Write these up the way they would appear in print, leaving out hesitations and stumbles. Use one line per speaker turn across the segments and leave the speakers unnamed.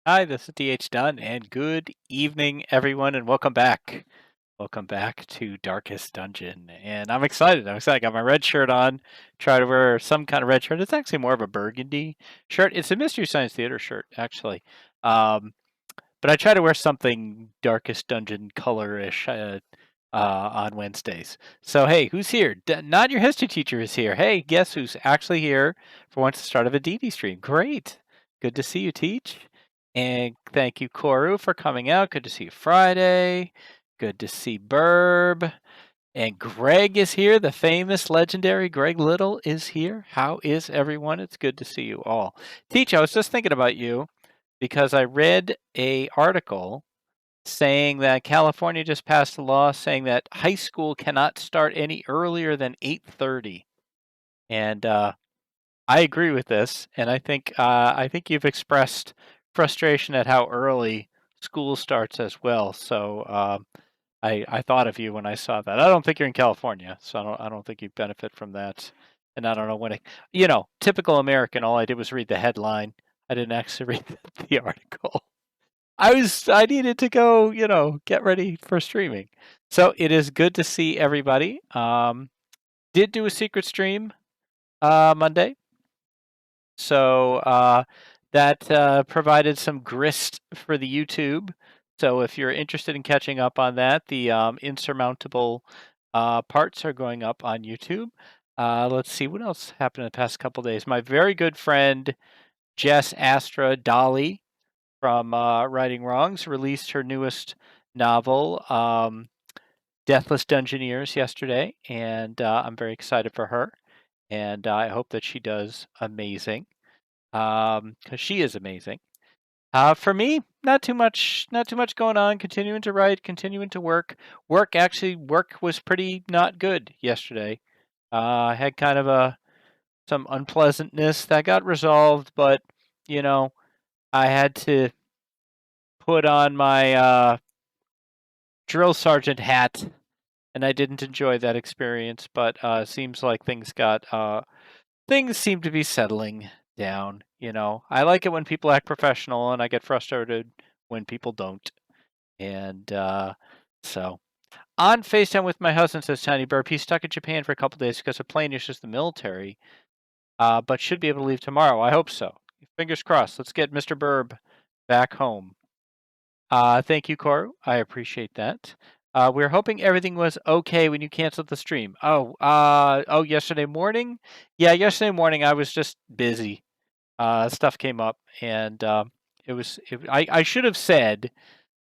Hi, this is DH Dunn, and good evening, everyone, and welcome back. Welcome back to Darkest Dungeon, and I'm excited. I got my red shirt on. Try to wear some kind of red shirt. It's actually more of a burgundy shirt. It's a Mystery Science Theater shirt, actually. Um, but I try to wear something Darkest Dungeon color-ish on Wednesdays. So hey, who's here? Not your history teacher is here. Hey, guess who's actually here for once the start of a DD stream? Great. Good to see you, Teach. And thank you, Koru, for coming out. Good to see you Friday. Good to see Burb. And Greg is here. The famous, legendary Greg Little is here. How is everyone? It's good to see you all. Teach, I was just thinking about you because I read a article saying that California just passed a law saying that high school cannot start any earlier than 8:30. And I agree with this, and I think you've expressed frustration at how early school starts as well. So I thought of you when I saw that. I don't think you're in California, so I don't think you benefit from that. And I don't know when typical American. All I did was read the headline. I didn't actually read the article. I needed to go, get ready for streaming. So it is good to see everybody. Did do a secret stream Monday. So that provided some grist for the YouTube. So if you're interested in catching up on that, the insurmountable parts are going up on YouTube. Let's see what else happened in the past couple days. My very good friend Jess Astra Dolly from Righting Wrongs released her newest novel, Deathless Dungeoneers, yesterday, and I'm very excited for her, and I hope that she does amazing, because she is amazing. For me, not too much going on. Continuing to write, continuing to work. Work was pretty not good yesterday. I had kind of some unpleasantness that got resolved, but I had to put on my drill sergeant hat, and I didn't enjoy that experience. But seems like things seem to be settling down. I like it when people act professional, and I get frustrated when people don't. And so on FaceTime with my husband, says Tiny Burp. He's stuck in Japan for a couple days because of plane issues with the military, but should be able to leave tomorrow. I hope so. Fingers crossed. Let's get Mr. Burb back home. Thank you, Koru. I appreciate that. We're hoping everything was okay when you canceled the stream. Yesterday morning? Yeah, yesterday morning I was just busy. Stuff came up, and I should have said,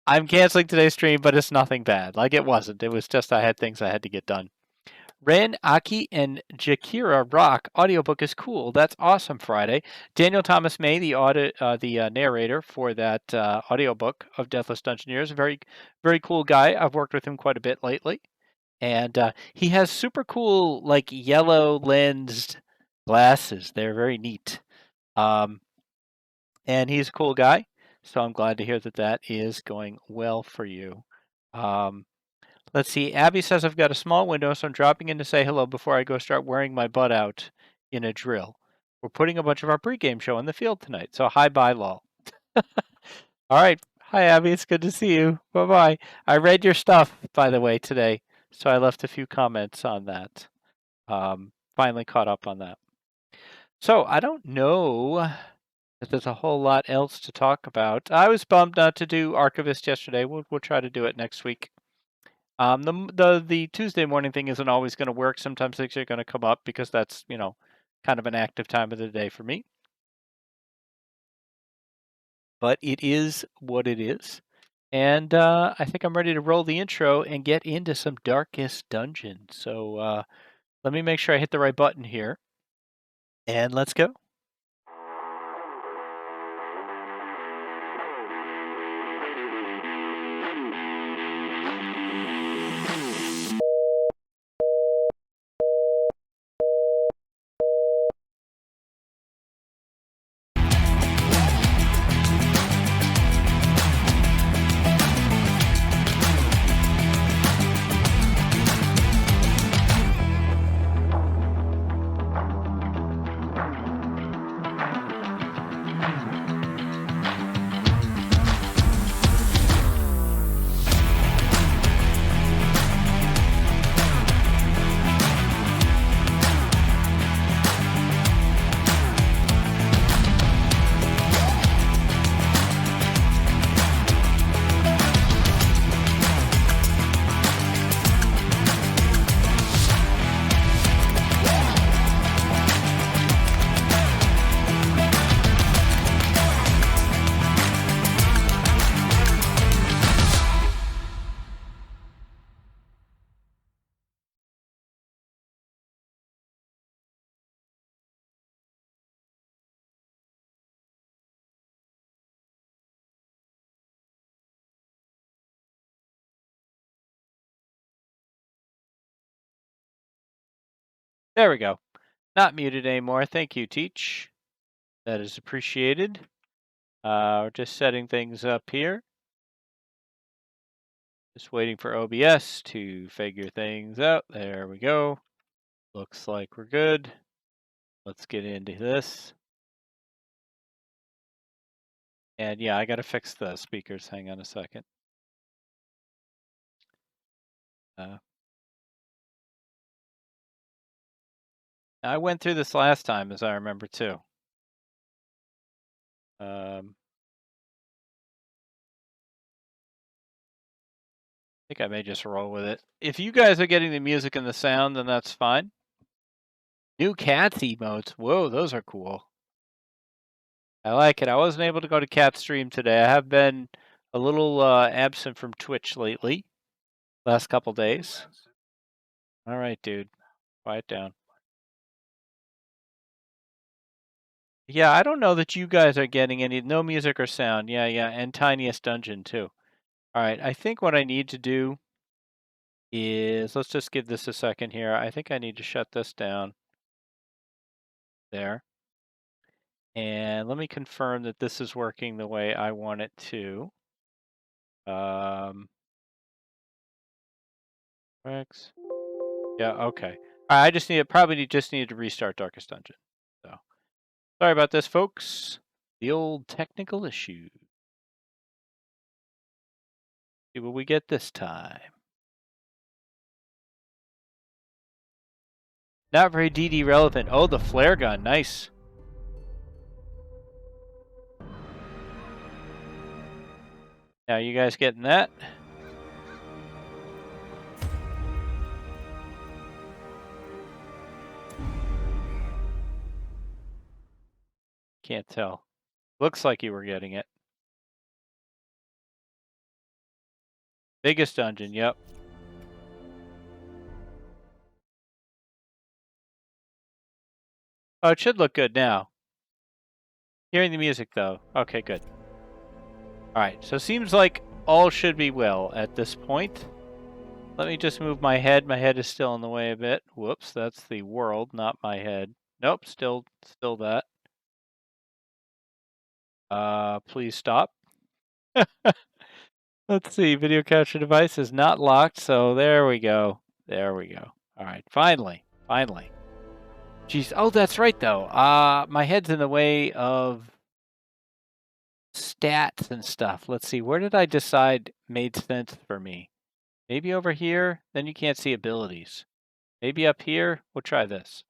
I'm canceling today's stream, but it's nothing bad. Like, it wasn't. It was just I had things I had to get done. Ren, Aki, and Jakira Rock audiobook is cool. That's awesome, Friday. Daniel Thomas May, the narrator for that audiobook of Deathless Dungeoneers, very, very cool guy. I've worked with him quite a bit lately. And he has super cool, like, yellow lensed glasses. They're very neat. And he's a cool guy. So I'm glad to hear that is going well for you. Let's see. Abby says I've got a small window, so I'm dropping in to say hello before I go start wearing my butt out in a drill. We're putting a bunch of our pregame show in the field tonight, so hi-bye, lol. All right. Hi, Abby. It's good to see you. Bye-bye. I read your stuff, by the way, today, so I left a few comments on that. Finally caught up on that. So I don't know if there's a whole lot else to talk about. I was bummed not to do Archivist yesterday. We'll try to do it next week. The Tuesday morning thing isn't always going to work. Sometimes things are going to come up because that's, kind of an active time of the day for me. But it is what it is. And I think I'm ready to roll the intro and get into some Darkest Dungeon. So let me make sure I hit the right button here. And let's go. There we go. Not muted anymore. Thank you, Teach. That is appreciated. We're just setting things up here. Just waiting for OBS to figure things out. There we go. Looks like we're good. Let's get into this. And yeah, I got to fix the speakers. Hang on a second. I went through this last time, as I remember, too. I think I may just roll with it. If you guys are getting the music and the sound, then that's fine. New cats emotes. Whoa, those are cool. I like it. I wasn't able to go to cat stream today. I have been a little absent from Twitch lately. Last couple days. All right, dude. Quiet down. Yeah, I don't know that you guys are getting any, no music or sound. Yeah, and Tiniest Dungeon too. All right, I think what I need to do is, let's just give this a second here. I think I need to shut this down. There. And let me confirm that this is working the way I want it to. Rex. Yeah, okay. All right, I just just needed to restart Darkest Dungeon. So, sorry about this, folks. The old technical issue. See what we get this time. Not very DD relevant. Oh, the flare gun. Nice. Now, you guys getting that? Can't tell. Looks like you were getting it. Biggest dungeon, yep. Oh, it should look good now. Hearing the music, though. Okay, good. Alright, so seems like all should be well at this point. Let me just move my head. My head is still in the way a bit. Whoops, that's the world, not my head. Nope, still that. Please stop. Let's see, video capture device is not locked, so there we go. There we go. Alright, finally. Jeez, oh, that's right, though. My head's in the way of stats and stuff. Let's see, where did I decide made sense for me? Maybe over here? Then you can't see abilities. Maybe up here? We'll try this.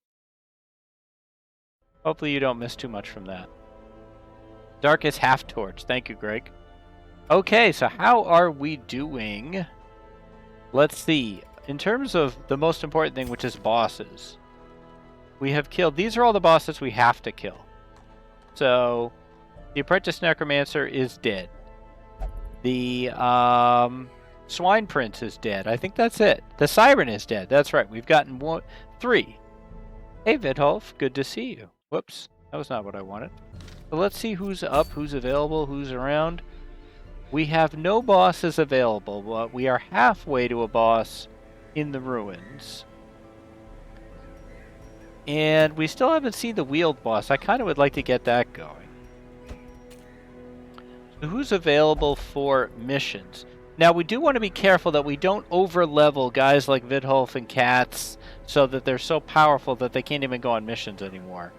Hopefully you don't miss too much from that. Darkest Half Torch. Thank you, Greg. Okay, so how are we doing? Let's see. In terms of the most important thing, which is bosses, we have killed... These are all the bosses we have to kill. So, the Apprentice Necromancer is dead. The Swine Prince is dead. I think that's it. The Siren is dead. That's right. We've gotten 3. Hey, Vidholf. Good to see you. Whoops. That was not what I wanted. So let's see who's up, who's available, who's around. We have no bosses available, but we are halfway to a boss in the ruins. And we still haven't seen the wheeled boss. I kind of would like to get that going. So who's available for missions? Now, we do want to be careful that we don't over-level guys like Vidholf and Cats so that they're so powerful that they can't even go on missions anymore.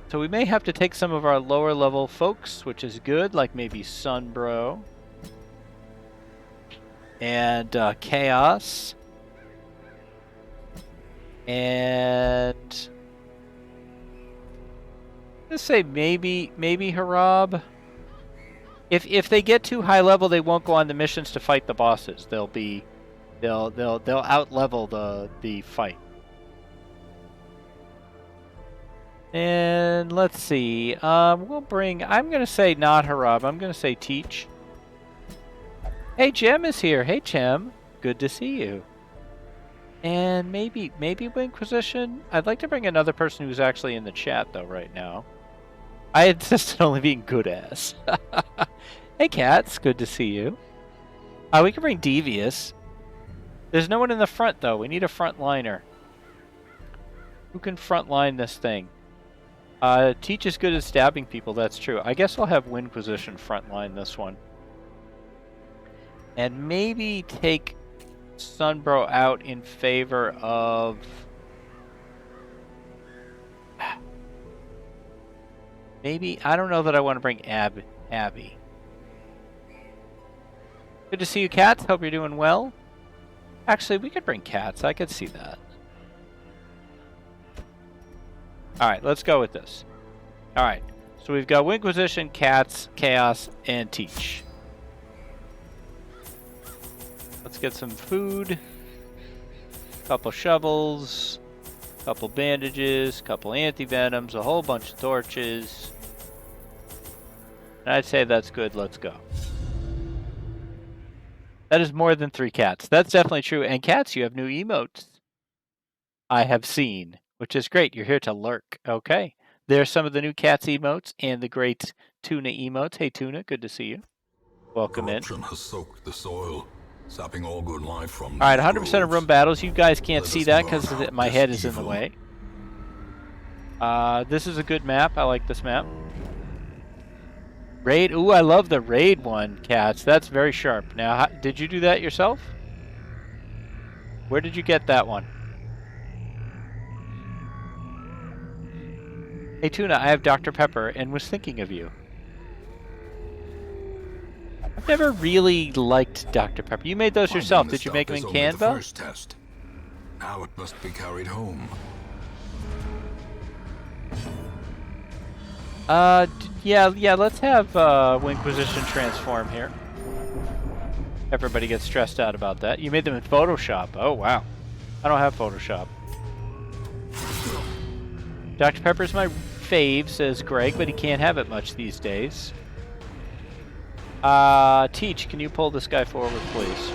So we may have to take some of our lower-level folks, which is good, like maybe Sunbro and Chaos. And let's say maybe Harab. If they get too high level, they won't go on the missions to fight the bosses. They'll out-level the fight. And let's see. We'll bring... I'm going to say not Harab. I'm going to say Teach. Hey, Jem is here. Hey, Jem. Good to see you. And maybe Inquisition. I'd like to bring another person who's actually in the chat, though, right now. I insist on only being good ass. Hey, Cats. Good to see you. We can bring Devious. There's no one in the front, though. We need a front liner. Who can front line this thing? Teach is good at stabbing people, that's true. I guess I'll have Winquisition front line this one. And maybe take Sunbro out in favor of... Maybe, I don't know that I want to bring Abby. Good to see you, Cats. Hope you're doing well. Actually, we could bring Cats. I could see that. Alright, let's go with this. Alright, so we've got Winquisition, Cats, Chaos, and Teach. Let's get some food. Couple shovels. Couple bandages. Couple anti-venoms. A whole bunch of torches. And I'd say that's good. Let's go. That is more than 3 cats. That's definitely true. And Cats, you have new emotes. I have seen. Which is great. You're here to lurk. Okay. There's some of the new Cats emotes and the great Tuna emotes. Hey, Tuna. Good to see you. Welcome in.
Corruption has soaked the soil, sapping all good life from
Alright, 100% of room battles. You guys can't see that because my head is in the way. This is a good map. I like this map. Raid. Ooh, I love the raid one, Cats. That's very sharp. Now, did you do that yourself? Where did you get that one? Hey, Tuna, I have Dr. Pepper and was thinking of you. I've never really liked Dr. Pepper. You made those yourself. Did you make them in Canva?
The first test. Now it must be carried home.
Yeah, let's have Winquisition transform here. Everybody gets stressed out about that. You made them in Photoshop. Oh, wow. I don't have Photoshop. Dr. Pepper's my fave, says Greg, but he can't have it much these days. Teach, can you pull this guy forward, please?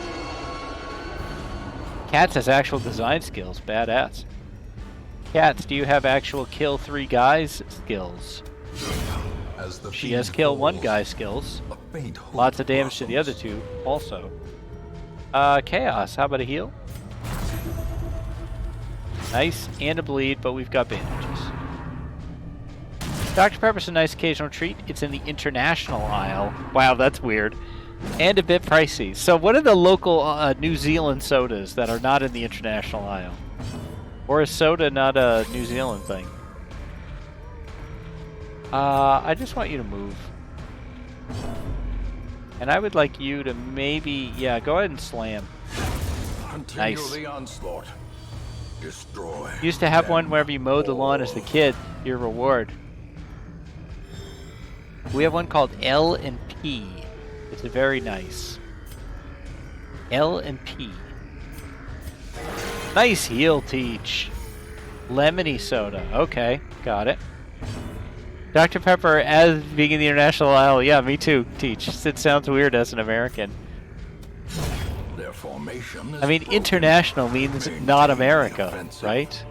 Cats has actual design skills. Badass. Cats, do you have actual kill 3 guys skills? She has kill 1 guy skills. Lots of damage to the other 2 also. Chaos, how about a heal? Nice, and a bleed, but we've got bandages. Dr. Pepper's a nice occasional treat. It's in the international aisle. Wow, that's weird. And a bit pricey. So what are the local New Zealand sodas that are not in the international aisle? Or is soda not a New Zealand thing? I just want you to move. And I would like you to maybe... Yeah, go ahead and slam. Nice.
The onslaught. Destroy.
Used to have one wherever you mowed the lawn as a kid. Your reward. We have one called L and P. It's very nice. L and P. Nice heal, Teach. Lemony soda. Okay, got it. Dr. Pepper as being in the international aisle. Yeah, me too, Teach. It sounds weird as an American.
Their formation is
I mean, international means not America, right?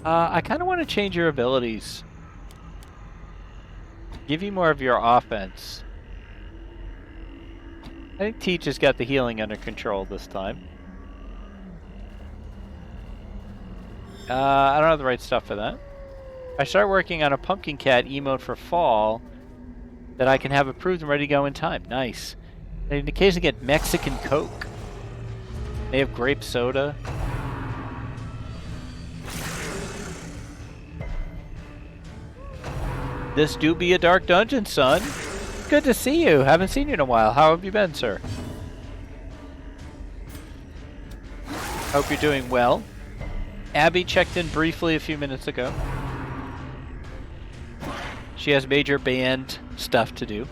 I kind of want to change your abilities. Give you more of your offense. I think Teach has got the healing under control this time. I don't have the right stuff for that. I start working on a Pumpkin Cat emote for fall that I can have approved and ready to go in time. Nice. They occasionally get Mexican Coke. They have grape soda. This do be a dark dungeon, son. Good to see you. Haven't seen you in a while. How have you been, sir? Hope you're doing well. Abby checked in briefly a few minutes ago. She has major band stuff to do.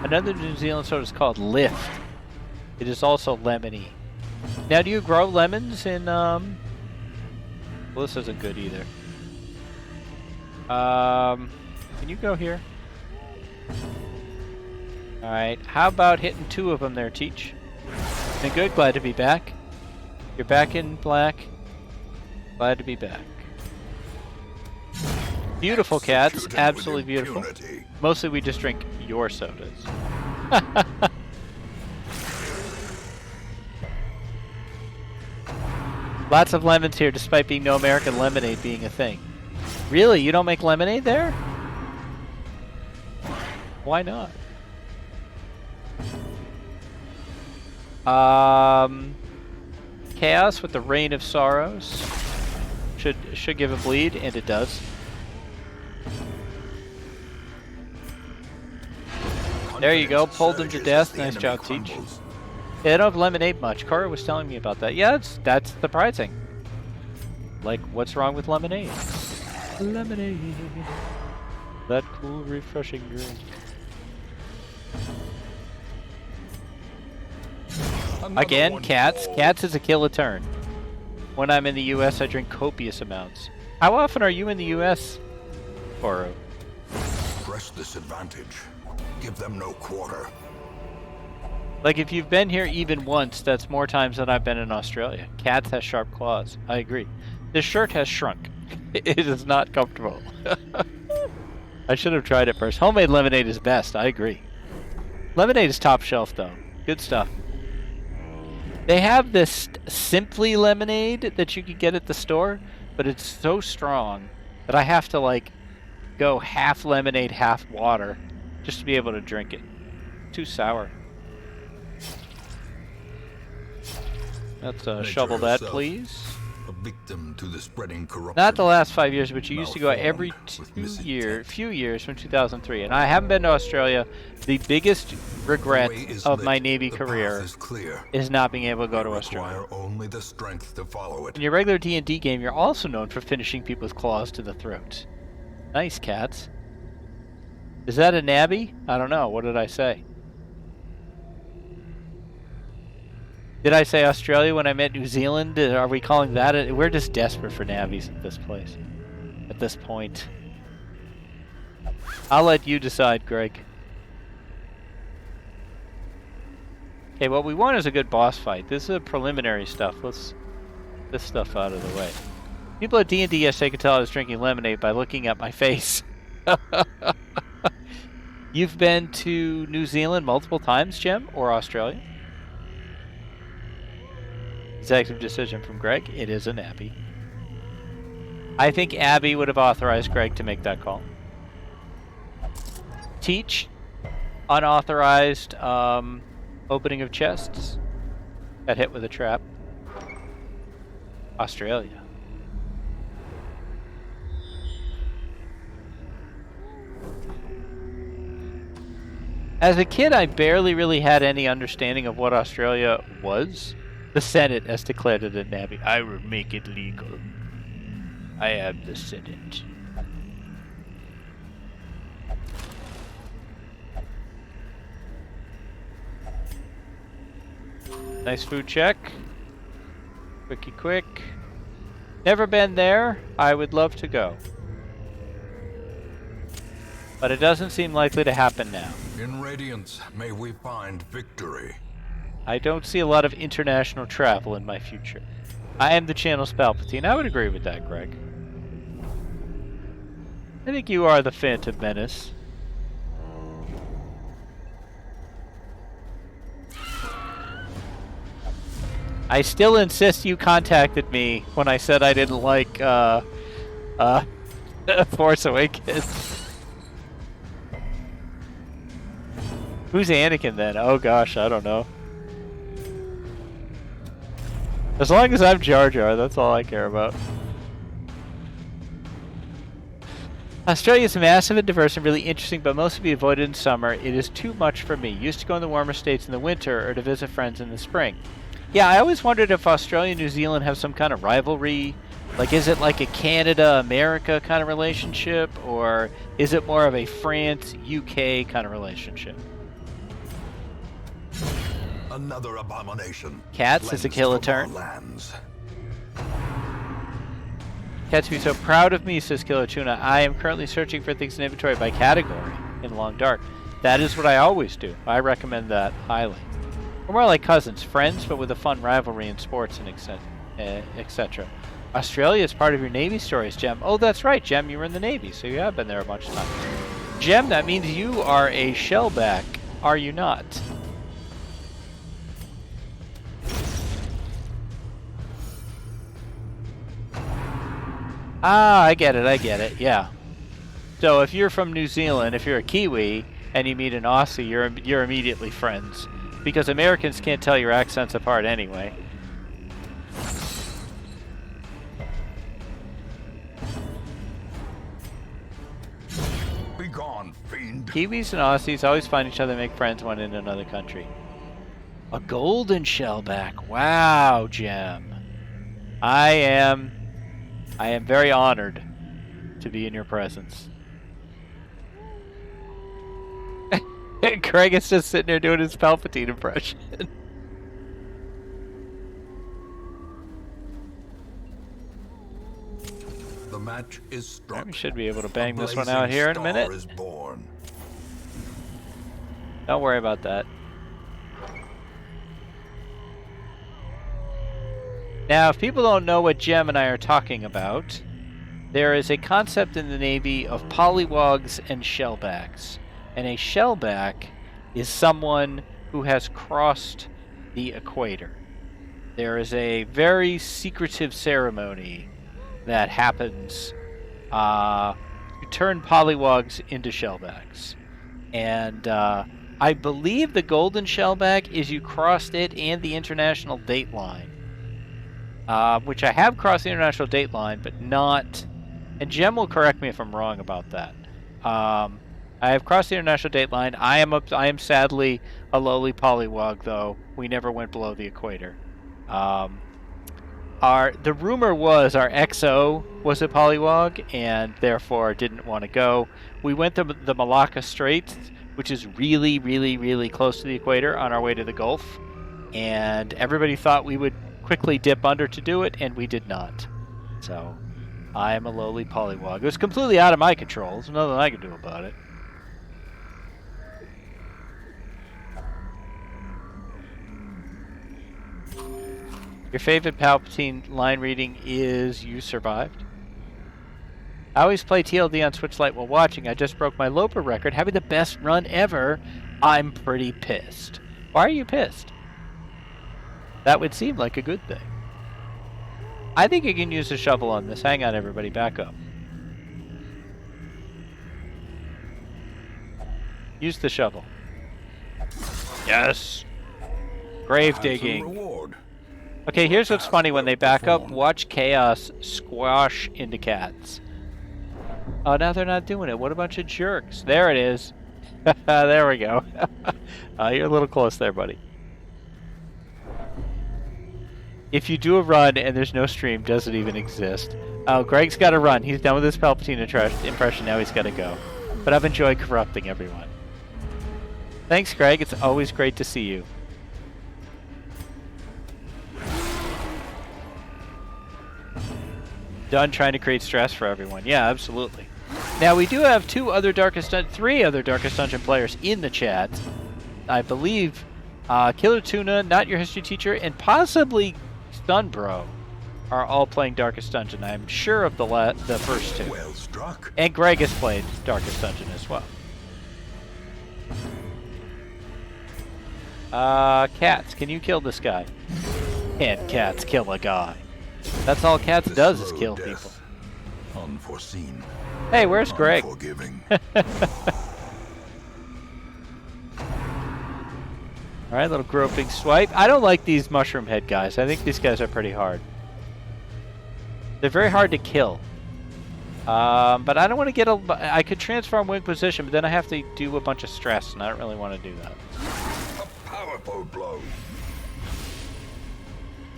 Another New Zealand soda is called Lift. It is also lemony. Now, do you grow lemons in, Well, this isn't good either. Can you go here? Alright, how about hitting 2 of them there, Teach? Been good, glad to be back. You're back in black. Glad to be back. Beautiful cats, absolutely beautiful. Mostly we just drink your sodas. Lots of lemons here, despite being no American lemonade being a thing. Really? You don't make lemonade there? Why not? Chaos with the Rain of Sorrows. Should give a bleed, and it does. There you go, pulled him to death. Nice job, Teach. Yeah, they don't have lemonade much. Cora was telling me about that. Yeah, that's surprising. Like, what's wrong with lemonade? Lemonade. That cool, refreshing drink. Again, cats. Cats is a kill a turn. When I'm in the US, I drink copious amounts. How often are you in the US, Oro?
Press this advantage. Give them no quarter.
Like, if you've been here even once, that's more times than I've been in Australia. Cats has sharp claws. I agree. This shirt has shrunk. It is not comfortable. I should have tried it first. Homemade lemonade is best. I agree. Lemonade is top shelf, though. Good stuff. They have this Simply lemonade that you can get at the store, but it's so strong that I have to, like, go half lemonade, half water just to be able to drink it. Too sour. Let's shovel that, please.
A victim to the spreading corruption.
Not the last 5 years, but you used to go every few years from 2003. And I haven't been to Australia. The biggest regret of my Navy career is not being able to go to Australia.
Only the strength to follow it.
In your regular D&D game, you're also known for finishing people with claws to the throat. Nice, cats. Is that a nabby? I don't know. What did I say? Did I say Australia when I meant New Zealand? Are we calling that? We're just desperate for nabbies at this place. At this point. I'll let you decide, Greg. Okay, what we want is a good boss fight. This is a preliminary stuff. Let's get this stuff out of the way. People at D&D yesterday could tell I was drinking lemonade by looking at my face. You've been to New Zealand multiple times, Jim, or Australia? Executive decision from Greg. It is an Abby. I think Abby would have authorized Greg to make that call. Teach. Unauthorized opening of chests. Got hit with a trap. Australia. As a kid, I barely really had any understanding of what Australia was. The Senate has declared it a nabby. I will make it legal. I am the Senate. Nice food check. Quickie quick. Never been there. I would love to go. But it doesn't seem likely to happen now.
In Radiance, may we find victory.
I don't see a lot of international travel in my future. I am the Channel's Palpatine. I would agree with that, Greg. I think you are the Phantom Menace. I still insist you contacted me when I said I didn't like Force Awakens. Who's Anakin then? Oh gosh, I don't know. As long as I'm Jar Jar, that's all I care about. Australia is massive and diverse and really interesting, but mostly be avoided in summer. It is too much for me. Used to go in the warmer states in the winter or to visit friends in the spring. Yeah, I always wondered if Australia and New Zealand have some kind of rivalry. Like, is it like a Canada-America kind of relationship? Or is it more of a France-UK kind of relationship?
Another abomination.
Cats is a kill a turn. Cats be so proud of me, says Killer Tuna. I am currently searching for things in inventory by category in Long Dark. That is what I always do. I recommend that highly. We're more like cousins, friends, but with a fun rivalry in sports and etc. Australia is part of your Navy stories, Jem. Oh, that's right, Jem. You were in the Navy, so you have been there a bunch of times. Jem, that means you are a shellback, are you not? Ah, I get it, yeah. So if you're from New Zealand, if you're a Kiwi, and you meet an Aussie, you're immediately friends. Because Americans can't tell your accents apart anyway.
Be gone, fiend.
Kiwis and Aussies always find each other and make friends when in another country. A golden shellback. Wow, Gem. I am very honored to be in your presence. Craig is just sitting there doing his Palpatine impression.
The match is struck.
We should be able to bang this one
blazing
out here in a
star
minute.
is born.
Don't worry about that. Now, if people don't know what Gem and I are talking about, there is a concept in the Navy of polywogs and shellbacks. And a shellback is someone who has crossed the equator. There is a very secretive ceremony that happens to turn polywogs into shellbacks. And I believe the golden shellback is you crossed it and the international date line. Which I have crossed the international date line, but not... And Jem will correct me if I'm wrong about that. I have crossed the international date line. I am sadly a lowly polywog, though. We never went below the equator. The rumor was our XO was a polywog, and therefore didn't want to go. We went to the Malacca Straits, which is really, really, really close to the equator, on our way to the Gulf. And everybody thought we would quickly dip under to do it, and we did not. So, I am a lowly polywog. It was completely out of my control. There's nothing I can do about it. Your favorite Palpatine line reading is "You survived." I always play TLD on Switch Lite while watching. I just broke my Loper record, having the best run ever. I'm pretty pissed. Why are you pissed? That would seem like a good thing. I think you can use a shovel on this. Hang on, everybody. Back up. Use the shovel. Yes. Grave digging. Okay, here's what's funny. When they back up, watch Chaos squash into cats. Oh, now they're not doing it. What a bunch of jerks. There it is. There we go. You're a little close there, buddy. If you do a run and there's no stream, does it even exist? Oh, Greg's got to run. He's done with his Palpatine impression. Now he's got to go. But I've enjoyed corrupting everyone. Thanks, Greg. It's always great to see you. Done trying to create stress for everyone. Yeah, absolutely. Now, we do have three other Darkest Dungeon players in the chat. I believe Killer Tuna, Not Your History Teacher, and possibly Stunbro are all playing Darkest Dungeon. I'm sure of the first two.
Well struck.
And Greg has played Darkest Dungeon as well. Cats, can you kill this guy? Can't cats kill a guy? That's all cats does is kill people.
Unforeseen.
Hey, where's Greg?
Unforgiving.
Alright, little groping swipe. I don't like these mushroom head guys. I think these guys are pretty hard. They're very hard to kill. But I don't want to get I could transform wing position, but then I have to do a bunch of stress, and I don't really want to do that.
A powerful blow.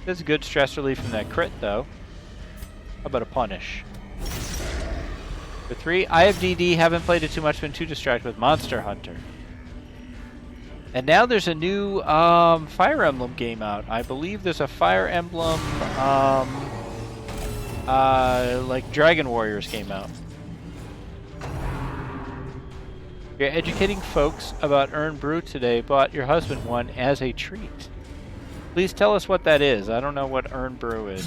There's a good stress relief from that crit, though. How about a punish? For 3, I have DD, haven't played it too much, been too distracted with Monster Hunter. And now there's a new Fire Emblem game out. I believe there's a Fire Emblem, like Dragon Warriors came out. You're educating folks about Earn Brew today, bought your husband one as a treat. Please tell us what that is. I don't know what Earn Brew is.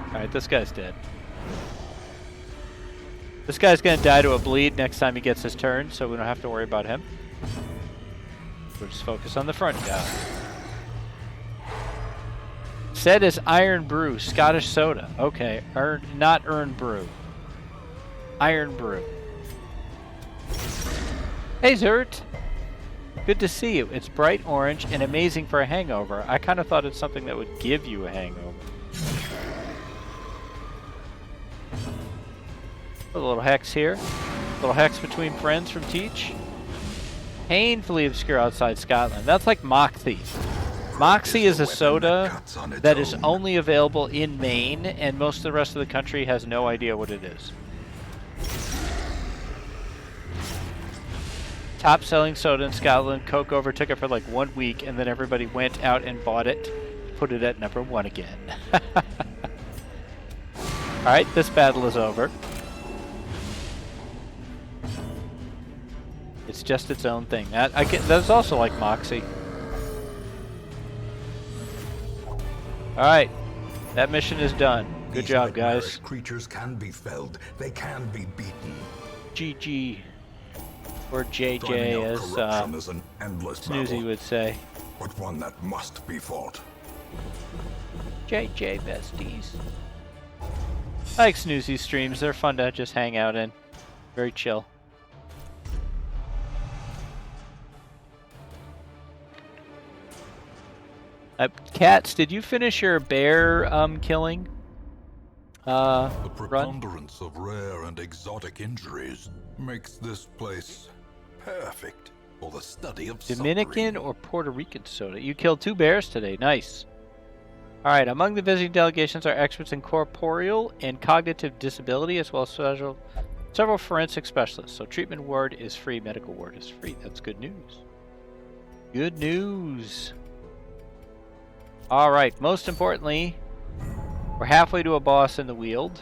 Alright, this guy's dead. This guy's gonna die to a bleed next time he gets his turn, so we don't have to worry about him. We'll just focus on the front guy. Said as Iron Brew, Scottish soda. Okay, not Earn Brew. Iron Brew. Hey, Zert. Good to see you. It's bright orange and amazing for a hangover. I kind of thought it's something that would give you a hangover. A little hex here. A little hex between friends from Teach. Painfully obscure outside Scotland. That's like Moxie. Moxie is a soda that is only available in Maine, and most of the rest of the country has no idea what it is. Top selling soda in Scotland. Coke overtook it for like 1 week, and then everybody went out and bought it, put it at #1 again. Alright, this battle is over. It's just its own thing. That's also like Moxie. Alright, that mission is done. Good job, guys.
Creatures can be felled. They can be beaten.
GG. Or JJ, as Snoozy would say.
But one that must be fought.
JJ besties. I like Snoozy streams. They're fun to just hang out in. Very chill. Cats, did you finish your bear killing?
The preponderance of rare and exotic injuries makes this place perfect for the study of
Dominican
suffering.
or Puerto Rican soda? You killed 2 bears today. Nice. Alright, among the visiting delegations are experts in corporeal and cognitive disability, as well as several forensic specialists. So treatment ward is free, medical ward is free. That's good news. Good news. Alright, most importantly, we're halfway to a boss in the Weald.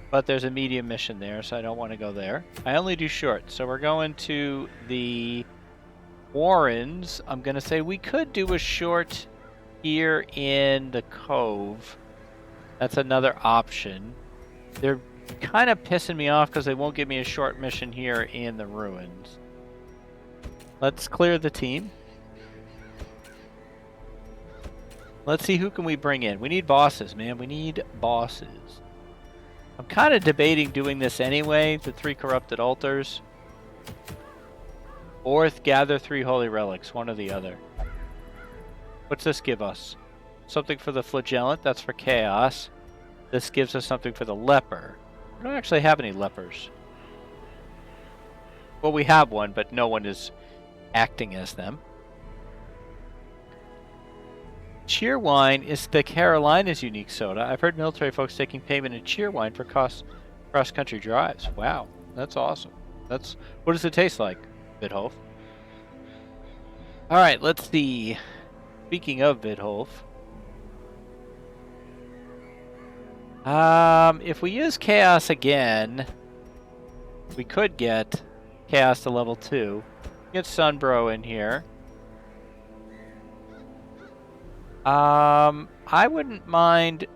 But there's a medium mission there, so I don't want to go there. I only do short, so we're going to the Warrens. I'm going to say we could do a short here in the Cove. That's another option. They're kind of pissing me off because they won't give me a short mission here in the Ruins. Let's clear the team. Let's see who can we bring in. We need bosses, man. We need bosses. I'm kind of debating doing this anyway, the 3 corrupted altars. Or gather 3 holy relics, one or the other. What's this give us? Something for the flagellant, that's for chaos. This gives us something for the leper. We don't actually have any lepers. Well, we have one, but no one is acting as them. Cheerwine is the Carolina's unique soda. I've heard military folks taking payment in cheerwine for cross-country drives. Wow, that's awesome. What does it taste like, Vidhof? All right, let's see. Speaking of Vidhof, if we use chaos again, we could get chaos to level 2. Get Sunbro in here. I wouldn't mind.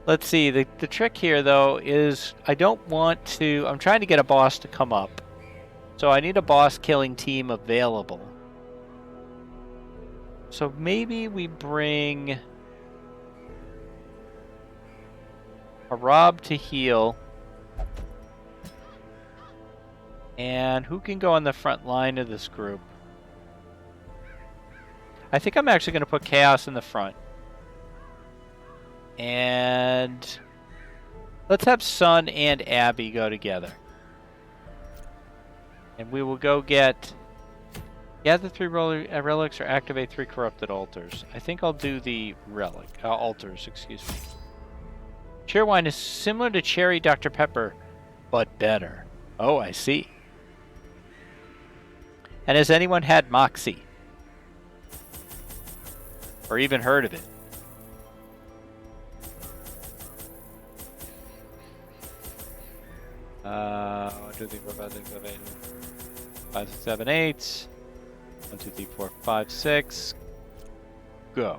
Let's see. The trick here, though, is I don't want to. I'm trying to get a boss to come up, so I need a boss killing team available. So maybe we bring a Rob to heal. And who can go on the front line of this group? I think I'm actually going to put Chaos in the front. And let's have Sun and Abby go together. And we will go gather 3 relics or activate 3 corrupted altars. I think I'll do the altars, excuse me. Cheerwine is similar to Cherry Dr. Pepper, but better. Oh, I see. And has anyone had Moxie? Or even heard of it? 1, 2, 3, 4, 5, 6, 7, 8. 5, 6, 7, 8. 1, 2, 3, 4, 5, 6. Go.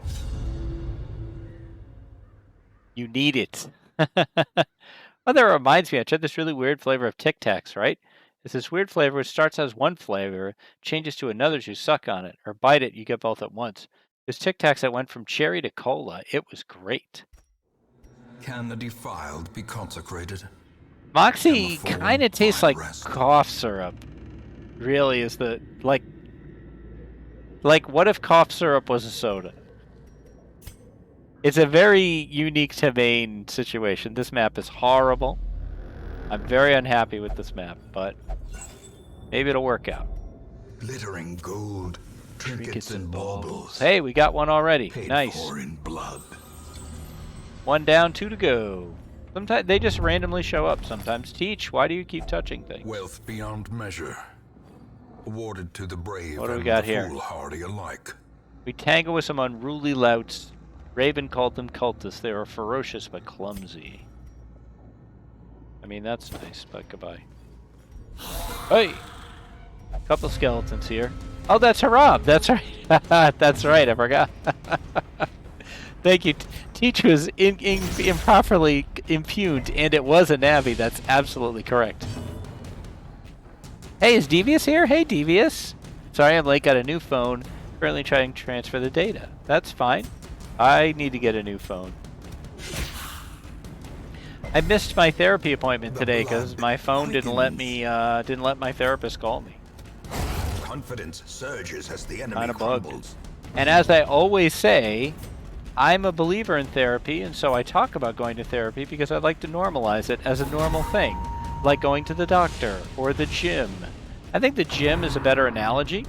You need it. Oh, that reminds me, I tried this really weird flavor of Tic Tacs, right? It's this weird flavor which starts as one flavor, changes to another as you suck on it, or bite it, you get both at once. There's Tic Tacs that went from cherry to cola. It was great.
Can the defiled be consecrated?
Moxie kind of tastes like cough syrup. Really is the, like what if cough syrup was a soda? It's a very unique to Maine situation. This map is horrible. I'm very unhappy with this map, but maybe it'll work out.
Glittering gold, trinkets and baubles.
Hey, we got one already.
Paid
Nice.
for in blood.
1 down, 2 to go. Sometimes they just randomly show up. Sometimes. Teach, why do you keep touching things?
Wealth beyond measure, awarded to the brave
What do we
and
got
the
here?
foolhardy alike.
We tangle with some unruly louts. Raven called them cultists. They were ferocious but clumsy. I mean, that's nice, but goodbye. Hey! Couple skeletons here. Oh, that's Harab. That's right. That's right. I forgot. Thank you. Teach was improperly impugned, and it was a Navi. That's absolutely correct. Hey, is Devious here? Hey, Devious. Sorry I'm late. Got a new phone. Currently trying to transfer the data. That's fine. I need to get a new phone. I missed my therapy appointment today because my phone didn't let my therapist call me.
Confidence surges as the enemy
Kinda bugged.
crumbles.
And as I always say, I'm a believer in therapy, and so I talk about going to therapy because I'd like to normalize it as a normal thing, like going to the doctor or the gym. I think the gym is a better analogy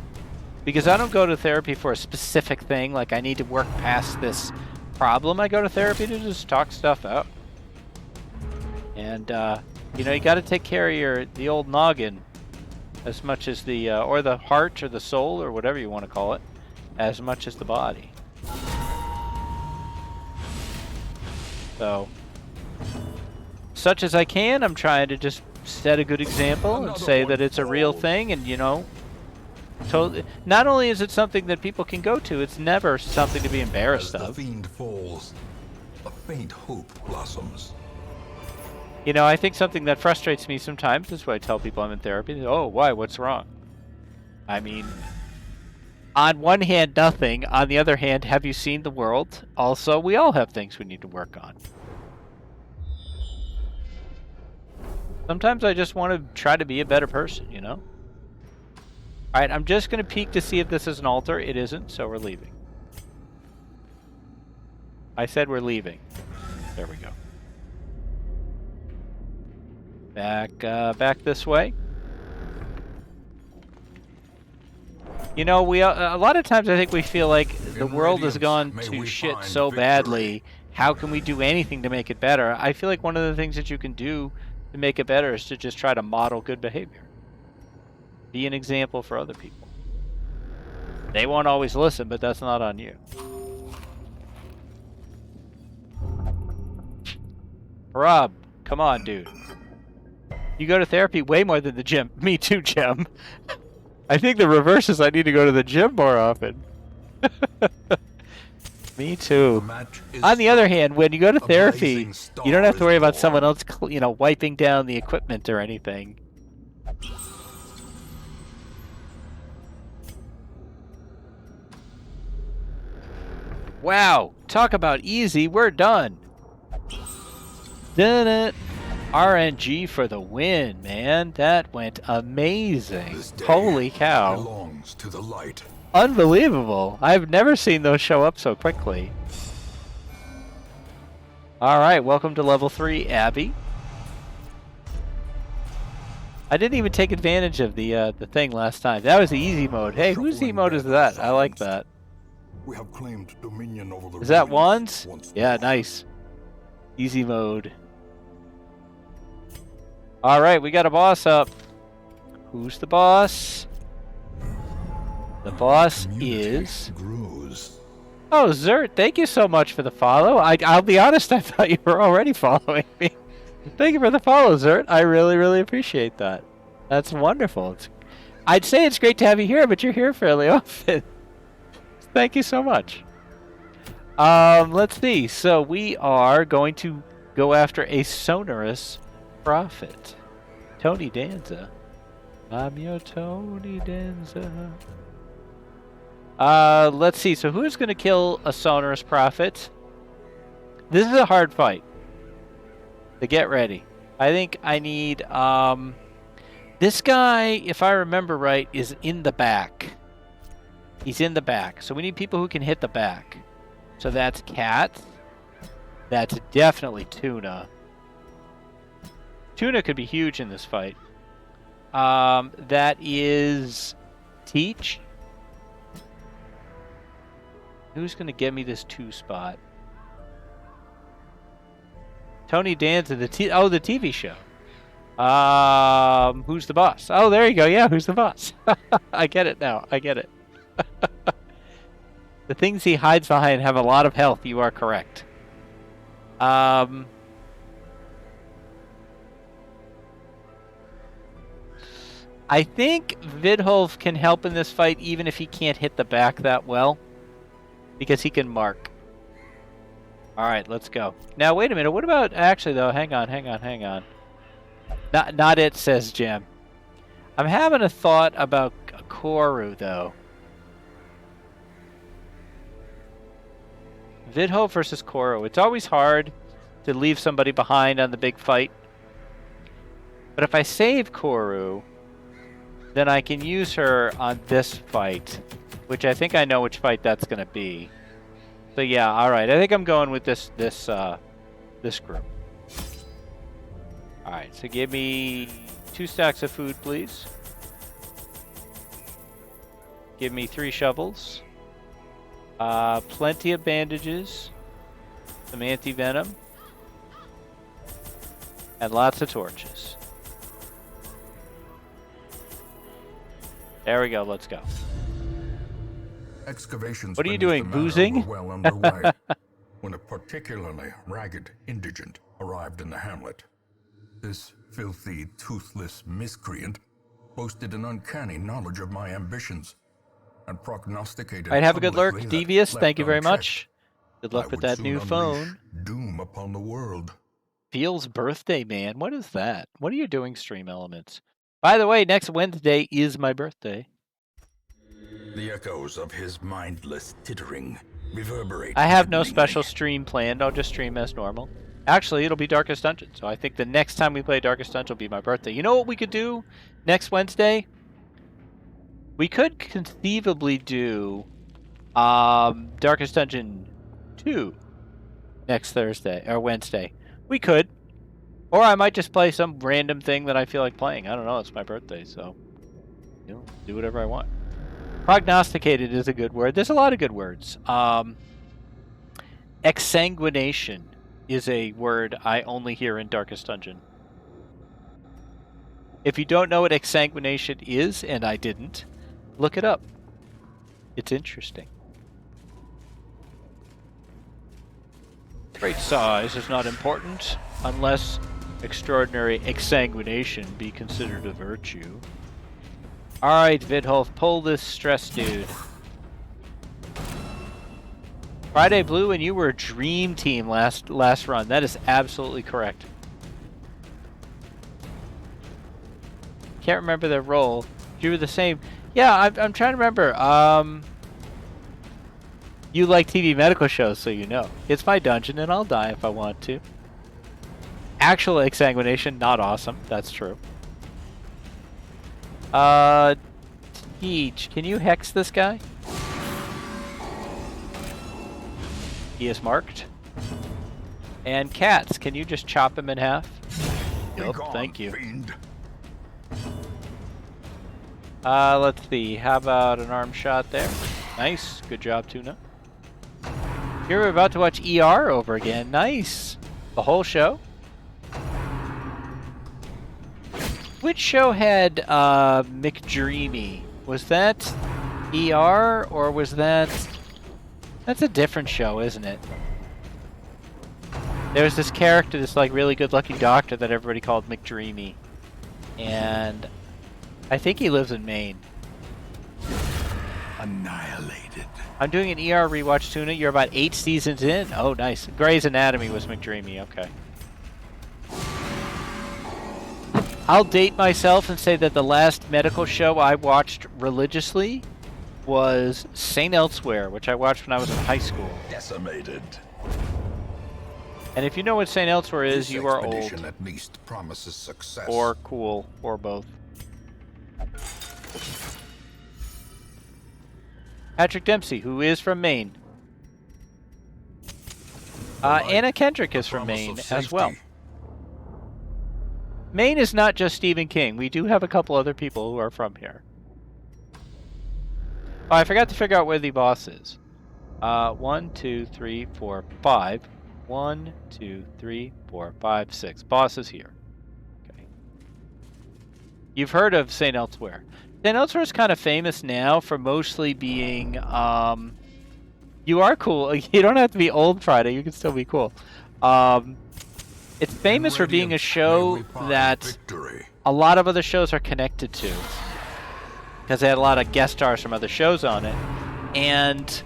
because I don't go to therapy for a specific thing, like I need to work past this problem. I go to therapy to just talk stuff out. And, you know, you got to take care of the old noggin as much as or the heart or the soul or whatever you want to call it, as much as the body. So, such as I can, I'm trying to just set a good example and say that it's a real thing, and, you know, totally. Not only is it something that people can go to, it's never something to be embarrassed
As the
of.
fiend falls, a faint hope blossoms.
You know, I think something that frustrates me sometimes is when I tell people I'm in therapy. Oh, why? What's wrong? I mean, on one hand, nothing. On the other hand, have you seen the world? Also, we all have things we need to work on. Sometimes I just want to try to be a better person, you know? Alright, I'm just going to peek to see if this is an altar. It isn't, so we're leaving. I said we're leaving. There we go. Back this way. You know, a lot of times I think we feel like the world has gone to shit so badly. How can we do anything to make it better? I feel like one of the things that you can do to make it better is to just try to model good behavior. Be an example for other people. They won't always listen, but that's not on you. Rob, come on, dude. You go to therapy way more than the gym. Me too, Jim. I think the reverse is I need to go to the gym more often. Me too. On the other hand, when you go to therapy, you don't have to worry about someone else, you know, wiping down the equipment or anything. Wow, talk about easy. We're done. Done it. RNG for the win, man. That went amazing. Holy cow.
Belongs to the light.
Unbelievable. I've never seen those show up so quickly. Alright, welcome to level 3, Abby. I didn't even take advantage of the thing last time. That was the easy mode. Hey, whose mode is that? I like that.
We have claimed dominion over the
Is that
ruins
Wands? Yeah, nice. Easy mode. Alright, we got a boss up. Who's the boss? The boss is... Oh, Zert, thank you so much for the follow. I'll be honest, I thought you were already following me. Thank you for the follow, Zert. I really, really appreciate that. That's wonderful. I'd say it's great to have you here, but you're here fairly often. Thank you so much. Let's see. So we are going to go after a sonorous prophet. Tony Danza. I'm your Tony Danza. Let's see. So who's going to kill a Sonorous Prophet? This is a hard fight. So get ready. I think I need, this guy, if I remember right, is in the back. He's in the back. So we need people who can hit the back. So that's Cat. That's definitely Tuna. Tuna could be huge in this fight. That is Teach. Who's going to get me this 2 spot? Tony Danza, the TV show. Who's the boss? Oh, there you go. Yeah, who's the boss? I get it now. I get it. The things he hides behind have a lot of health. You are correct. I think Vidholf can help in this fight even if he can't hit the back that well. Because he can mark. Alright, let's go. Now, wait a minute. What about... Actually, though, hang on. Not it, says Jim. I'm having a thought about Koru, though. Vidholf versus Koru. It's always hard to leave somebody behind on the big fight. But if I save Koru, then I can use her on this fight, which I think I know which fight that's going to be. So yeah, all right. I think I'm going with this group. All right. So give me 2 stacks of food, please. Give me 3 shovels. Plenty of bandages. Some anti-venom. And lots of torches. There we go. Let's go.
Excavations.
What are you doing, boozing?
Were well underway when a particularly ragged indigent arrived in the hamlet. This filthy, toothless miscreant boasted an uncanny knowledge of my ambitions and prognosticated.
All right, have a good lurk, Devious. Thank you very much. Good luck with that new phone.
Doom upon the world.
Feels birthday, man. What is that? What are you doing, Stream Elements? By the way, next Wednesday is my birthday.
The echoes of his mindless tittering reverberate.
I have no special stream planned. I'll just stream as normal. Actually, it'll be Darkest Dungeon. So I think the next time we play Darkest Dungeon will be my birthday. You know what we could do next Wednesday? We could conceivably do Darkest Dungeon 2 next Thursday or Wednesday. We could. Or I might just play some random thing that I feel like playing. I don't know. It's my birthday, so do whatever I want. Prognosticated is a good word. There's a lot of good words. Exsanguination is a word I only hear in Darkest Dungeon. If you don't know what exsanguination is, and I didn't, look it up. It's interesting. Great size is not important unless extraordinary exsanguination be considered a virtue. Alright, Vidholf, pull this stress dude. Friday Blue, and you were a dream team last run. That is absolutely correct. Can't remember their role. You were the same. Yeah, I'm trying to remember. You like TV medical shows, so you know. It's my dungeon, and I'll die if I want to. Actual exsanguination, not awesome. That's true. Teach, can you hex this guy? He is marked. And Cats, can you just chop him in half? Yup, thank you.
Fiend.
Let's see. How about an arm shot there? Nice. Good job, Tuna. Here we're about to watch ER over again. Nice. The whole show? Which show had McDreamy? Was that ER or was that... That's a different show, isn't it? There was this character, this like really good-looking doctor that everybody called McDreamy. And I think he lives in Maine.
Annihilated.
I'm doing an ER rewatch, Tuna. You're about 8 seasons in. Oh, nice. Grey's Anatomy was McDreamy. Okay. I'll date myself and say that the last medical show I watched religiously was St. Elsewhere, which I watched when I was in high school.
Decimated.
And if you know what St. Elsewhere is,
This
you are old.
expedition at least promises success.
Or cool, or both. Patrick Dempsey, who is from Maine. Anna Kendrick is from Maine as well. Maine is not just Stephen King. We do have a couple other people who are from here. Oh, I forgot to figure out where the boss is. 1, 2, 3, 4, 5. 1, 2, 3, 4, 5, 6. Boss is here. Okay. You've heard of St. Elsewhere. St. Elsewhere is kind of famous now for mostly being, you are cool. You don't have to be old Friday. You can still be cool. It's famous for being a show that a lot of other shows are connected to. Because they had a lot of guest stars from other shows on it. And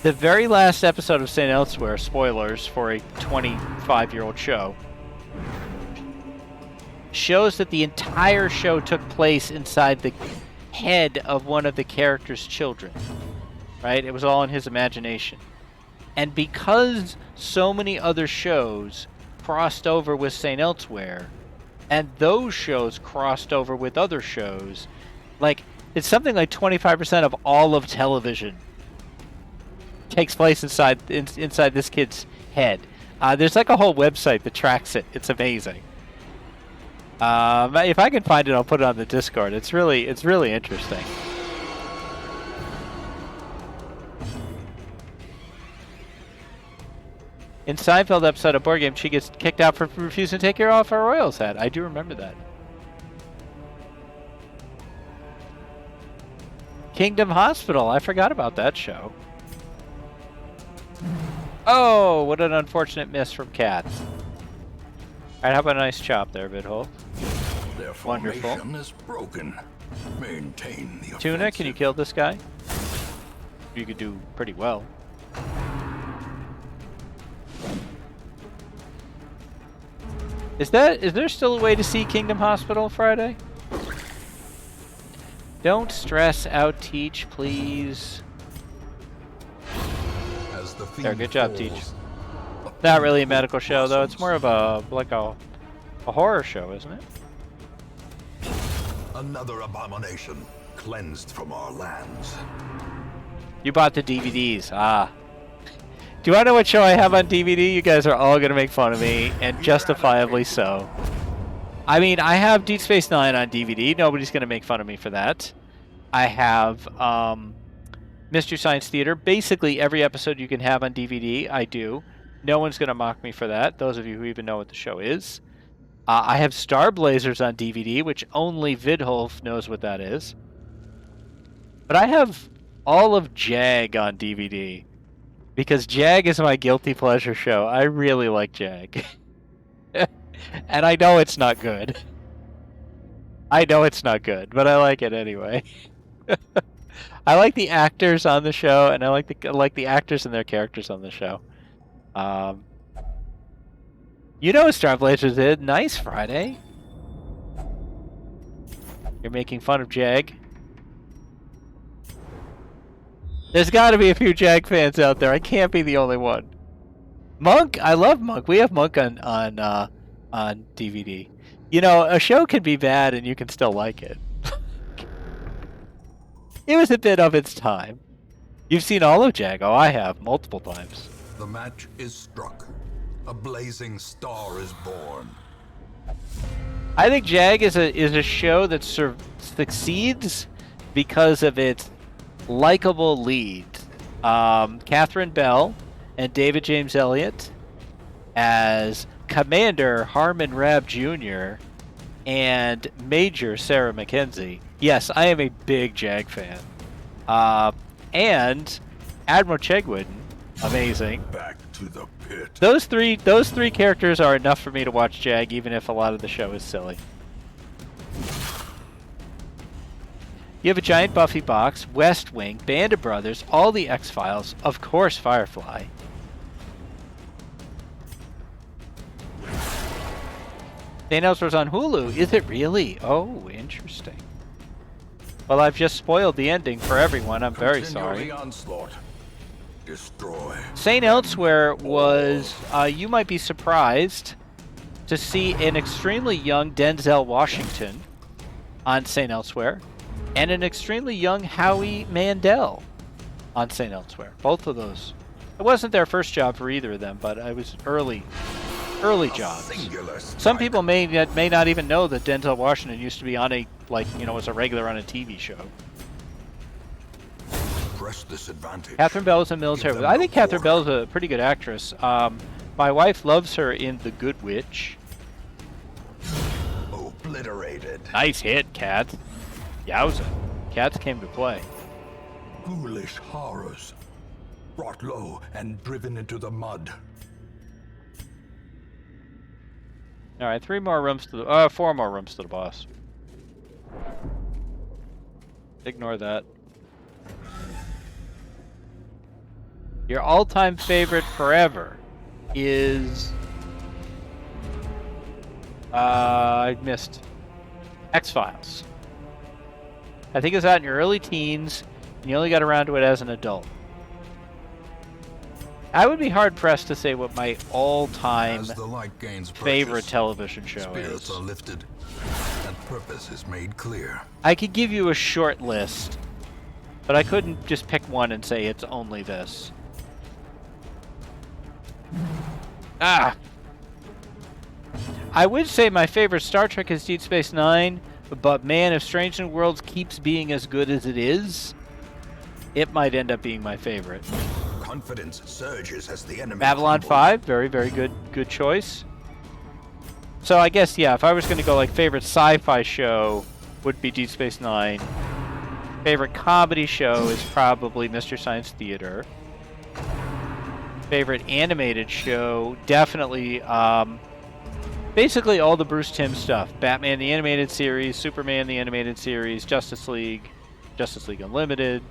the very last episode of St. Elsewhere, spoilers for a 25-year-old show, shows that the entire show took place inside the head of one of the character's children. Right? It was all in his imagination. And because so many other shows crossed over with St. Elsewhere, and those shows crossed over with other shows, like, it's something like 25% of all of television takes place inside this kid's head. There's like a whole website that tracks it. It's amazing. If I can find it, I'll put it on the Discord. It's really interesting. In Seinfeld episode of Board Game, she gets kicked out for refusing to take her off her Royals hat. I do remember that. Kingdom Hospital. I forgot about that show. Oh, what an unfortunate miss from Cat. Alright, how about a nice chop there, Vidhole?
Their
Wonderful.
formation is broken. Maintain the
Tuna,
offensive.
can you kill this guy? You could do pretty well. Is there still a way to see Kingdom Hospital Friday? Don't stress out, Teach, please.
As the
There, good job,
falls,
Teach. Not really a medical show though. It's more of a horror show, isn't it?
another abomination cleansed from our lands.
You bought the DVDs. Ah. Do you want to know what show I have on DVD? You guys are all going to make fun of me, and justifiably so. I mean, I have Deep Space Nine on DVD. Nobody's going to make fun of me for that. I have Mystery Science Theater. Basically, every episode you can have on DVD, I do. No one's going to mock me for that, those of you who even know what the show is. I have Star Blazers on DVD, which only Vidholf knows what that is. But I have all of Jag on DVD. Because Jag is my guilty pleasure show. I really like Jag. And I know it's not good. I know it's not good, but I like it anyway. I like the actors on the show, and I like the actors and their characters on the show. You know what Star Blazers did. Nice, Friday. You're making fun of Jag. There's got to be a few Jag fans out there. I can't be the only one. Monk, I love Monk. We have Monk on DVD. You know, a show can be bad and you can still like it. It was a bit of its time. You've seen all of Jag. Oh, I have multiple times.
The match is struck. A blazing star is born.
I think Jag is a show that succeeds because of its likable lead. Catherine Bell and David James Elliott as Commander Harmon Rabb Jr. and Major Sarah Mackenzie. Yes, I am a big Jag fan. And Admiral Chegwin, amazing.
Back to the pit.
Those three characters are enough for me to watch Jag, even if a lot of the show is silly. You have a giant Buffy box, West Wing, Band of Brothers, all the X-Files, of course Firefly. St. Elsewhere's on Hulu. Is it really? Oh, interesting. Well, I've just spoiled the ending for everyone. I'm very sorry.
The onslaught. Destroy.
St. Elsewhere was, you might be surprised to see an extremely young Denzel Washington on St. Elsewhere and an extremely young Howie Mandel on St. Elsewhere. Both of those. It wasn't their first job for either of them, but it was early jobs. Some people may not even know that Denzel Washington used to be on was a regular on a TV show.
Press this advantage.
Catherine Bell is a military. I think Catherine Bell is a pretty good actress. My wife loves her in The Good Witch.
Obliterated.
Nice hit, Cat. Yowza. Cats came to play.
Ghoulish horrors. Brought low and driven into the mud.
All right, 4 more rooms to the boss. Ignore that. Your all-time favorite forever is... I missed. X-Files. I think it was out in your early teens, and you only got around to it as an adult. I would be hard-pressed to say what my all-time favorite television show is.
Are lifted, and purpose is made clear.
I could give you a short list, but I couldn't just pick one and say it's only this. Ah! I would say my favorite Star Trek is Deep Space Nine, but man, if Strange New Worlds keeps being as good as it is, it might end up being my favorite.
Confidence surges as the enemy
Babylon 5, very, very good choice. So I guess, yeah, if I was going to go like favorite sci-fi show would be Deep Space Nine. Favorite comedy show is probably Mystery Science Theater. Favorite animated show, definitely, basically all the Bruce Timm stuff. Batman the Animated Series, Superman the Animated Series, Justice League Unlimited.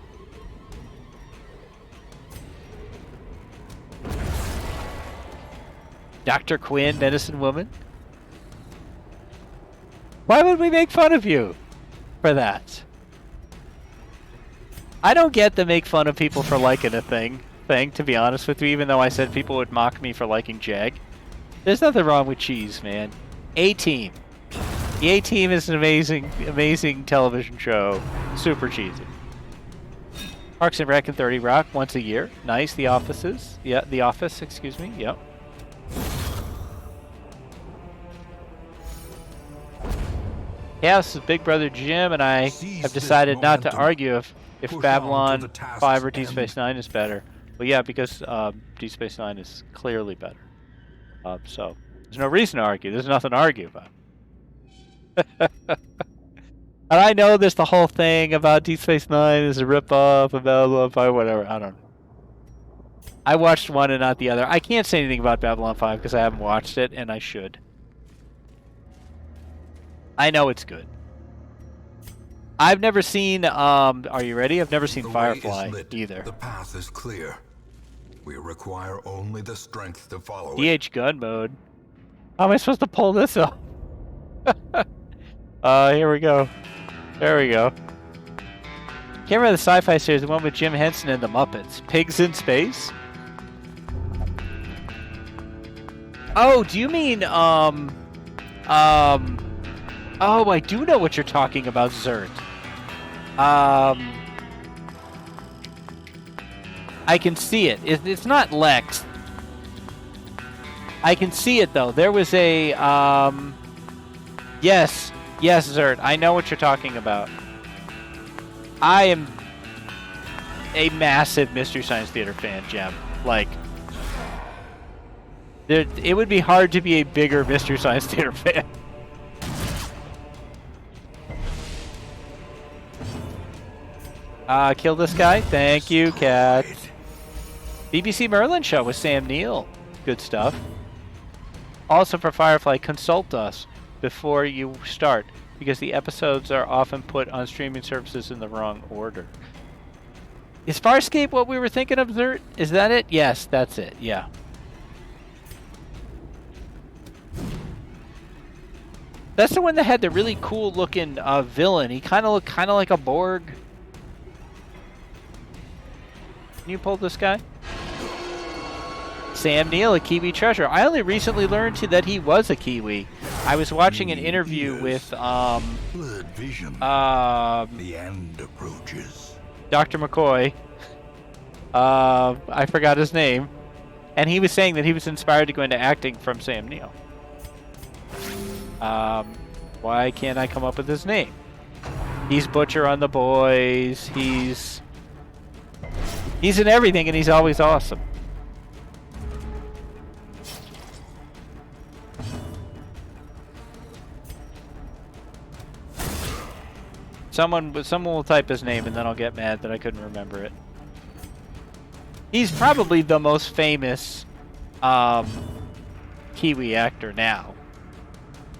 Dr. Quinn, Medicine Woman. Why would we make fun of you for that? I don't get to make fun of people for liking a thing, to be honest with you, even though I said people would mock me for liking Jag. There's nothing wrong with cheese, man. A-Team. The A-Team is an amazing television show. Super cheesy. Parks and Rec and 30 Rock once a year. Nice. The Office, excuse me. Yep. Yeah, this is Big Brother Jim, and I have decided not to argue if Babylon 5 or Deep Space Nine is better. Well, yeah, because Deep Space Nine is clearly better. So there's no reason to argue. There's nothing to argue about. And I know there's the whole thing about Deep Space Nine is a ripoff of Babylon 5, whatever. I don't know. I watched one and not the other. I can't say anything about Babylon 5 because I haven't watched it, and I should. I know it's good. I've never seen, are you ready? I've never seen Firefly either.
The path is clear. We require only the strength to follow
DH gun mode. How am I supposed to pull this off? Here we go. There we go. Can't remember the sci-fi series, the one with Jim Henson and the Muppets. Pigs in Space? Oh, do you mean, oh, I do know what you're talking about, Zert. I can see it. It's not Lex. I can see it, though. There was a, yes, Zert. I know what you're talking about. I am a massive Mystery Science Theater fan, Jem. Like, it would be hard to be a bigger Mystery Science Theater fan. Kill this guy. Thank you, Cat. BBC Merlin show with Sam Neill. Good stuff. Also for Firefly, consult us before you start, because the episodes are often put on streaming services in the wrong order. Is Farscape what we were thinking of, Zert? Is that it? Yes, that's it. Yeah. That's the one that had the really cool looking villain. He kind of looked kind of like a Borg. Can you pull this guy? Sam Neill, a Kiwi treasure. I only recently learned that he was a Kiwi. I was watching an interview with
Blurred vision. The end approaches.
Dr. McCoy. I forgot his name. And he was saying that he was inspired to go into acting from Sam Neill. Why can't I come up with his name? He's Butcher on The Boys. He's in everything, and he's always awesome. Someone will type his name, and then I'll get mad that I couldn't remember it. He's probably the most famous Kiwi actor now.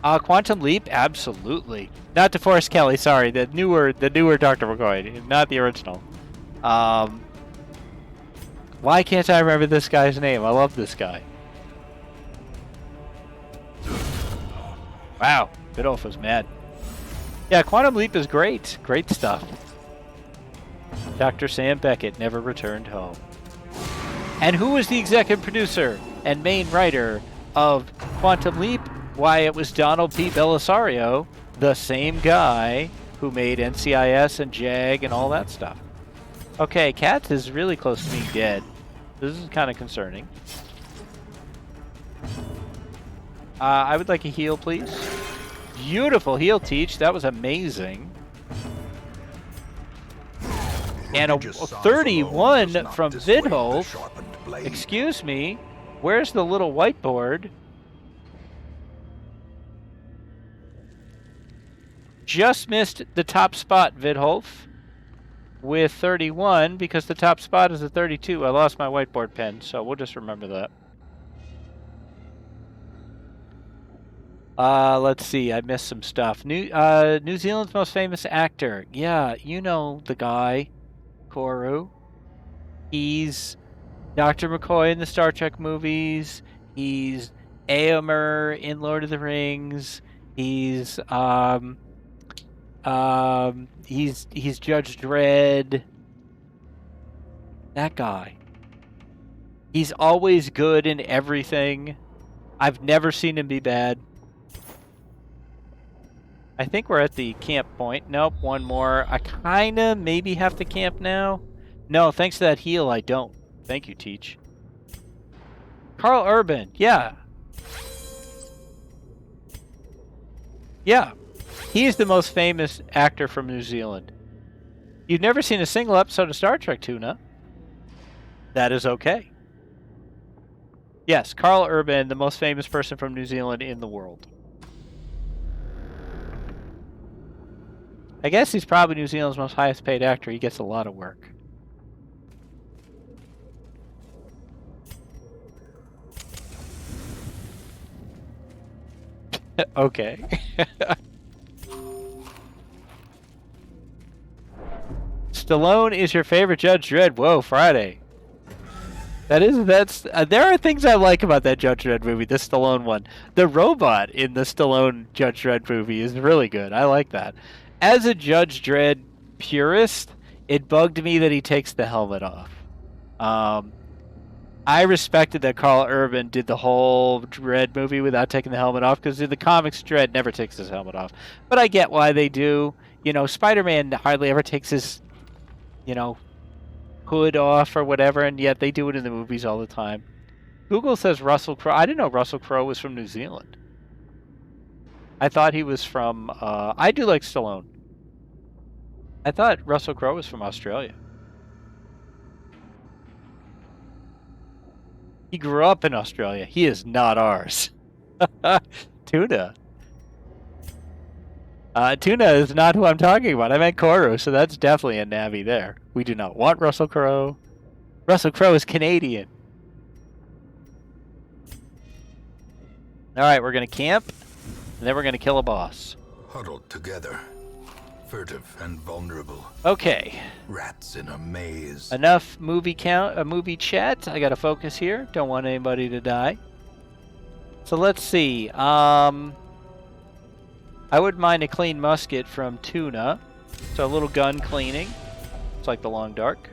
Quantum Leap, absolutely. Not DeForest Kelly, sorry. The newer Dr. McCoy, not the original. Why can't I remember this guy's name? I love this guy. Wow, Biddulph was mad. Yeah, Quantum Leap is great. Great stuff. Dr. Sam Beckett never returned home. And who was the executive producer and main writer of Quantum Leap? Why, it was Donald P. Belisario, the same guy who made NCIS and JAG and all that stuff. Okay, Katz is really close to being dead. This is kind of concerning. I would like a heal, please. Beautiful heal, Teach. That was amazing. And a 31 from Vidholf. Excuse me. Where's the little whiteboard? Just missed the top spot, Vidholf, with 31, because the top spot is a 32. I lost my whiteboard pen, so we'll just remember that. Let's see. I missed some stuff. New Zealand's most famous actor. Yeah, you know the guy, Koru. He's Dr. McCoy in the Star Trek movies. He's Éomer in Lord of the Rings. He's Judge Dredd. That guy. He's always good in everything. I've never seen him be bad. I think we're at the camp point. Nope, one more. I kinda maybe have to camp now. No, thanks to that heal, I don't. Thank you, Teach. Carl Urban, yeah. Yeah. He's the most famous actor from New Zealand. You've never seen a single episode of Star Trek, Tuna. That is okay. Yes, Carl Urban, the most famous person from New Zealand in the world. I guess he's probably New Zealand's most highest paid actor. He gets a lot of work. Okay. Stallone is your favorite Judge Dredd. Whoa, Friday. That's there are things I like about that Judge Dredd movie, the Stallone one. The robot in the Stallone Judge Dredd movie is really good. I like that. As a Judge Dredd purist, it bugged me that he takes the helmet off. I respected that Carl Urban did the whole Dredd movie without taking the helmet off, because in the comics, Dredd never takes his helmet off. But I get why they do. You know, Spider-Man hardly ever takes his, hood off or whatever, and yet they do it in the movies all the time. Google says Russell Crowe. I didn't know Russell Crowe was from New Zealand. I thought he was from... I do like Stallone. I thought Russell Crowe was from Australia. He grew up in Australia. He is not ours. Tuna. Tuna is not who I'm talking about. I meant Koru, so that's definitely a Navi there. We do not want Russell Crowe. Russell Crowe is Canadian. Alright, we're going to camp, and then we're going to kill a boss.
Huddled together, furtive and vulnerable.
Okay.
Rats in a maze.
Enough movie chat. I got to focus here. Don't want anybody to die. So let's see. I wouldn't mind a clean musket from Tuna. So a little gun cleaning. It's like the long dark.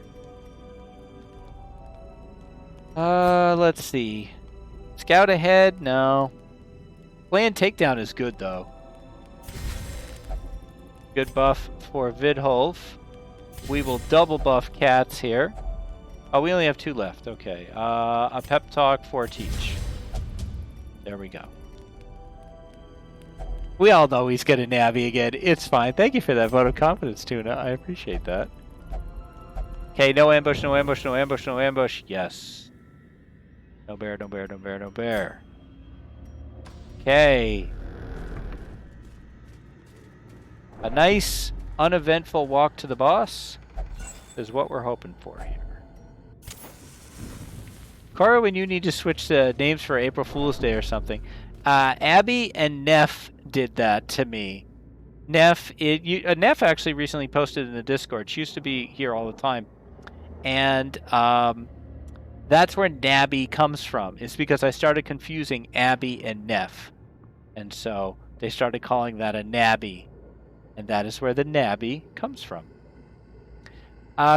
Let's see. Scout ahead? No. Land takedown is good though. Good buff for Vidholf. We will double buff Cats here. Oh, we only have 2 left. Okay. A pep talk for Teach. There we go. We all know he's gonna nabby again. It's fine. Thank you for that vote of confidence, Tuna. I appreciate that. Okay, no ambush, no ambush, no ambush, no ambush. Yes. No bear, no bear, no bear, no bear. Okay. A nice, uneventful walk to the boss is what we're hoping for here. Cora, when you need to switch the names for April Fool's Day or something. Abby and Neff did that to me. Neff actually recently posted in the Discord. She used to be here all the time. And that's where Nabby comes from. It's because I started confusing Abby and Neff. And so they started calling that a Nabby. And that is where the Nabby comes from.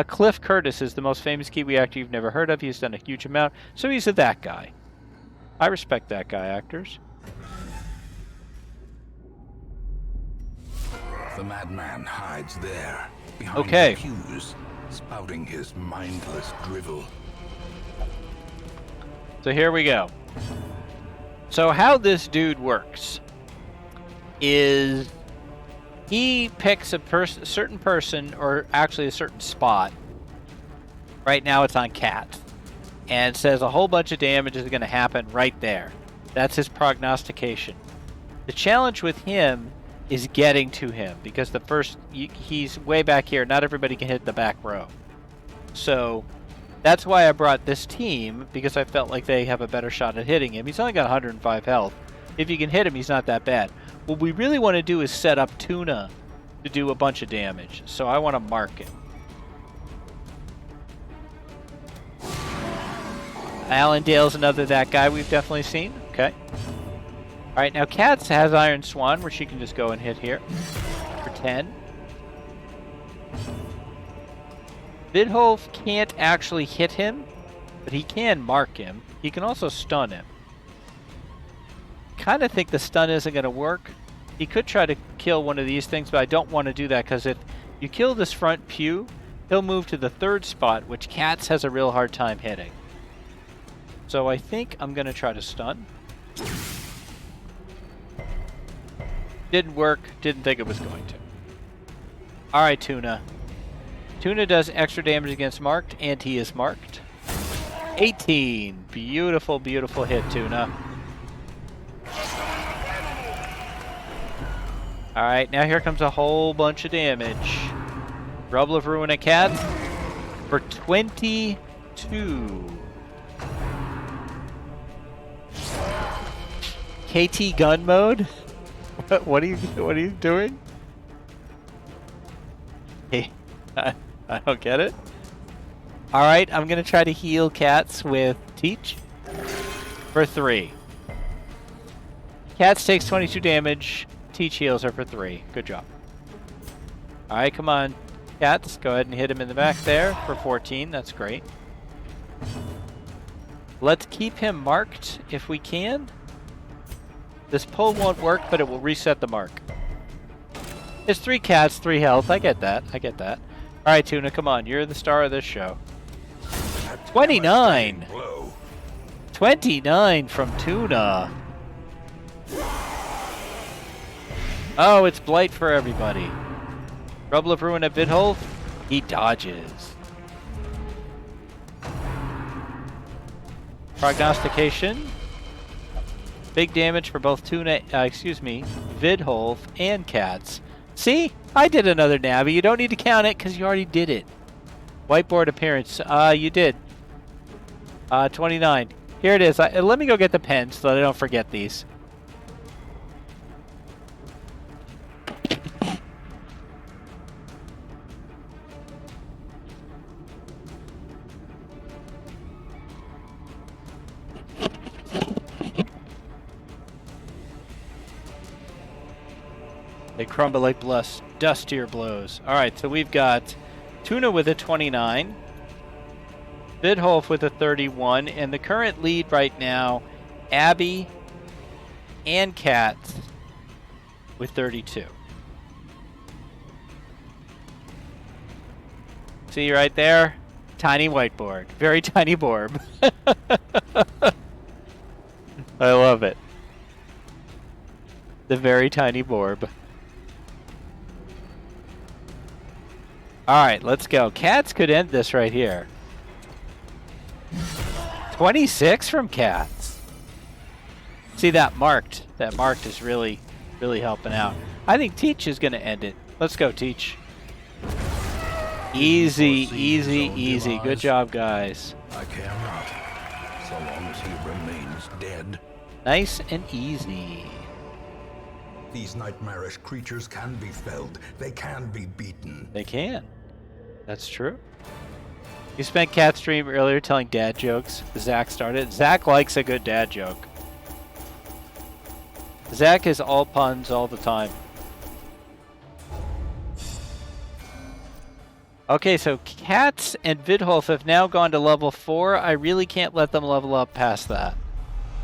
Cliff Curtis is the most famous Kiwi actor you've never heard of. He's done a huge amount. So he's that guy. I respect that guy, actors.
The madman hides there, behind
Okay.
the pews, spouting his mindless drivel.
So here we go. So how this dude works is he picks a certain person, or actually a certain spot. Right now it's on Cat. And says a whole bunch of damage is going to happen right there. That's his prognostication. The challenge with him is getting to him, because he's way back here. Not everybody can hit the back row. So that's why I brought this team, because I felt like they have a better shot at hitting him. He's only got 105 health. If you can hit him, he's not that bad. What we really want to do is set up Tuna to do a bunch of damage. So I want to mark him. Allendale's another that guy we've definitely seen. Okay. Alright, now Cats has Iron Swan, where she can just go and hit here for 10. Vidholf can't actually hit him, but he can mark him. He can also stun him. Kind of think the stun isn't going to work. He could try to kill one of these things, but I don't want to do that, because if you kill this front pew, he'll move to the 3rd spot, which Cats has a real hard time hitting. So I think I'm going to try to stun. Didn't work. Didn't think it was going to. Alright, Tuna. Tuna does extra damage against marked, and he is marked. 18. Beautiful, beautiful hit, Tuna. Alright, now here comes a whole bunch of damage. Rubble of Ruin a Cat for 22. KT gun mode? What are you doing? Hey, I don't get it. Alright, I'm gonna try to heal Cats with Teach for 3. Cats takes 22 damage. Teach heals her for 3. Good job. Alright, come on. Cats, go ahead and hit him in the back there for 14. That's great. Let's keep him marked if we can. This pull won't work, but it will reset the mark. It's 3 Cats, 3 health. I get that. I get that. Alright, Tuna, come on. You're the star of this show. 29! 29 from Tuna. Oh, it's Blight for everybody. Rubble of Ruin at Vidholf. He dodges. Prognostication. Big damage for both Vidholf and Cats. See? I did another nabby. You don't need to count it because you already did it. Whiteboard appearance. You did. 29. Here it is. Let me go get the pen so that I don't forget these. They crumble like dust to your blows. All right, so we've got Tuna with a 29, Vidholf with a 31, and the current lead right now, Abby and Kat with 32. See right there? Tiny whiteboard. Very tiny borb. I love it. The very tiny borb. Alright, let's go. Cats could end this right here. 26 from Cats. See, that marked is really, really helping out. I think Teach is going to end it. Let's go, Teach. Easy, easy, easy. Good job, guys.
I care not, so long as he remains dead.
Nice and easy.
These nightmarish creatures can be felled. They can be beaten.
They can. That's true. You spent Cat's stream earlier telling dad jokes. Zach started. Zach likes a good dad joke. Zach is all puns all the time. Okay, so Cats and Vidholf have now gone to level 4. I really can't let them level up past that.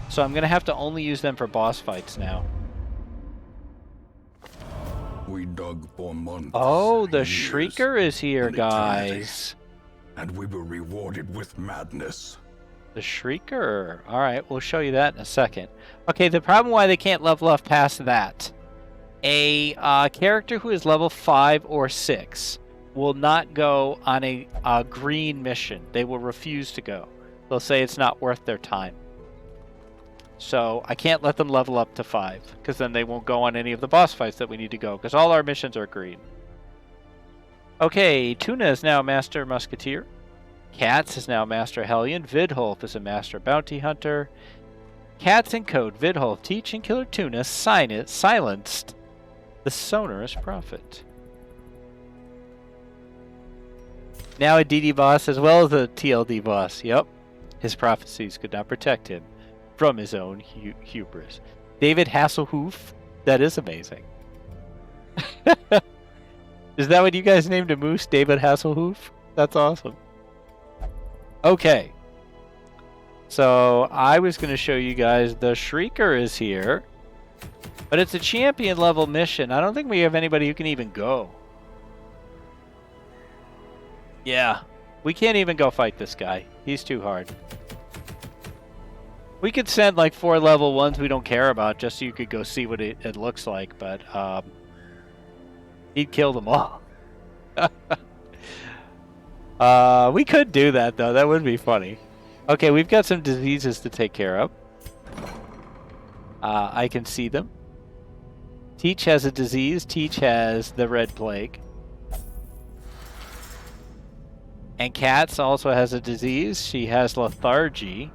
So I'm going to have to only use them for boss fights now.
We dug for months.
Oh, the
years,
Shrieker is here,
an eternity,
guys.
and we were rewarded with madness.
The Shrieker. Alright, we'll show you that in a second. Okay, the problem why they can't level up past that. A character who is level 5 or 6 will not go on a green mission. They will refuse to go. They'll say it's not worth their time. So I can't let them level up to 5, because then they won't go on any of the boss fights that we need to go, because all our missions are green. Okay, Tuna is now Master Musketeer. Cats is now Master Hellion. Vidholf is a Master Bounty Hunter. Cats in code. Vidholf, Teach, and Killer Tuna silenced the Sonorous Prophet. Now a DD boss as well as a TLD boss. Yep. His prophecies could not protect him from his own hubris. David Hasselhoof. That is amazing. Is that what you guys named a moose? David Hasselhoof? That's awesome. Okay. So I was going to show you guys the Shrieker is here. But it's a champion level mission. I don't think we have anybody who can even go. Yeah. We can't even go fight this guy. He's too hard. We could send like 4 level 1s we don't care about just so you could go see what it looks like, but he'd kill them all. We could do that though. That would be funny. Okay, we've got some diseases to take care of. I can see them. Teach has a disease. Teach has the Red Plague. And Cats also has a disease. She has lethargy.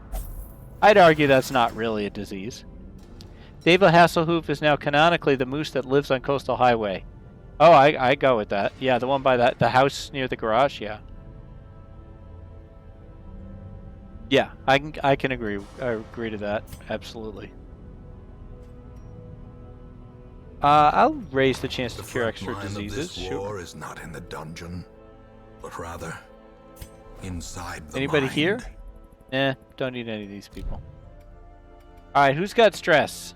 I'd argue that's not really a disease. David Hasselhoof is now canonically the moose that lives on Coastal Highway. Oh, I go with that. Yeah, the one by the house near the garage, yeah. Yeah, I can agree to that. Absolutely. I'll raise the chance to cure extra diseases.
This war is not in the dungeon, but rather inside the
Anybody
mind.
here? Don't need any of these people. Alright, who's got stress?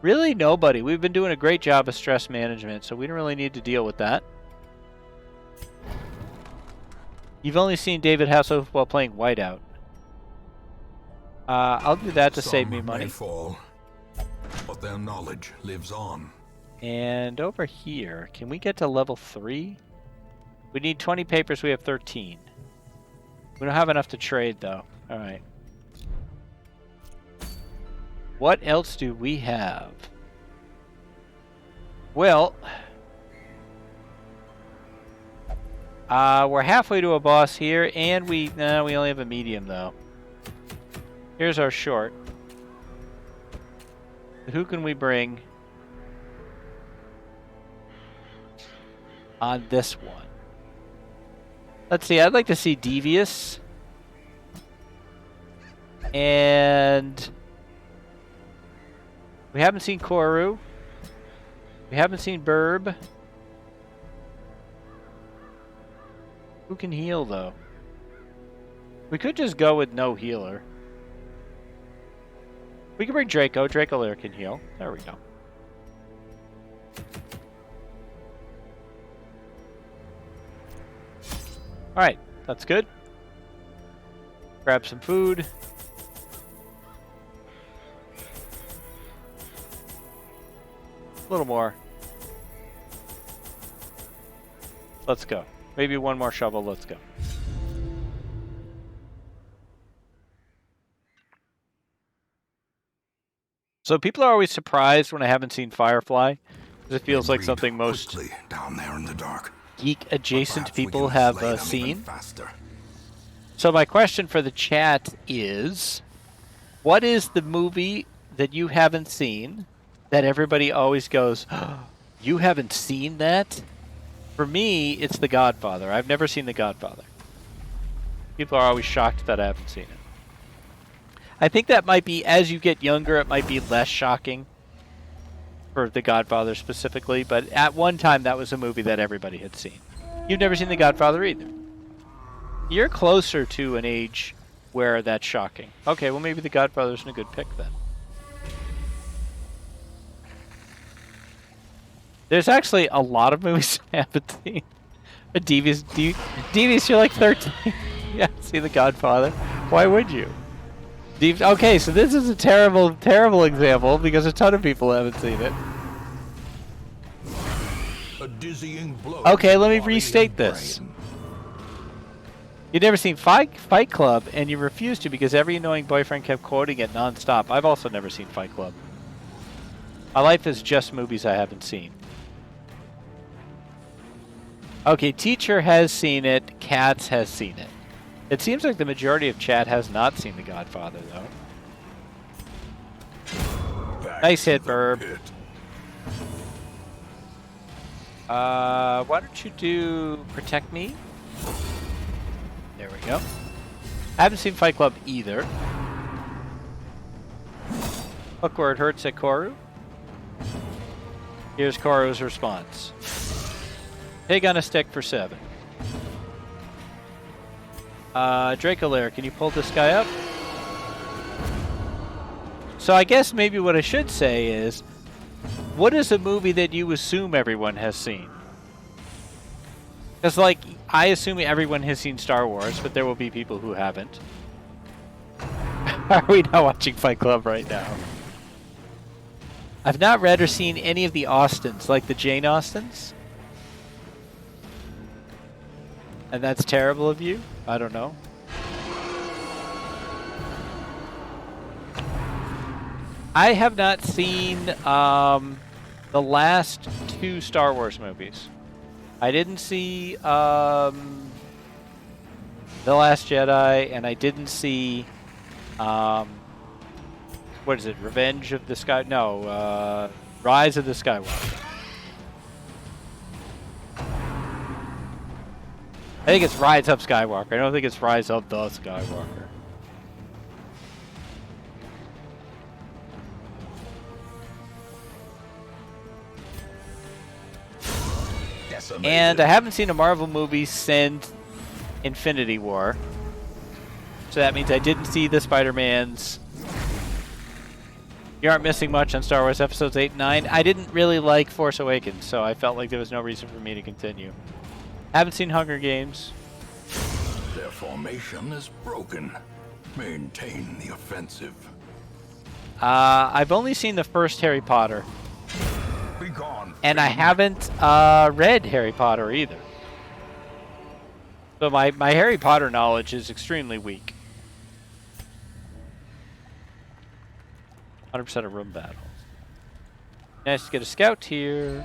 Really, nobody. We've been doing a great job of stress management, so we don't really need to deal with that. You've only seen David Hasselhoff while playing Whiteout. I'll do that to save me money.
May fall, but their knowledge lives on.
And over here, can we get to level 3? We need 20 papers, we have 13. We don't have enough to trade, though. Alright. What else do we have? Well, we're halfway to a boss here, and we only have a medium, though. Here's our short. Who can we bring on this one? Let's see, I'd like to see Devious. And we haven't seen Koru. We haven't seen Burb. Who can heal, though? We could just go with no healer. We can bring Draco. Draco Lair can heal. There we go. Alright, that's good. Grab some food. A little more. Let's go. Maybe one more shovel. Let's go. So people are always surprised when I haven't seen Firefly, because it feels like something most
down there in the dark.
Geek-adjacent people have seen. So my question for the chat is, what is the movie that you haven't seen that everybody always goes, oh, you haven't seen that? For me, it's The Godfather. I've never seen The Godfather. People are always shocked that I haven't seen it. I think that might be, as you get younger, it might be less shocking for The Godfather specifically, but at one time that was a movie that everybody had seen. You've never seen The Godfather either. You're closer to an age where that's shocking. Okay, well maybe The Godfather isn't a good pick then. There's actually a lot of movies I haven't seen. Devious, you're like 13. Yeah, see The Godfather. Why would you? Okay, so this is a terrible, terrible example because a ton of people haven't seen it.
A dizzying blow.
Okay, let me restate this. You've never seen Fight Club, and you refused to because every annoying boyfriend kept quoting it nonstop. I've also never seen Fight Club. My life is just movies I haven't seen. Okay, Teacher has seen it. Katz has seen it. It seems like the majority of chat has not seen The Godfather, though. Nice hit, Burb. Why don't you do Protect Me? There we go. I haven't seen Fight Club either. Look where it hurts at Koru. Here's Koru's response. Pig on a stick for 7. Draco Lair, can you pull this guy up? So I guess maybe what I should say is, what is a movie that you assume everyone has seen? Because, like, I assume everyone has seen Star Wars, but there will be people who haven't. Are we not watching Fight Club right now? I've not read or seen any of the Austens, like the Jane Austens. And that's terrible of you? I don't know. I have not seen the last 2 Star Wars movies. I didn't see The Last Jedi, and I didn't see what is it? Revenge of the Sky? No, Rise of the Skywalker. I think it's Rise Up Skywalker. I don't think it's Rise Up the Skywalker. And I haven't seen a Marvel movie since Infinity War. So that means I didn't see the Spider-Mans. You aren't missing much on Star Wars Episodes 8 and 9. I didn't really like Force Awakens, so I felt like there was no reason for me to continue. Haven't seen Hunger Games.
Their formation is broken. Maintain the offensive.
I've only seen the first Harry Potter.
Be gone.
And I haven't read Harry Potter either. So my Harry Potter knowledge is extremely weak. 100% of room battles. Nice to get a scout here.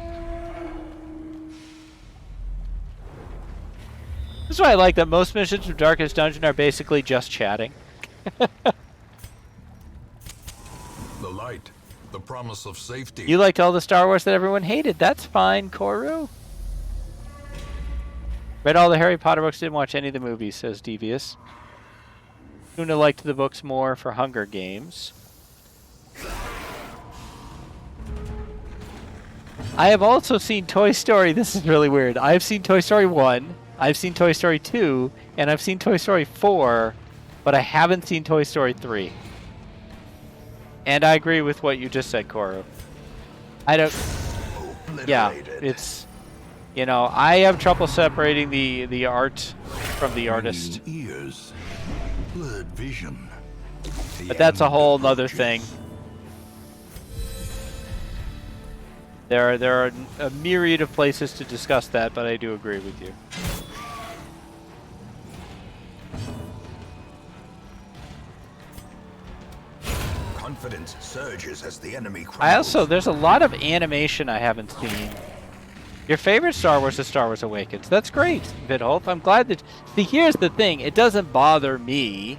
This is why I like that most missions of Darkest Dungeon are basically just chatting.
The light, the promise of safety.
You liked all the Star Wars that everyone hated. That's fine, Koru. Read all the Harry Potter books, didn't watch any of the movies, says Devious. Una liked the books more for Hunger Games. I have also seen Toy Story. This is really weird. I've seen Toy Story 1, I've seen Toy Story 2, and I've seen Toy Story 4, but I haven't seen Toy Story 3. And I agree with what you just said, Koru. I don't... Yeah, it's... You know, I have trouble separating the art from the artist.
Ears, blurred vision.
But that's a whole nother thing. There are a myriad of places to discuss that, but I do agree with you.
Confidence surges as the enemy
there's a lot of animation I haven't seen. Your favorite Star Wars is Star Wars Awakens. That's great, Vidholf. I'm glad that... See, here's the thing. It doesn't bother me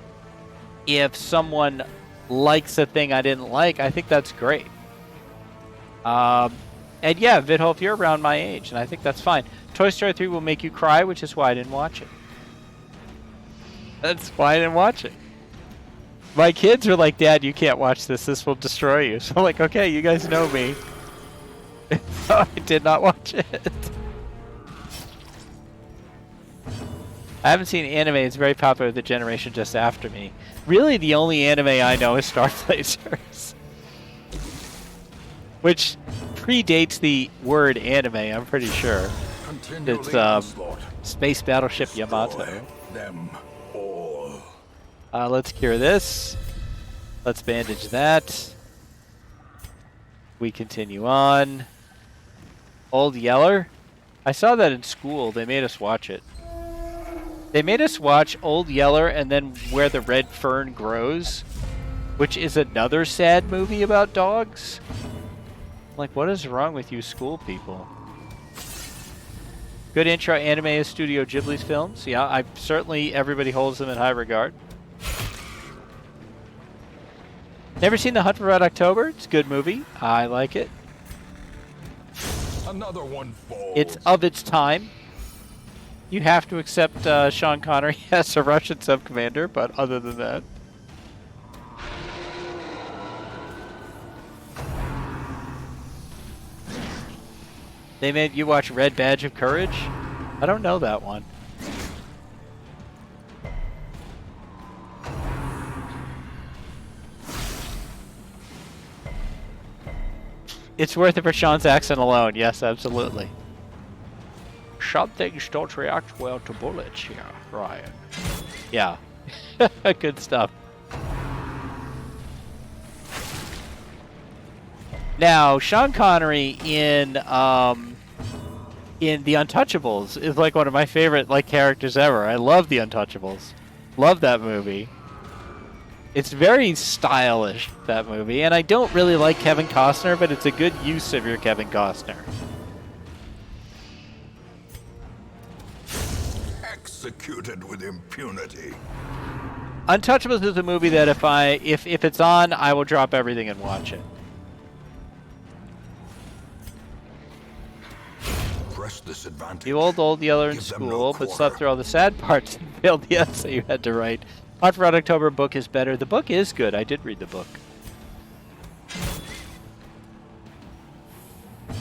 if someone likes a thing I didn't like. I think that's great. And yeah, Vidholf, you're around my age, and I think that's fine. Toy Story 3 will make you cry, which is why I didn't watch it. That's why I didn't watch it. My kids are like, Dad, you can't watch this. This will destroy you. So I'm like, okay, you guys know me. So I did not watch it. I haven't seen anime. It's very popular with the generation just after me. Really, the only anime I know is Star Blazers. Which predates the word anime, I'm pretty sure. It's Space Battleship Yamato.
Them all.
Let's cure this. Let's bandage that. We continue on. Old Yeller? I saw that in school. They made us watch it. They made us watch Old Yeller and then Where the Red Fern Grows, which is another sad movie about dogs. Like, what is wrong with you school people? Good intro anime is Studio Ghibli's films. Yeah, certainly everybody holds them in high regard. Never seen The Hunt for Red October? It's a good movie. I like it.
Another one falls.
It's of its time. You have to accept Sean Connery as a Russian sub-commander, but other than that... They made you watch Red Badge of Courage? I don't know that one. It's worth it for Sean's accent alone. Yes, absolutely. Some things don't react well to bullets here, Ryan. Yeah. Good stuff. Now, Sean Connery in The Untouchables is like one of my favorite characters ever. I love The Untouchables. Love that movie. It's very stylish, that movie, and I don't really like Kevin Costner, but it's a good use of your Kevin Costner.
Executed with impunity.
Untouchables is a movie that if it's on, I will drop everything and watch it.
Press this advantage.
You Old Yeller in school, but slept through all the sad parts and failed the essay you had to write. Hunt for Red October book is better. The book is good. I did read the book.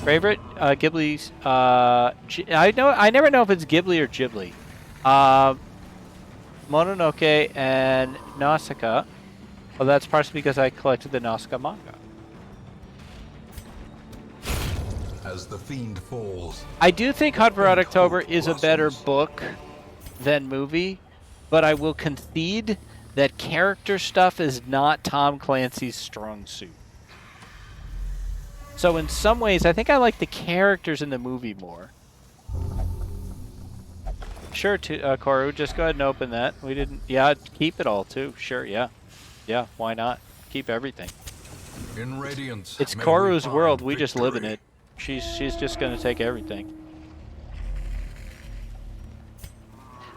Favorite Ghibli's. I never know if it's Ghibli or Ghibli. Mononoke and Nausicaa. Well, that's partially because I collected the Nausicaa manga.
As the fiend falls.
I do think Hunt for Red October is a better book than movie, but I will concede that character stuff is not Tom Clancy's strong suit. So in some ways, I think I like the characters in the movie more. Sure, Koru, just go ahead and open that. We didn't... Yeah, keep it all, too. Sure, yeah. Yeah, why not? Keep everything.
In radiance,
it's Koru's world. We just live in it. She's just going to take everything.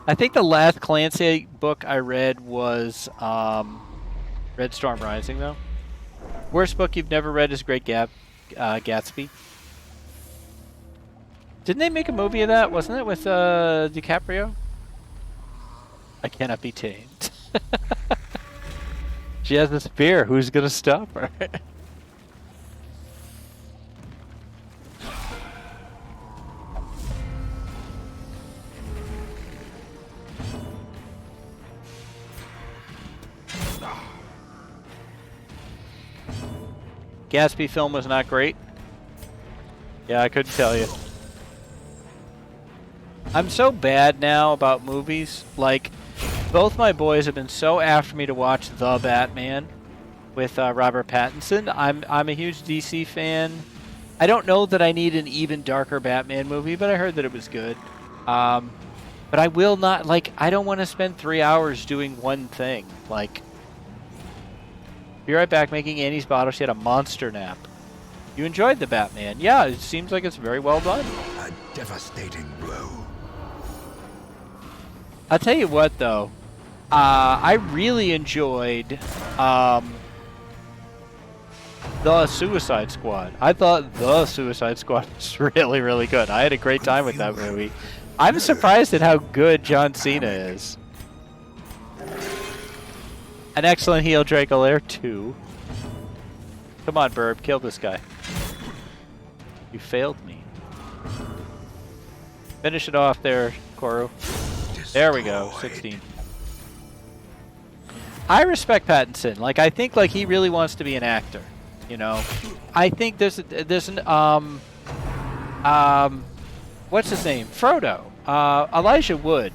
I think the last Clancy book I read was Red Storm Rising, though. Worst book you've never read is Great Gatsby. Didn't they make a movie of that? Wasn't it with DiCaprio? I cannot be tamed. She has a spear. Who's going to stop her? Gatsby film was not great. Yeah, I couldn't tell you. I'm so bad now about movies. Like, both my boys have been so after me to watch The Batman with Robert Pattinson. I'm a huge DC fan. I don't know that I need an even darker Batman movie, but I heard that it was good. But I will not, like, I don't want to spend 3 hours doing one thing. Like, be right back making Annie's bottle. She had a monster nap. You enjoyed The Batman. Yeah, it seems like it's very well done.
A devastating blow.
I'll tell you what, though. I really enjoyed The Suicide Squad. I thought The Suicide Squad was really, really good. I had a great time with that movie. I'm surprised at how good John Cena is. An excellent heel, Dracolair, too. Come on, Burb, kill this guy. You failed me. Finish it off there, Koru. There we go, 16. I respect Pattinson. Like, I think like he really wants to be an actor. You know, I think there's an what's his name? Frodo. Elijah Wood.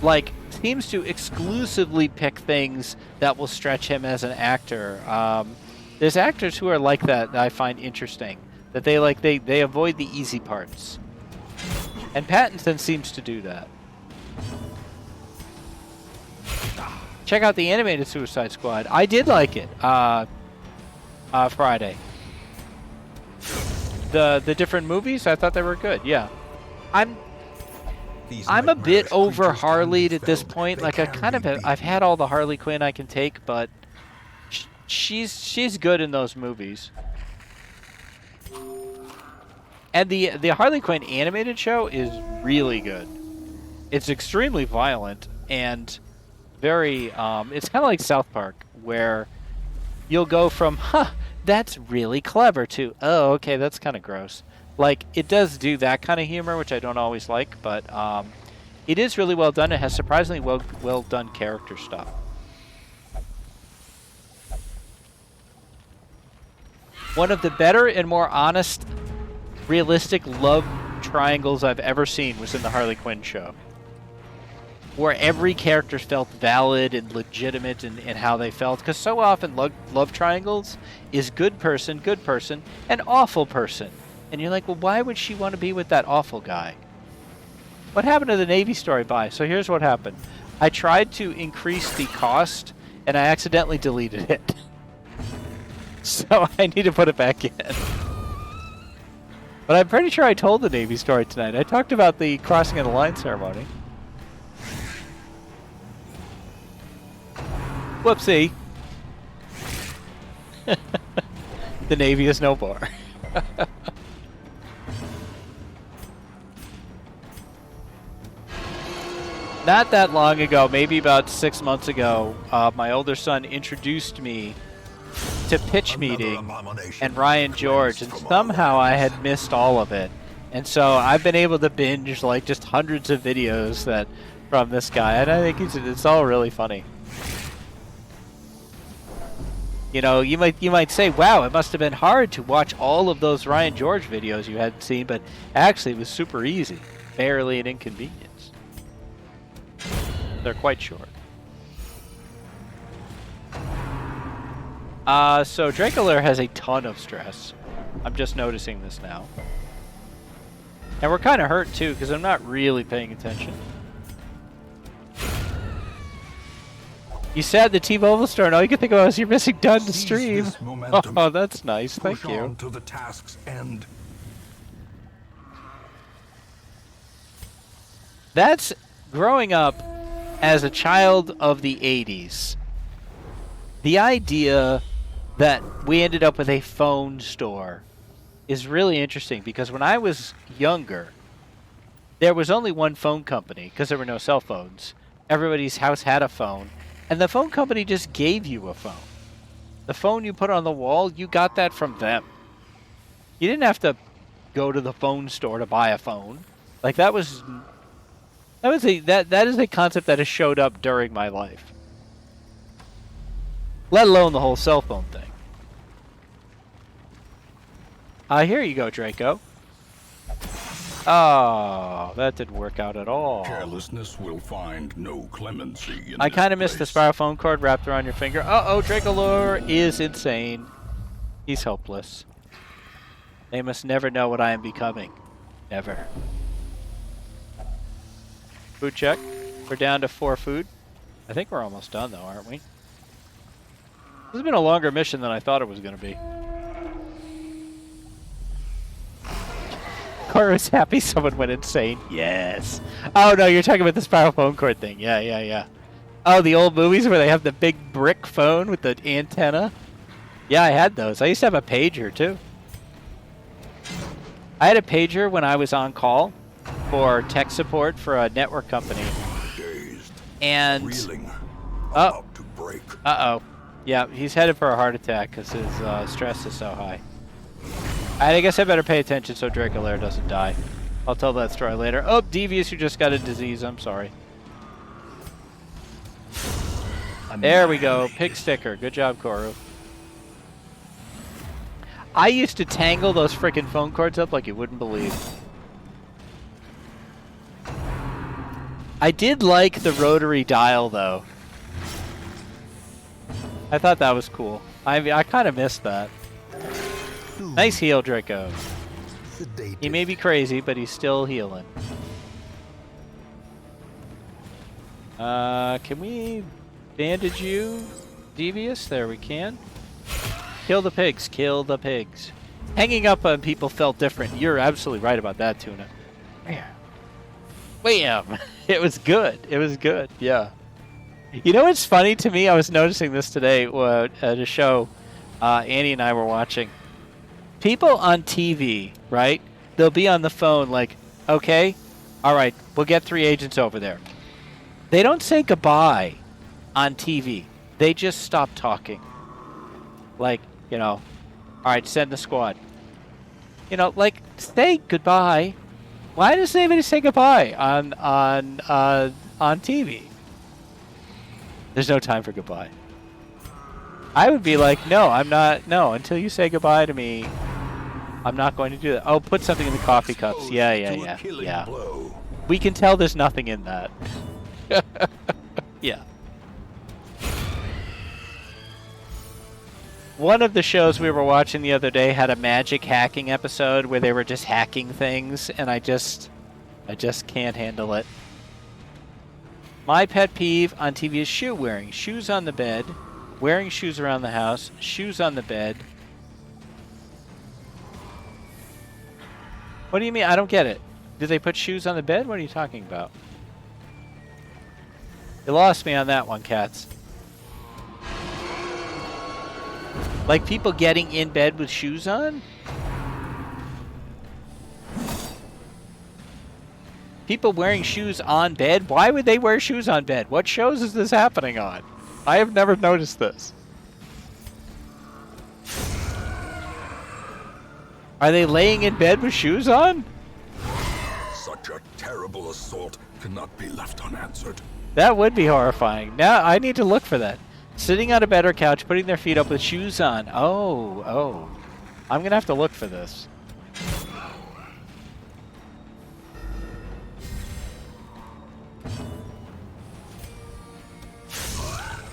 Like, seems to exclusively pick things that will stretch him as an actor. There's actors who are like that I find interesting. That they avoid the easy parts. And Pattinson seems to do that. Check out the animated Suicide Squad. I did like it. Friday. The different movies, I thought they were good. Yeah. I'm a bit over Harley'd at this point. Like, I've had all the Harley Quinn I can take, but she's good in those movies. And the Harley Quinn animated show is really good. It's extremely violent and very it's kind of like South Park, where you'll go from that's really clever to okay, that's kind of gross. Like, it does do that kind of humor, which I don't always like, but it is really well done. It has surprisingly well done character stuff. One of the better and more honest, realistic love triangles I've ever seen was in the Harley Quinn show, where every character felt valid and legitimate in how they felt. Because so often love triangles is good person, and awful person. And you're like, well, why would she want to be with that awful guy? What happened to the Navy story buy? So here's what happened. I tried to increase the cost, and I accidentally deleted it. So I need to put it back in. But I'm pretty sure I told the Navy story tonight. I talked about the crossing of the line ceremony. Whoopsie. The Navy is no more. Not that long ago, maybe about 6 months ago, my older son introduced me to Pitch Meeting and Ryan George, and somehow I had missed all of it. And so I've been able to binge like just hundreds of videos from this guy, and I think it's all really funny. You know, you might say, wow, it must have been hard to watch all of those Ryan George videos you hadn't seen, but actually it was super easy. Barely an inconvenience. They're quite short. So Draculair has a ton of stress. I'm just noticing this now. And we're kind of hurt too, because I'm not really paying attention. You said the T-Mobile store, and all you can think about is you're missing Dunn to stream. Oh, that's nice. Thank you.
On to the task's end.
That's growing up as a child of the 80s. The idea that we ended up with a phone store is really interesting, because when I was younger, there was only one phone company because there were no cell phones. Everybody's house had a phone, and the phone company just gave you a phone. The phone you put on the wall, you got that from them. You didn't have to go to the phone store to buy a phone. Like, that is a concept that has showed up during my life. Let alone the whole cell phone thing. Here you go, Draco. Oh, that didn't work out at all.
Carelessness will find no clemency in
I kind of
this
missed the
place.
spiral phone cord wrapped around your finger. Uh-oh, Dracolore is insane. He's hopeless. They must never know what I am becoming. Never. Food check. We're down to 4 food. I think we're almost done, though, aren't we? This has been a longer mission than I thought it was going to be. Cora's happy someone went insane. Yes. Oh, no, you're talking about the spiral phone cord thing. Yeah. Oh, the old movies where they have the big brick phone with the antenna? Yeah, I had those. I used to have a pager, too. I had a pager when I was on call for tech support for a network company.
Dazed,
And...
reeling,
Oh.
about to break.
Uh-oh. Yeah, he's headed for a heart attack because his stress is so high. I guess I better pay attention so Dracolair doesn't die. I'll tell that story later. Oh, Devious, you just got a disease. I'm sorry. There we go. Pig sticker. Good job, Koru. I used to tangle those frickin' phone cords up like you wouldn't believe. I did like the rotary dial, though. I thought that was cool. I kind of missed that. Nice heal, Draco. He may be crazy, but he's still healing. Can we bandage you, Devious? There we can. Kill the pigs. Kill the pigs. Hanging up on people felt different. You're absolutely right about that, Tuna. Wham! It was good. It was good. Yeah. You know what's funny to me? I was noticing this today at a show Annie and I were watching. People on TV, right? They'll be on the phone like, okay, all right, we'll get 3 agents over there. They don't say goodbye on TV. They just stop talking. Like, you know, all right, send the squad. You know, like, say goodbye. Why does anybody say goodbye on TV? There's no time for goodbye. I would be like, no, I'm not. No, until you say goodbye to me, I'm not going to do that. Oh, put something in the coffee cups. Yeah.
Blow.
We can tell there's nothing in that. Yeah. One of the shows we were watching the other day had a magic hacking episode where they were just hacking things, and I just can't handle it. My pet peeve on TV is shoe wearing. Shoes on the bed, wearing shoes around the house, shoes on the bed. What do you mean? I don't get it. Did they put shoes on the bed? What are you talking about? You lost me on that one, Cats. Like people getting in bed with shoes on? People wearing shoes on bed? Why would they wear shoes on bed? What shows is this happening on? I have never noticed this. Are they laying in bed with shoes on?
Such a terrible assault cannot be left unanswered.
That would be horrifying. Now I need to look for that. Sitting on a bed or couch, putting their feet up with shoes on. Oh. I'm going to have to look for this.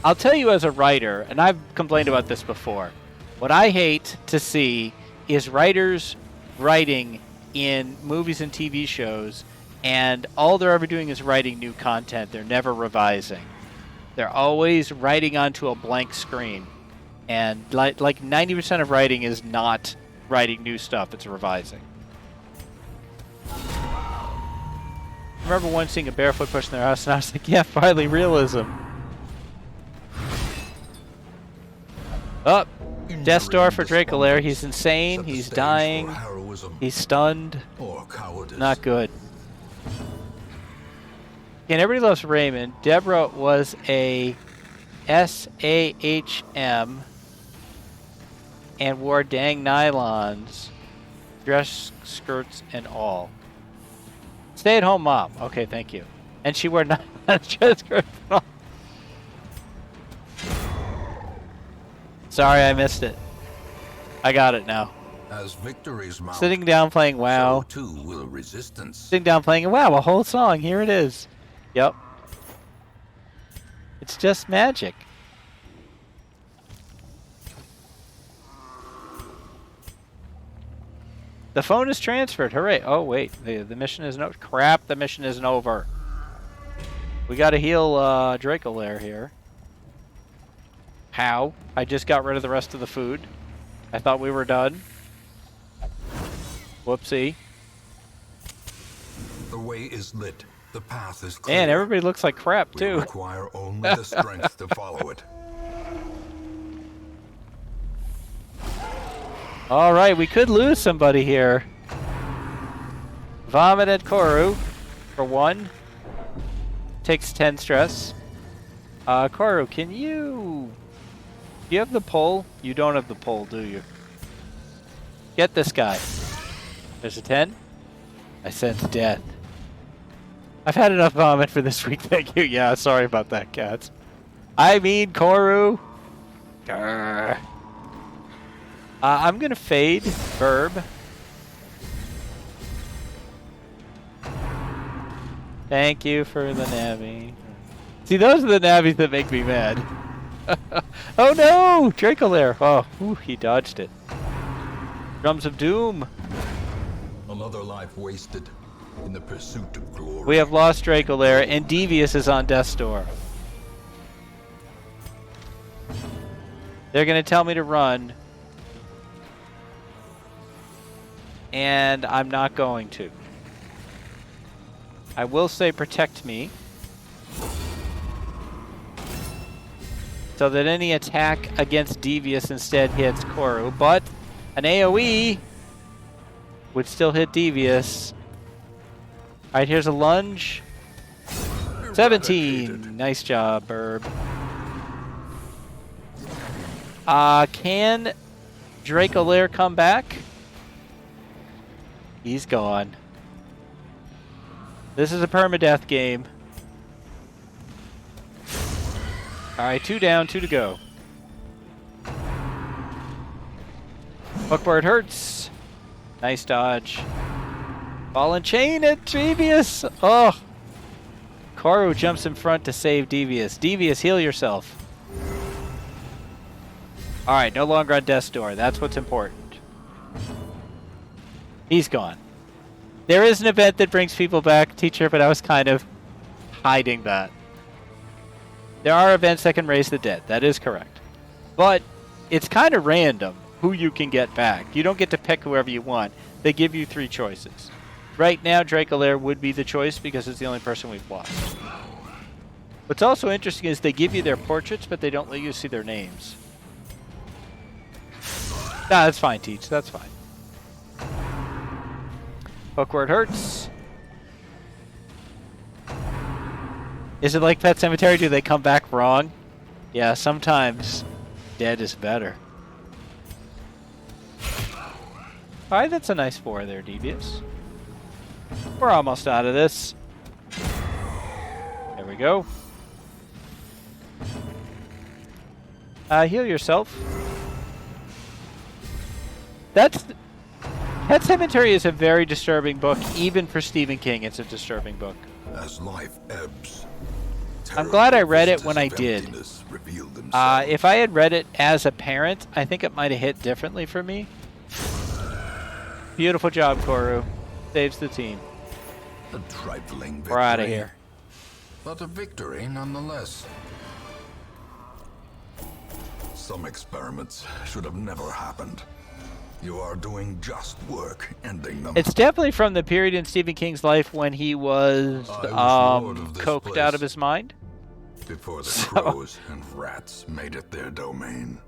I'll tell you as a writer, and I've complained about this before, what I hate to see is writers writing in movies and TV shows, and all they're ever doing is writing new content. They're never revising. They're always writing onto a blank screen. And like 90% of writing is not writing new stuff, it's revising. I remember once seeing a barefoot person in their house, and I was like, yeah, finally realism. Oh, death door for Dracolair. He's insane. He's dying. He's stunned. Not good. And everybody loves Raymond. Deborah was a SAHM and wore dang nylons, dress skirts and all. Stay-at-home mom. Okay, thank you. And she wore nylons, dress skirts and all. Sorry, I missed it. I got it now.
As victories mount,
Sitting down playing WoW.
so too will resistance.
Sitting down playing WoW, a whole song. Here it is. Yep. It's just magic. The phone is transferred. Hooray. Oh, wait. The mission isn't over. Crap, the mission isn't over. We got to heal Dracolair here. How? I just got rid of the rest of the food. I thought we were done. Whoopsie.
The way is lit. The path is clear.
Man, everybody looks like crap,
We
too.
require only the strength to follow it.
All right, we could lose somebody here. Vomit at Koru for 1. Takes 10 stress. Koru, can you... Do you have the pull? You don't have the pull, do you? Get this guy. There's a 10. I sense death. I've had enough vomit for this week, thank you. Yeah, sorry about that, cats. I mean, Koru. Grr. I'm going to fade Verb. Thank you for the Navi. See, those are the Navis that make me mad. Oh no! Dracolair! Oh, whew, he dodged it. Drums of Doom.
Another life wasted in the pursuit of glory.
We have lost Dracolair, and Devious is on Death's Door. They're going to tell me to run. And I'm not going to. I will say protect me. So that any attack against Devious instead hits Koru. But an AoE would still hit Devious. Alright, here's a lunge. 17. Nice job, Burb. Can Dracolair come back? He's gone. This is a permadeath game. Alright, 2 down, 2 to go. Hook where it hurts. Nice dodge. Ball and chain at Devious. Oh. Koru jumps in front to save Devious. Devious, heal yourself. Alright, no longer on Death's Door. That's what's important. He's gone. There is an event that brings people back, teacher, but I was kind of hiding that. There are events that can raise the dead. That is correct. But it's kind of random who you can get back. You don't get to pick whoever you want. They give you 3 choices. Right now, Dracolair would be the choice because it's the only person we've lost. What's also interesting is they give you their portraits, but they don't let you see their names. Nah, that's fine, Teach. That's fine. Hook where it hurts. Is it like Pet Cemetery? Do they come back wrong? Yeah, sometimes dead is better. Alright, that's a nice 4 there, Devious. We're almost out of this. There we go. Heal yourself. Pet Cemetery is a very disturbing book. Even for Stephen King, it's a disturbing book.
As life ebbs,
I'm glad I read it when I did. If I had read it as a parent, I think it might have hit differently for me. Beautiful job, Koru. Saves the team.
A trifling victory.
We're out of here.
But a victory nonetheless. Some experiments should have never happened. You are doing just work, ending them.
It's definitely from the period in Stephen King's life when he was
lord of this
coked
place.
out of his mind.
Before the crows and rats made it their domain.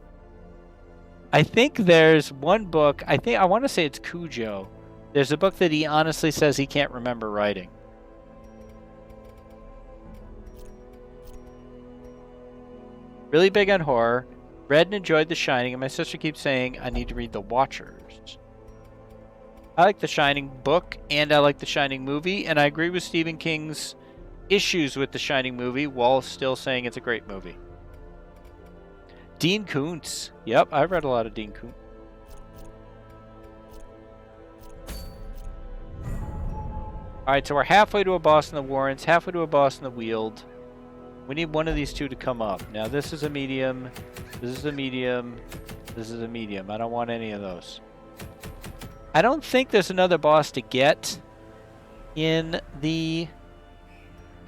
I think there's one book, I want to say it's Cujo. There's a book that he honestly says he can't remember writing. Really big on horror. Read and enjoyed The Shining, and my sister keeps saying I need to read The Watchers. I like The Shining book, and I like The Shining movie, and I agree with Stephen King's issues with The Shining movie, while still saying it's a great movie. Dean Koontz. Yep, I've read a lot of Dean Koontz. Alright, so we're halfway to a boss in the Warrens, halfway to a boss in the Weald. We need one of these two to come up. Now this is a medium, this is a medium, this is a medium. I don't want any of those. I don't think there's another boss to get in the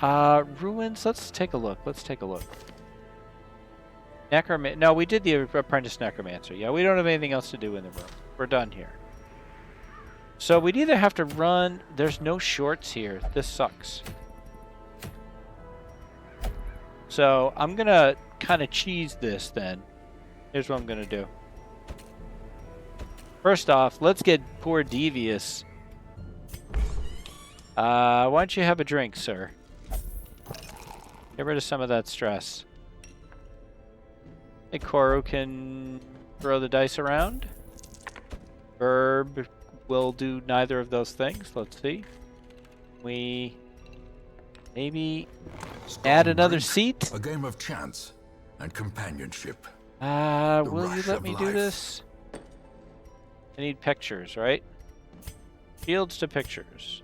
ruins. Let's take a look. Let's take a look. No, we did the Apprentice Necromancer. Yeah, we don't have anything else to do in the room. We're done here. So we'd either have to run... There's no shorts here. This sucks. So I'm going to kind of cheese this then. Here's what I'm going to do. First off, let's get poor Devious. Why don't you have a drink, sir? Get rid of some of that stress. Hey, Koru can throw the dice around. Verb will do neither of those things. Let's see. We maybe add another seat.
A game of chance and companionship.
Will you let me do this? I need pictures, right? Fields to pictures.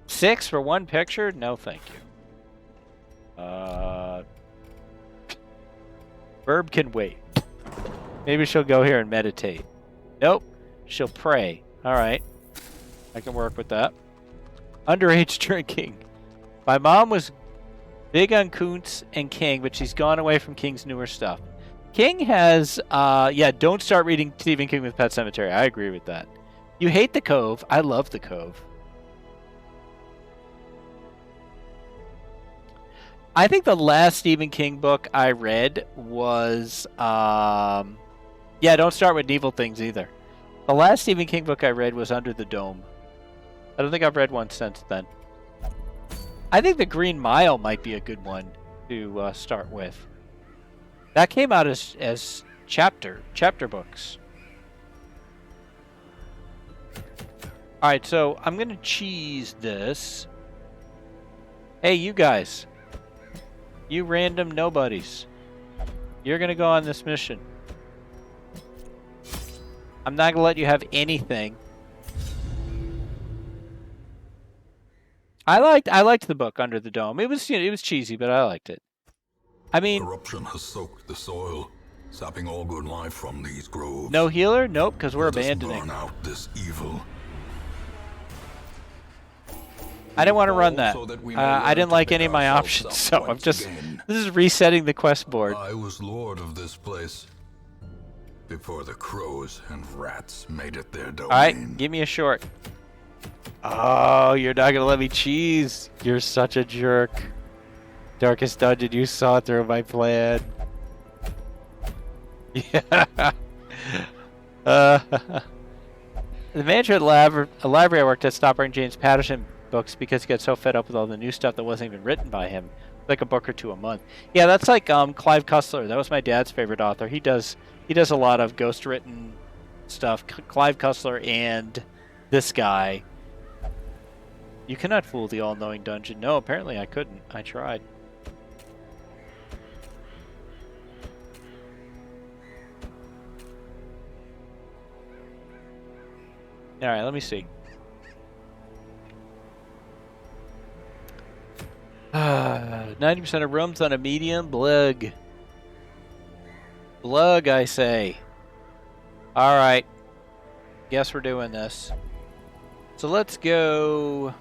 6 for one picture? No, thank you. Verb can wait. Maybe she'll go here and meditate. Nope. She'll pray. Alright. I can work with that. Underage drinking. My mom was big on Kuntz and King, but she's gone away from King's newer stuff. King has, yeah, don't start reading Stephen King with Pet Sematary. I agree with that. You hate The Cove. I love The Cove. I think the last Stephen King book I read was, yeah, don't start with evil things either. The last Stephen King book I read was Under the Dome. I don't think I've read one since then. I think The Green Mile might be a good one to start with. That came out as chapter books. All right, so I'm gonna cheese this. Hey, you guys. You random nobodies. You're gonna go on this mission. I'm not gonna let you have anything. I liked the book Under the Dome. It was, you know, it was cheesy, but I liked it. I mean,
Corruption has soaked the soil, sapping all good life from these groves.
no healer? Nope, because we're
Let us
abandoning.
burn out this evil.
I didn't want to run that.
So that we may
I
learn
didn't
to
like
pick
any of my
ourselves
options,
up
so I'm
once
just...
again.
This is resetting the quest board.
I was lord of this place before the crows and rats made it their domain.
Alright, give me a short. Oh, you're not gonna let me cheese. You're such a jerk. Darkest Dungeon, you saw through my plan. Yeah. The manager at a library I worked at stopped bringing James Patterson books because he got so fed up with all the new stuff that wasn't even written by him. Like a book or two a month. Yeah, that's like Clive Cussler. That was my dad's favorite author. He does a lot of ghost written stuff. Clive Cussler and this guy. You cannot fool the all-knowing dungeon. No, apparently I couldn't. I tried. Alright, let me see. 90% of rooms on a medium. Blug. Blug, I say. Alright. Guess we're doing this. So let's go...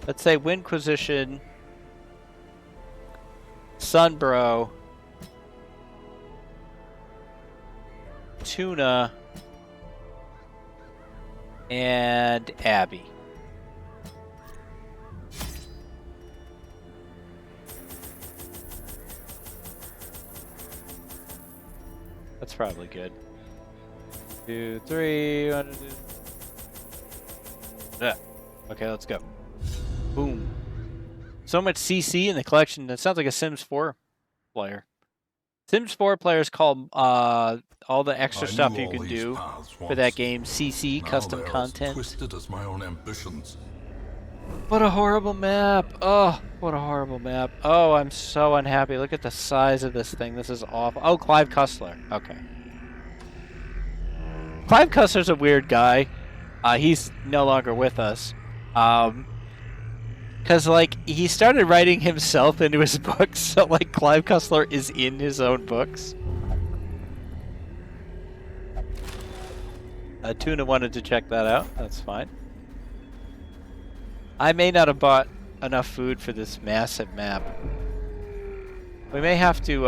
Let's say Windquisition, Sunbro, Tuna, and Abby. That's probably good. 2, 3, 1, 2. Yeah. Okay, let's go. Boom. So much CC in the collection. That sounds like a Sims 4 player. Sims 4 players call all the extra stuff you can do for that game CC,
Now
custom
they're as
content.
twisted as my own ambitions.
What a horrible map. Oh, what a horrible map. Oh, I'm so unhappy. Look at the size of this thing. This is awful. Oh, Clive Cussler. Okay. Clive Cussler's a weird guy. He's no longer with us. Because, like, he started writing himself into his books, so, like, Clive Cussler is in his own books. Tuna wanted to check that out. That's fine. I may not have bought enough food for this massive map. We may have to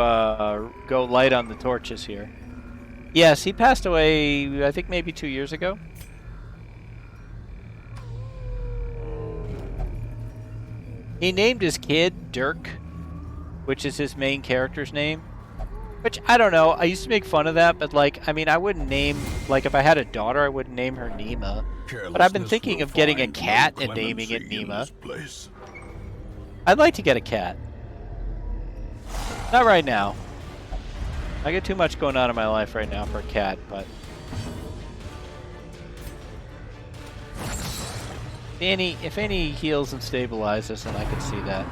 go light on the torches here. Yes, he passed away, I think maybe 2 years ago. He named his kid Dirk, which is his main character's name. Which, I don't know, I used to make fun of that, but, like, I mean, I wouldn't name, like, if I had a daughter, I wouldn't name her Nima. But I've been thinking of getting a cat and naming it Nima. I'd like to get a cat. Not right now. I get too much going on in my life right now for a cat, but... If any heals and stabilizes, then I can see that.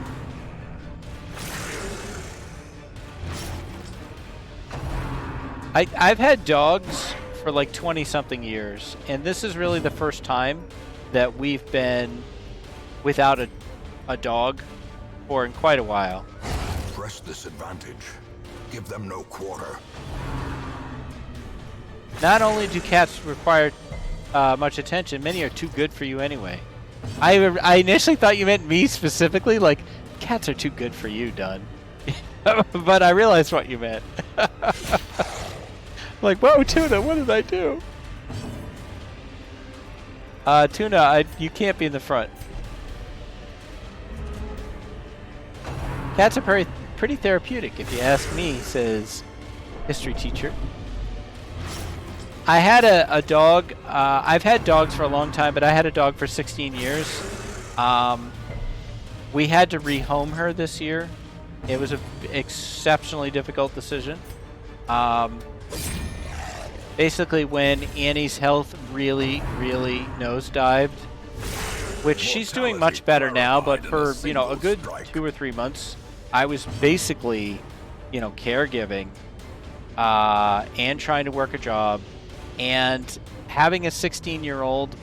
I've had dogs for like 20-something years, and this is really the first time that we've been without a dog for in quite a while.
Press this advantage. Give them no quarter.
Not only do cats require much attention, many are too good for you anyway. I initially thought you meant me specifically, like, cats are too good for you, Dunn. But I realized what you meant. Like, whoa, Tuna, what did I do? Tuna, you can't be in the front. Cats are pretty therapeutic, if you ask me, says history teacher. I had a dog. I've had dogs for a long time, but I had a dog for 16 years. We had to rehome her this year. It was an exceptionally difficult decision. Basically, when Annie's health really nosedived, which she's doing much better now, but for, you know, a good 2 or 3 months, I was basically, you know, caregiving and trying to work a job. And having a 16-year-old,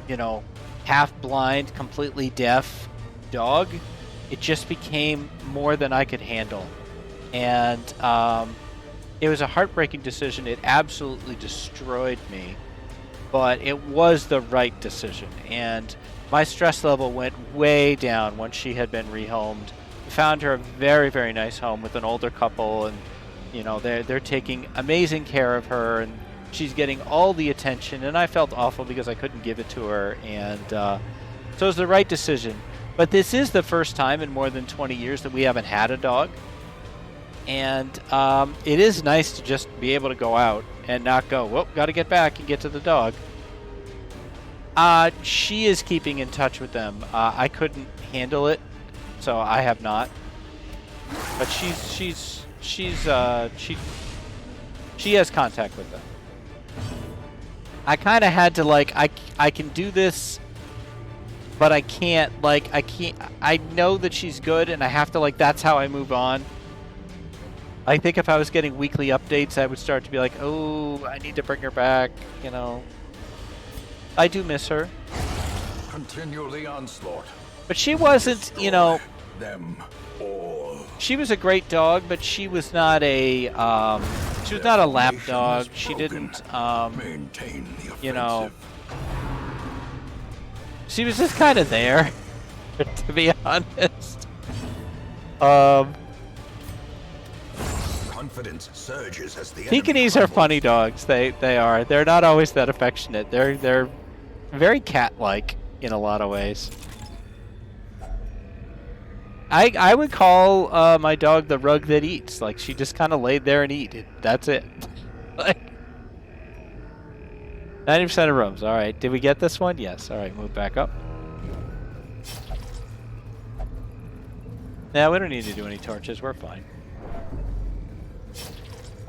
you know, half-blind, completely deaf dog, it just became more than I could handle. And it was a heartbreaking decision. It absolutely destroyed me. But it was the right decision. And my stress level went way down once she had been rehomed. Found her a very nice home with an older couple. And, you know, they're taking amazing care of her. And she's getting all the attention, and I felt awful because I couldn't give it to her, and so it was the right decision. But this is the first time in more than 20 years that we haven't had a dog, and it is nice to just be able to go out and not go, well, got to get back and get to the dog. She is keeping in touch with them. I couldn't handle it, so I have not. But she has contact with them. I kind of had to, like, I can do this, but I can't, like, I know that she's good, and I have to, like, that's how I move on. I think if I was getting weekly updates, I would start to be like, oh, I need to bring her back, you know. I do miss her.
Continue the onslaught.
But she wasn't, you know,
Them all.
she was a great dog, but she was not a, she was not a lap dog. She didn't,
Maintain the
you know,
offensive.
she was just kind of there, to be honest.
Confidence surges as the
Pekingese are funny dogs. They are. They're not always that affectionate. They're very cat-like in a lot of ways. I would call my dog the rug that eats. Like, she just kind of laid there and eat. That's it. Like, 90% of rooms. All right. Did we get this one? Yes. All right. Move back up. Now we don't need to do any torches. We're fine.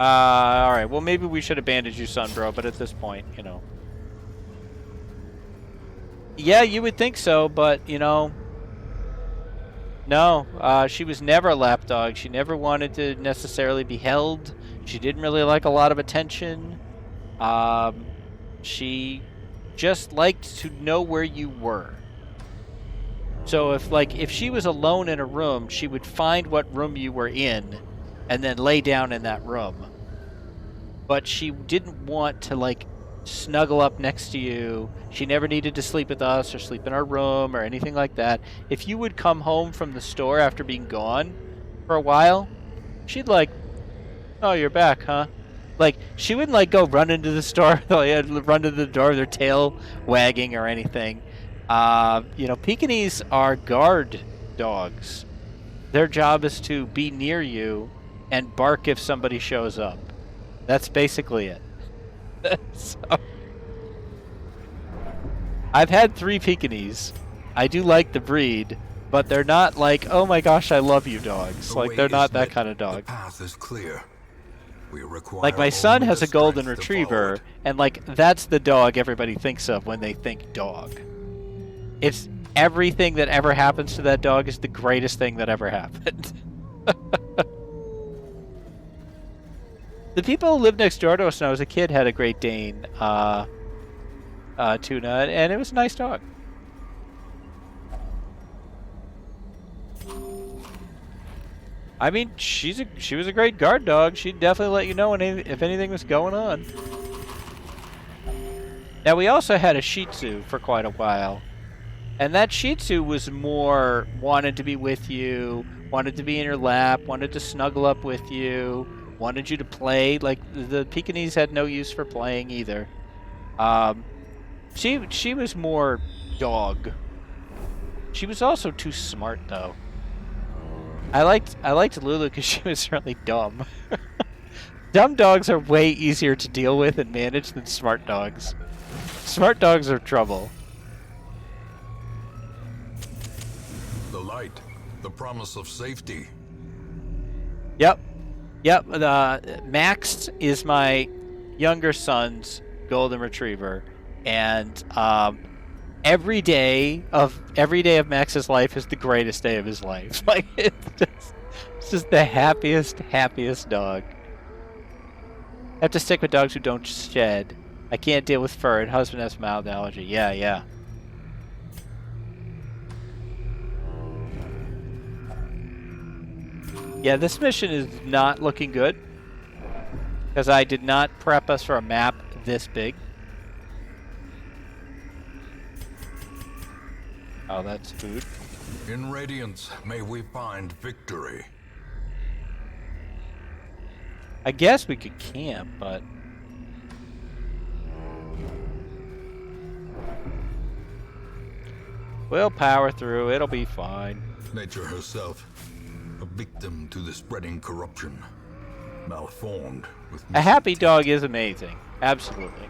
All right. Well, maybe we should have bandaged you, son, bro. But at this point, you know. Yeah, you would think so, but, you know. No, she was never a lapdog. She never wanted to necessarily be held. She didn't really like a lot of attention. She just liked to know where you were. So if she was alone in a room, she would find what room you were in and then lay down in that room. But she didn't want to like snuggle up next to you. She never needed to sleep with us or sleep in our room or anything like that. If you would come home from the store after being gone for a while, she'd like, "Oh, you're back, huh?" Like, she wouldn't like go run into the store, run to the door with her tail wagging or anything. Pekingese are guard dogs. Their job is to be near you and bark if somebody shows up. That's basically it. So, I've had 3 Pekingese. I do like the breed, but they're not like, oh my gosh, I love you dogs. Like, they're not that kind of dog.
The path is clear. We require
like, my son
only
has
the
a golden
strength to follow
retriever,
it.
and like, that's the dog everybody thinks of when they think dog. It's everything that ever happens to that dog is the greatest thing that ever happened. The people who lived next door to us when I was a kid had a Great Dane, Tuna, and it was a nice dog. I mean, she was a great guard dog. She'd definitely let you know if anything was going on. Now, we also had a Shih Tzu for quite a while. And that Shih Tzu was more wanted to be with you, wanted to be in your lap, wanted to snuggle up with you, wanted you to play. Like, the Pekingese had no use for playing either. She was more dog. She was also too smart, though. I liked Lulu because she was really dumb. Dumb dogs are way easier to deal with and manage than smart dogs. Smart dogs are trouble.
The light, the promise of safety.
Yep. Max is my younger son's golden retriever, and every day of Max's life is the greatest day of his life. Like, it's just the happiest dog. I have to stick with dogs who don't shed. I can't deal with fur, and husband has mild allergy. Yeah. Yeah, this mission is not looking good, because I did not prep us for a map this big. Oh, that's food.
In Radiance, may we find victory.
I guess we could camp, but... we'll power through. It'll be fine.
Nature herself, a victim to the spreading corruption, malformed with
A happy dog is amazing. Absolutely.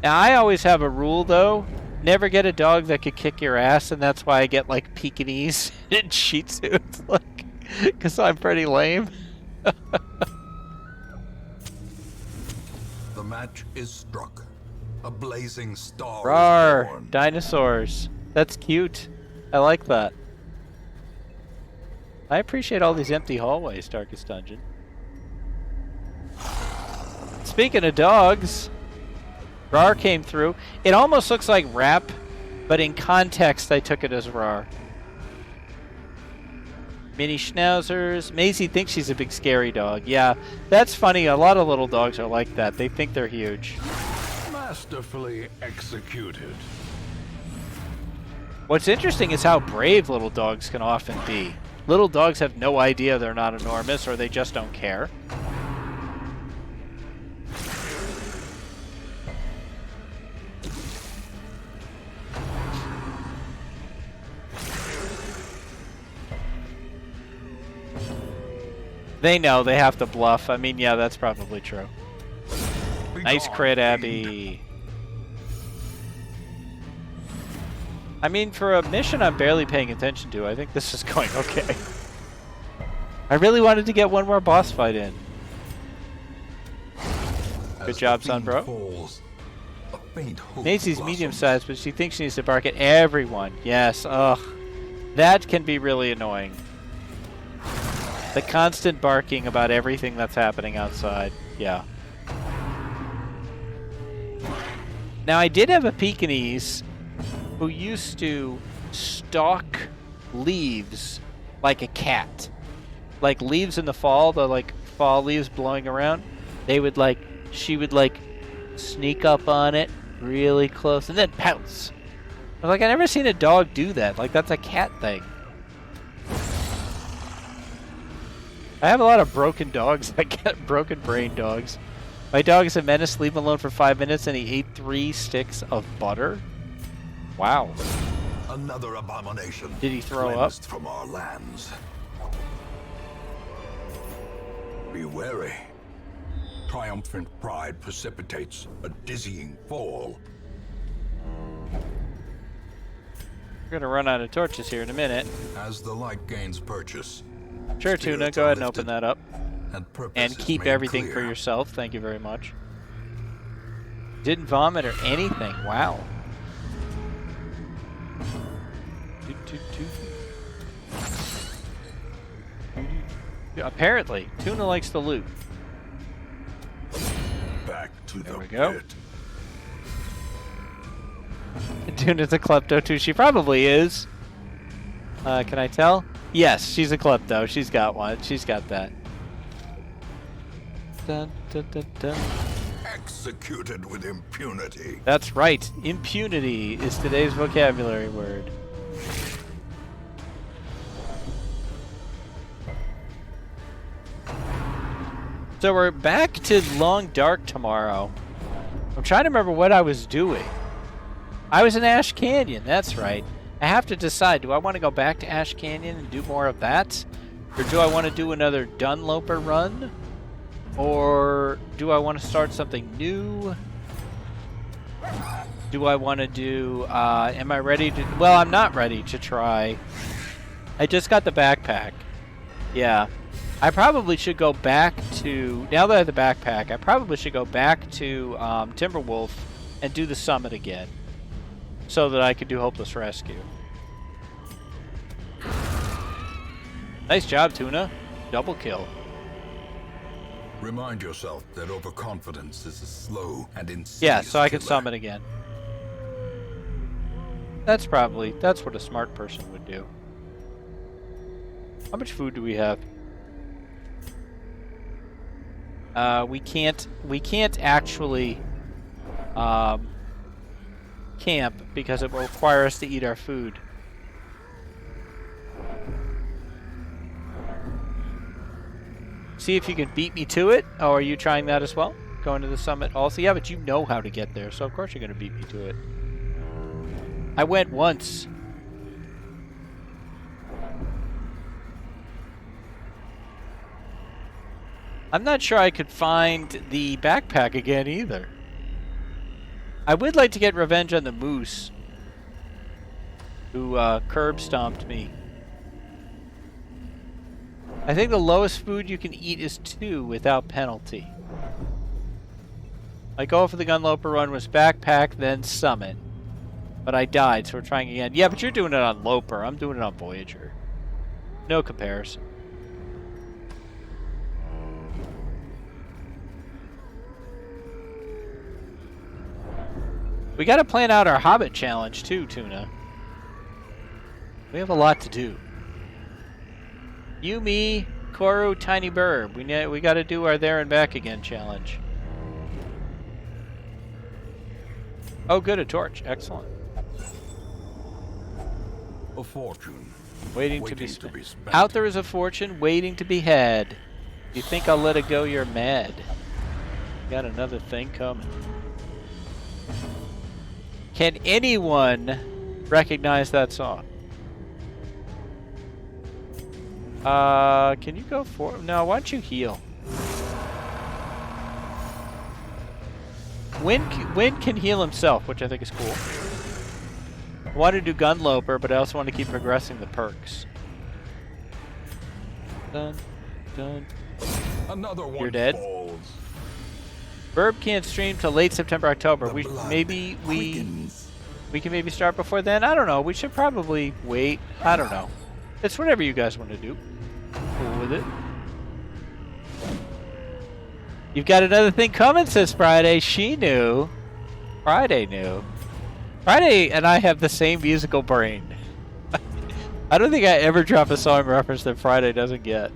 Now, I always have a rule, though. Never get a dog that could kick your ass, and that's why I get, like, Pekingese and Shih Tzu. Like, because I'm pretty lame.
The match is struck. A blazing star is
Rawr!
born.
Dinosaurs. That's cute. I like that. I appreciate all these empty hallways, Darkest Dungeon. Speaking of dogs... Rar came through. It almost looks like Rap, but in context, I took it as Rar. Mini Schnauzers. Maisie thinks she's a big scary dog. Yeah, that's funny. A lot of little dogs are like that. They think they're huge.
Masterfully executed.
What's interesting is how brave little dogs can often be. Little dogs have no idea they're not enormous, or they just don't care. They know they have to bluff. I mean, yeah, that's probably true. Nice crit, Abby. I mean, for a mission I'm barely paying attention to, I think this is going okay. I really wanted to get one more boss fight in. Good job, son, bro. Maisie's medium-sized, but she thinks she needs to bark at everyone. Yes, ugh. That can be really annoying. The constant barking about everything that's happening outside. Yeah. Now, I did have a Pekingese who used to stalk leaves like a cat. Like leaves in the fall, the like fall leaves blowing around. She would like sneak up on it really close and then pounce. I was like, I never seen a dog do that. Like, that's a cat thing. I have a lot of broken dogs. I get broken brain dogs. My dog is a menace. Leave him alone for 5 minutes, and he ate 3 sticks of butter. Wow.
Another abomination.
Did he throw up?
Cleansed from our lands. Be wary. Triumphant pride precipitates a dizzying fall.
We're gonna run out of torches here in a minute.
As the light gains purchase.
Sure, Tuna,
spirits
go
are
ahead and
lifted,
open that up.
purpose
And
is
keep
made
everything for
clear.
yourself. Thank you very much. Didn't vomit or anything. Wow. Apparently, Tuna likes the loot.
Back to
There
the
we go.
pit.
Tuna's a klepto too. She probably is. Can I tell? Yes, she's a klepto. She's got one. She's got that. Dun, dun, dun, dun.
Executed with impunity.
That's right. Impunity is today's vocabulary word. So we're back to Long Dark tomorrow. I'm trying to remember what I was doing. I was in Ash Canyon, that's right. I have to decide, do I want to go back to Ash Canyon and do more of that? Or do I want to do another Dunloper run? Or do I want to start something new? Do I want to do, am I ready to, well, I'm not ready to try. I just got the backpack. Yeah. I probably should go back to, now that I have the backpack, I probably should go back to Timberwolf and do the summit again. So that I could do Hopeless Rescue. Nice job, Tuna. Double kill.
Remind yourself that overconfidence is a slow and insidious
Yeah, so I can
killer.
summon again. That's what a smart person would do. How much food do we have? We can't actually camp because it will require us to eat our food. See if you can beat me to it. Oh, are you trying that as well? Going to the summit also? Yeah, but you know how to get there, so of course you're going to beat me to it. I went once. I'm not sure I could find the backpack again either. I would like to get revenge on the moose who curb stomped me. I think the lowest food you can eat is 2 without penalty. My goal for the Gunloper run was backpack, then summit. But I died, so we're trying again. Yeah, but you're doing it on Loper. I'm doing it on Voyager. No comparison. We gotta plan out our Hobbit challenge too, Tuna. We have a lot to do. You, me, Koru, Tiny Burb. We gotta do our there and back again challenge. Oh, good, a torch. Excellent.
A fortune.
Waiting to be spent. Out there is a fortune waiting to be had. You think I'll let it go, you're mad. Got another thing coming. Can anyone recognize that song? Can you go for... No, why don't you heal? Wynn can heal himself, which I think is cool. I want to do Gunloper, but I also want to keep progressing the perks. Dun, dun.
Another one
You're dead?
falls.
Burb can't stream till late September, October.
The blood
We
quickens.
can maybe start before then. I don't know. We should probably wait. I don't know. It's whatever you guys want to do. Cool with it. You've got another thing coming, says Friday. She knew. Friday knew. Friday and I have the same musical brain. I don't think I ever drop a song reference that Friday doesn't get.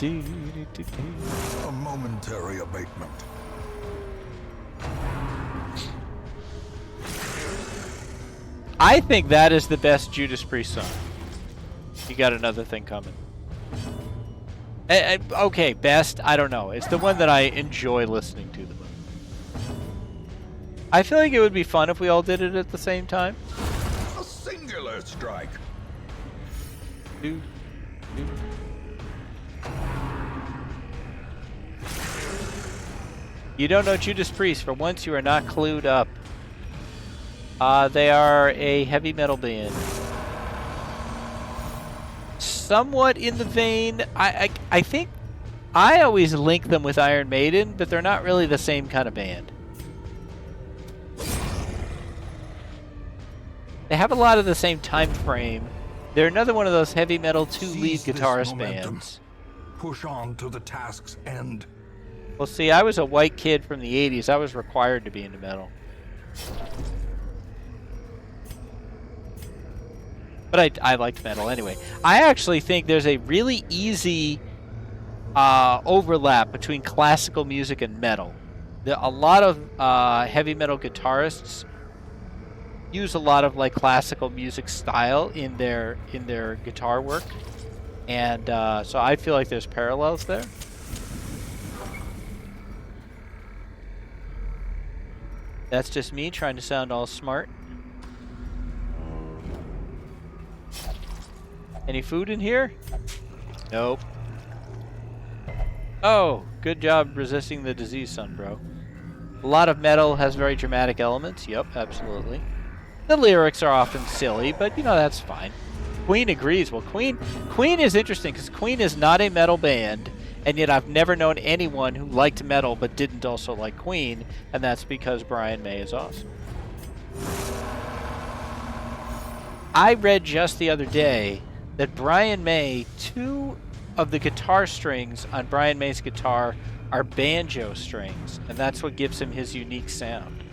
A momentary abatement.
I think that is the best Judas Priest song. You got another thing coming. Okay, best, I don't know. It's the one that I enjoy listening to the most. I feel like it would be fun if we all did it at the same time.
A singular strike.
Do, do. You don't know Judas Priest. For once, you are not clued up. They are a heavy metal band. Somewhat in the vein, I think I always link them with Iron Maiden, but they're not really the same kind of band. They have a lot of the same time frame. They're another one of those heavy metal two-lead guitarist bands.
Push on to the task's end.
Well, see, I was a white kid from the 80s. I was required to be into metal. But I liked metal anyway. I actually think there's a really easy overlap between classical music and metal. A lot of heavy metal guitarists use a lot of like classical music style in their guitar work, and so I feel like there's parallels there. That's just me trying to sound all smart. Any food in here? Nope. Oh, good job resisting the disease, son, bro. A lot of metal has very dramatic elements. Yep, absolutely. The lyrics are often silly, but, you know, that's fine. Queen agrees. Well, Queen is interesting because Queen is not a metal band, and yet I've never known anyone who liked metal but didn't also like Queen, and that's because Brian May is awesome. I read just the other day that Brian May, 2 of the guitar strings on Brian May's guitar are banjo strings, and that's what gives him his unique sound.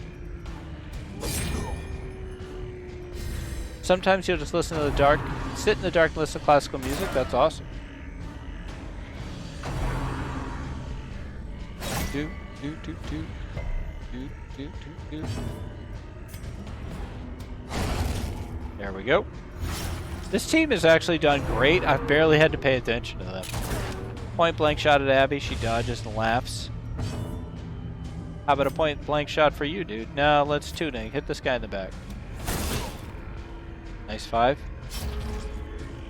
Sometimes you'll just listen to the dark, sit in the dark and listen to classical music. That's awesome. Do, do, do, do. Do, do, do, do. There we go. This team has actually done great. I've barely had to pay attention to them. Point blank shot at Abby. She dodges and laughs. How about a point blank shot for you, dude? No, let's tuning. Hit this guy in the back. Nice 5.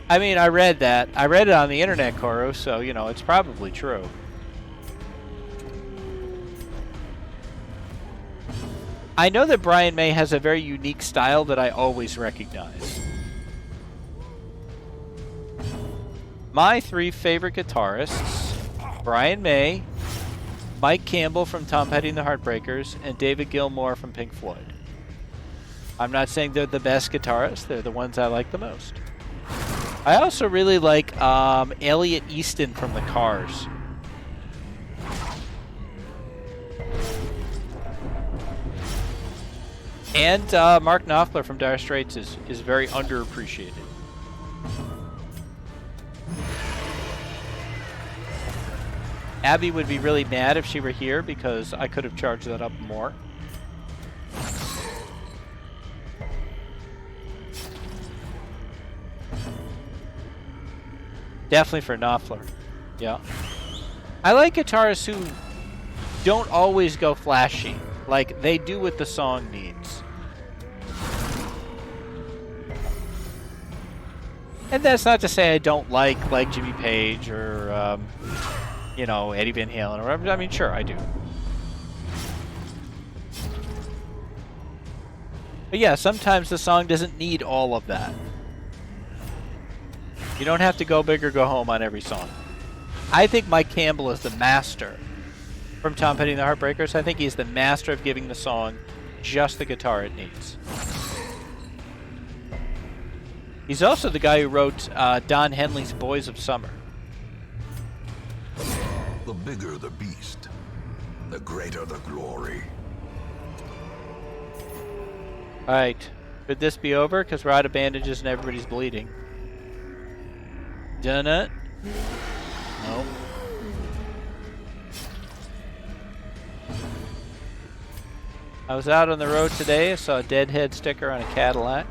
I mean, I read that. I read it on the internet, Koro, so, you know, it's probably true. I know that Brian May has a very unique style that I always recognize. My 3 favorite guitarists, Brian May, Mike Campbell from Tom Petty and the Heartbreakers, and David Gilmour from Pink Floyd. I'm not saying they're the best guitarists, they're the ones I like the most. I also really like Elliot Easton from the Cars. And Mark Knopfler from Dire Straits is very underappreciated. Abby would be really mad if she were here because I could have charged that up more. Definitely for Knopfler. Yeah. I like guitarists who don't always go flashy. Like, they do what the song needs. And that's not to say I don't like Jimmy Page or, you know, Eddie Van Halen or whatever. I mean, sure, I do. But yeah, sometimes the song doesn't need all of that. You don't have to go big or go home on every song. I think Mike Campbell is the master from Tom Petty and the Heartbreakers. I think he's the master of giving the song just the guitar it needs. He's also the guy who wrote Don Henley's Boys of Summer.
The bigger the beast, the greater the glory.
Alright. Could this be over? Because we're out of bandages and everybody's bleeding. Done it? No. I was out on the road today. I saw a deadhead sticker on a Cadillac.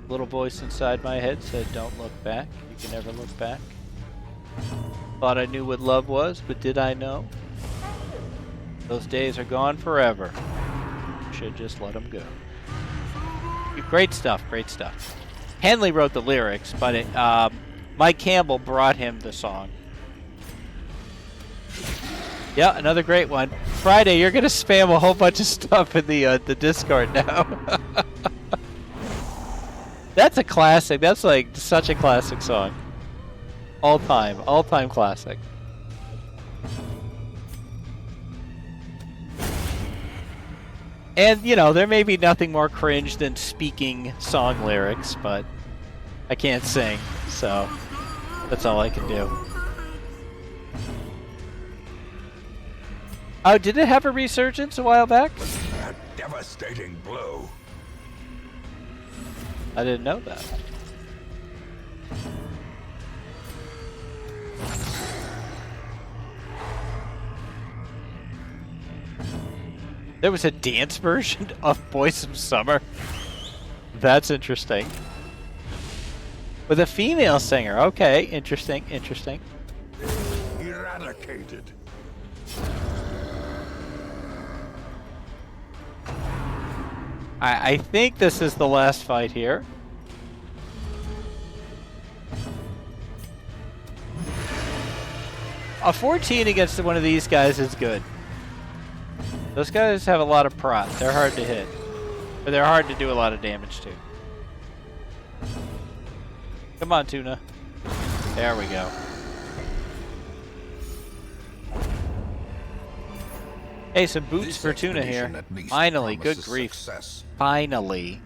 Little voice inside my head said, "Don't look back. You can never look back." Thought I knew what love was, but did I know? Those days are gone forever. Should just let them go. Great stuff, great stuff. Henley wrote the lyrics, but Mike Campbell brought him the song. Yeah, another great one. Friday, you're gonna spam a whole bunch of stuff in the Discord now. That's a classic. That's like such a classic song. All time classic. And, you know, there may be nothing more cringe than speaking song lyrics, but I can't sing, so that's all I can do. Oh, did it have a resurgence a while back?
A devastating blow.
I didn't know that. There was a dance version of Boys of Summer. That's interesting. With a female singer. Okay, interesting, interesting.
Eradicated.
I think this is the last fight here. A 14 against one of these guys is good. Those guys have a lot of prot. They're hard to hit. But they're hard to do a lot of damage to. Come on, Tuna. There we go. Hey, some boots for Tuna here. Finally, good grief.
Success.
Finally.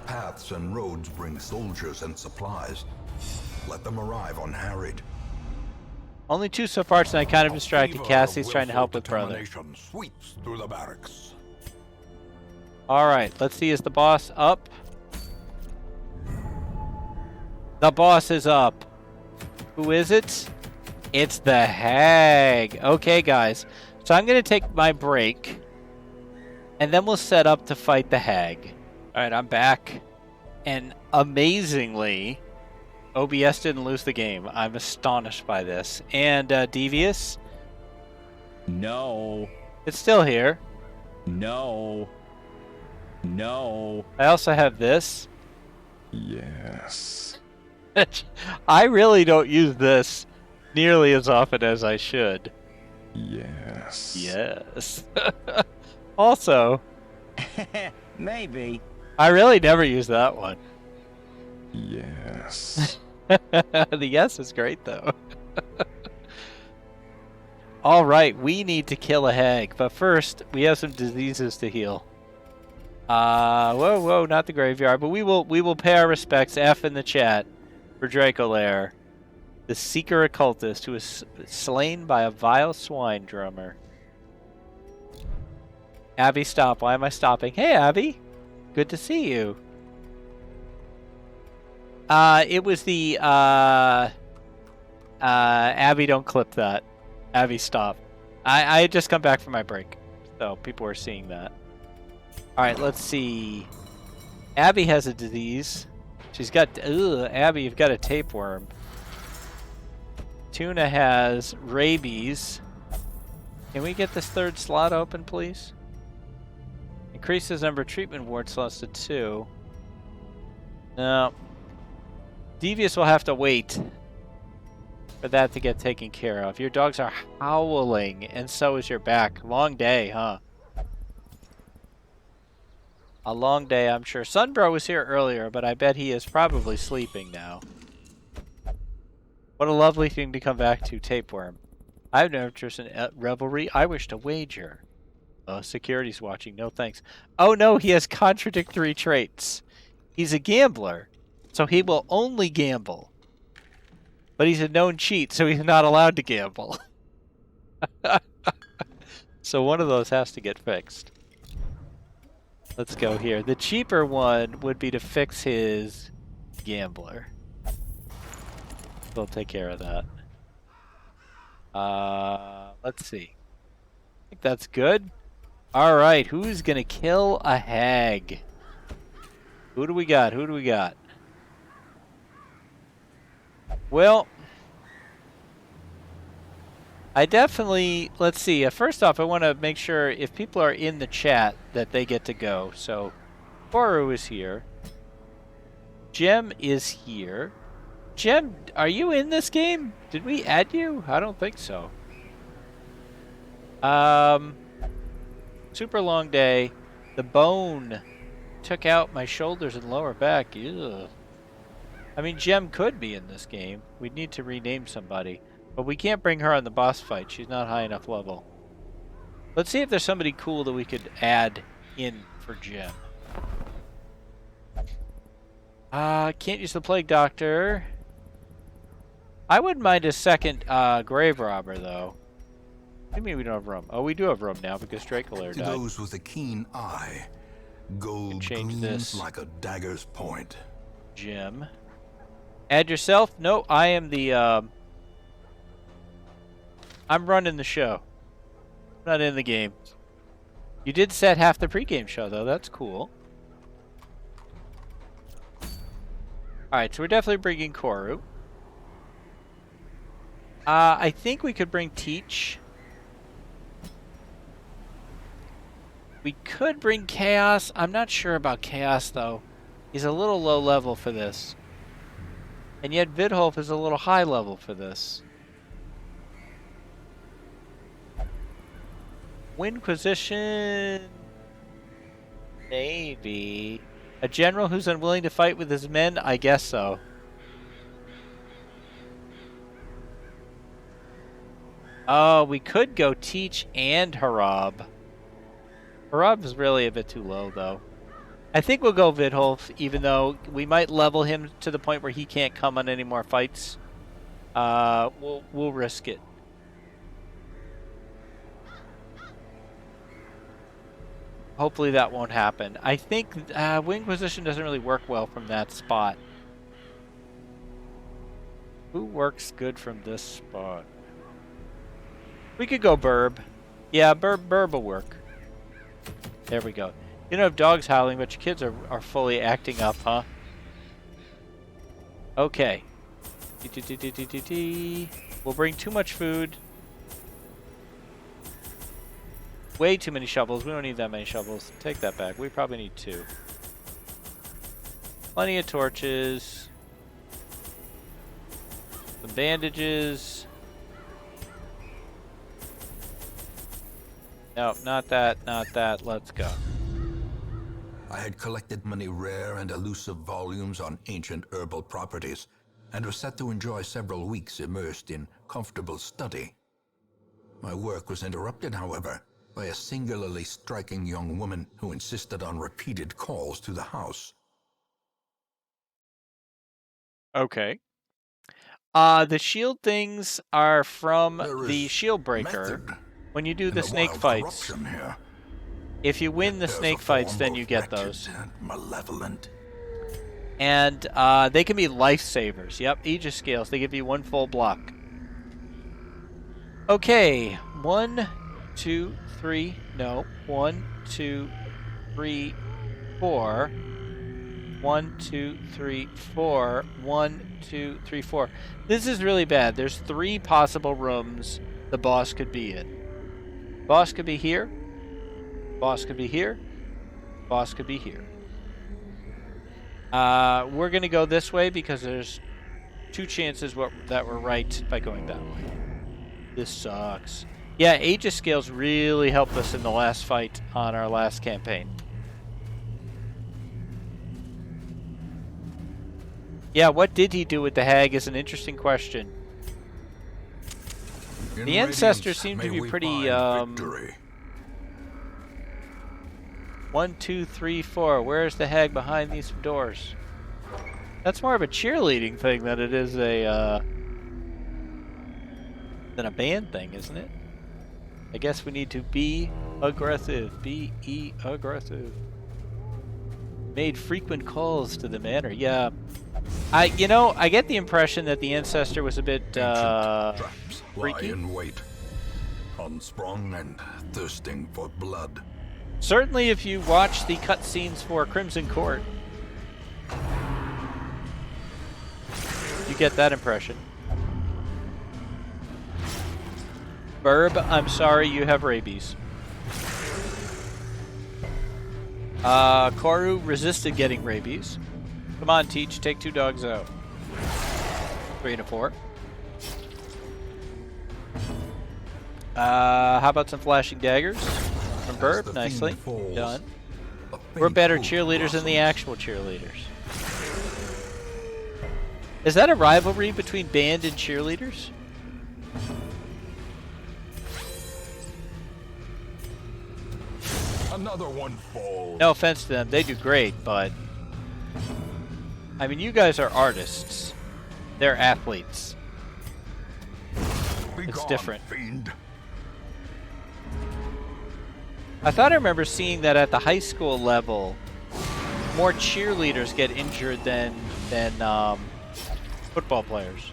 Paths and roads bring soldiers and supplies. Let them arrive unharried.
Only two so far tonight, kind of distracted.
Fever of
Cassie's trying to help with brother.
determination sweeps through the barracks.
Alright, let's see, is the boss up? The boss is up. Who is it? It's the Hag. Okay, guys. So I'm going to take my break. And then we'll set up to fight the Hag. Alright, I'm back. And amazingly, OBS didn't lose the game. I'm astonished by this. And Devious?
No.
It's still here.
No. No.
I also have this.
Yes.
I really don't use this nearly as often as I should.
Yes.
Yes. Also,
Maybe.
I really never use that one.
Yes.
The yes is great, though. All right, we need to kill a hag, but first we have some diseases to heal. Whoa, not the graveyard, but we will pay our respects. F in the chat for Dracolair, the seeker occultist who was slain by a vile swine drummer. Abby, stop. Why am I stopping? Hey, Abby. Good to see you. It was the, Abby, don't clip that. Abby, stop. I had just come back from my break, so people were seeing that. Alright, let's see. Abby has a disease. She's got, Abby, you've got a tapeworm. Tuna has rabies. Can we get this third slot open, please? Increases number of treatment ward slots to 2. No. Devious will have to wait for that to get taken care of. Your dogs are howling, and so is your back. Long day, huh? A long day, I'm sure. Sunbro was here earlier, but I bet he is probably sleeping now. What a lovely thing to come back to, Tapeworm. I have no interest in revelry. I wish to wager. Security's watching. No thanks. Oh no, he has contradictory traits. He's a gambler, so he will only gamble. But he's a known cheat, so he's not allowed to gamble. So one of those has to get fixed. Let's go here. The cheaper one would be to fix his gambler. We'll take care of that. Let's see. I think that's good. All right, who's gonna kill a hag? Who do we got? Who do we got? Well, I definitely, let's see. First off, I want to make sure if people are in the chat that they get to go. So, Boru is here. Jem is here. Jem, are you in this game? Did we add you? I don't think so. Super long day. The bone took out my shoulders and lower back. Ugh. I mean, Jem could be in this game. We'd need to rename somebody. But we can't bring her on the boss fight. She's not high enough level. Let's see if there's somebody cool that we could add in for Jem. Can't use the Plague Doctor. I wouldn't mind a second Grave Robber, though. Maybe we don't have room. Oh, we do have room now because Draculair
To
died.
those with a keen eye, gold
Change
gleams
this.
like a dagger's point.
Jem. Add yourself? No, I am the, I'm running the show. I'm not in the game. You did set half the pregame show, though. That's cool. Alright, so we're definitely bringing Koru. I think we could bring Teach. We could bring Chaos. I'm not sure about Chaos, though. He's a little low level for this. And yet Vidholf is a little high level for this. Winquisition. Maybe. A general who's unwilling to fight with his men? I guess so. Oh, we could go Teach and Harab. Harab is really a bit too low, though. I think we'll go Vidholf, even though we might level him to the point where he can't come on any more fights. We'll risk it. Hopefully that won't happen. I think Winquisition doesn't really work well from that spot. Who works good from this spot? We could go Burb. Yeah, Burb will work. There we go. You don't have dogs howling, but your kids are fully acting up, huh? Okay. We'll bring too much food. Way too many shovels. We don't need that many shovels. Take that back. We probably need 2. Plenty of torches. Some bandages. Nope, not that, not that. Let's go.
I had collected many rare and elusive volumes on ancient herbal properties, and was set to enjoy several weeks immersed in comfortable study. My work was interrupted, however, by a singularly striking young woman who insisted on repeated calls to the house.
Okay. The shield things are from
There
the
is
shield breaker.
method
When you do
in
the snake
wild
fights,
corruption here.
if you win the
There's
snake
a
fights,
form
then
both
you get
wretched
those.
and malevolent.
And they can be lifesavers. Yep, Aegis scales. They give you 1 full block. Okay, 1, 2, 3. No, 1, 2, 3, 4. 1, 2, 3, 4. 1, 2, 3, 4. This is really bad. There's 3 possible rooms the boss could be in. Boss could be here. Boss could be here. Boss could be here. We're going to go this way because there's 2 chances that we're right by going that way. This sucks. Yeah, Aegis scales really helped us in the last fight on our last campaign. Yeah, what did he do with the hag is an interesting question.
In
The ancestors
radiance,
seem to
may
be
we
pretty,
find victory.
1, 2, 3, 4. Where's the hag behind these doors? That's more of a cheerleading thing than it is a than a band thing, isn't it? I guess we need to be aggressive. Be aggressive. Made frequent calls to the manor. Yeah. I get the impression that the ancestor was a bit
Traps lie
freaky.
in wait, unsprung and thirsting for blood.
Certainly if you watch the cutscenes for Crimson Court, you get that impression. Burb, I'm sorry you have rabies. Koru resisted getting rabies. Come on, Teach, take 2 dogs out. 3 and a 4. How about some flashing daggers from Burb? Nicely done. We're better cheerleaders than the actual cheerleaders. Is that a rivalry between band and cheerleaders?
Another one falls.
No offense to them, they do great, but I mean, you guys are artists. They're athletes. It's different.
Fiend.
I thought I remember seeing that at the high school level, more cheerleaders get injured than football players.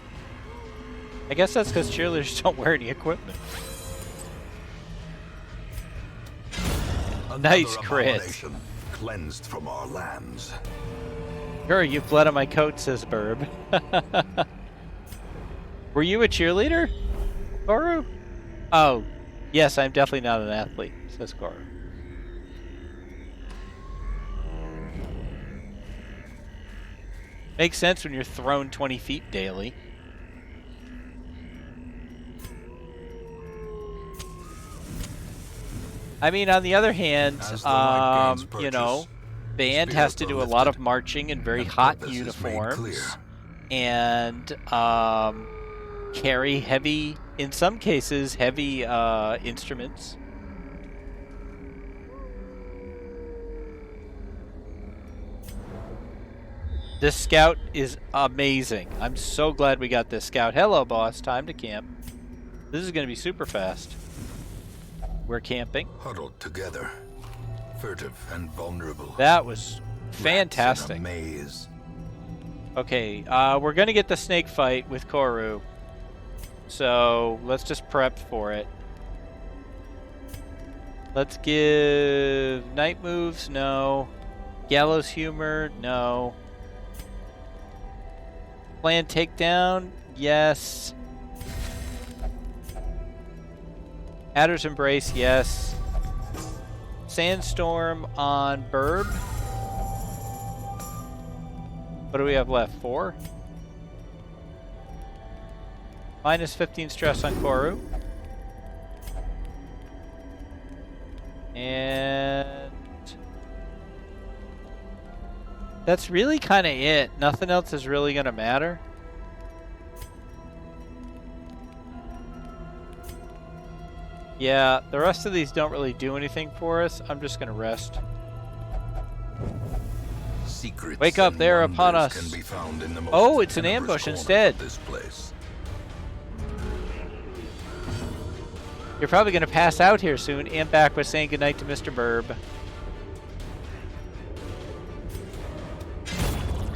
I guess that's because cheerleaders don't wear any equipment. Nice crit.
Abomination cleansed from our lands.
Sure, you've bled on my coat, says Burb. Were you a cheerleader, Koru? Oh, yes, I'm definitely not an athlete, says Koru. Makes sense when you're thrown 20 feet daily. I mean, on the other hand, you know, band has to do a lot of marching in very hot uniforms and carry heavy, in some cases, heavy instruments. This scout is amazing. I'm so glad we got this scout. Hello, boss. Time to camp. This is going to be super fast. We're camping.
Huddled together, furtive and vulnerable.
That was fantastic.
Rats in a maze.
Okay, we're going to get the snake fight with Koru. So let's just prep for it. Let's give night moves, no. Gallows humor, no. Plan takedown, yes. Adder's Embrace, yes. Sandstorm on Burb. What do we have left? 4? Minus 15 stress on Koru. And that's really kind of it. Nothing else is really going to matter. Yeah, the rest of these don't really do anything for us. I'm just going to rest.
Secrets
Wake up,
and
they're upon
wonders
us.
can be found in the most
Oh, it's an
tenebrous
ambush
corners
instead.
of this place.
You're probably going to pass out here soon. And back with saying goodnight to Mr. Burb.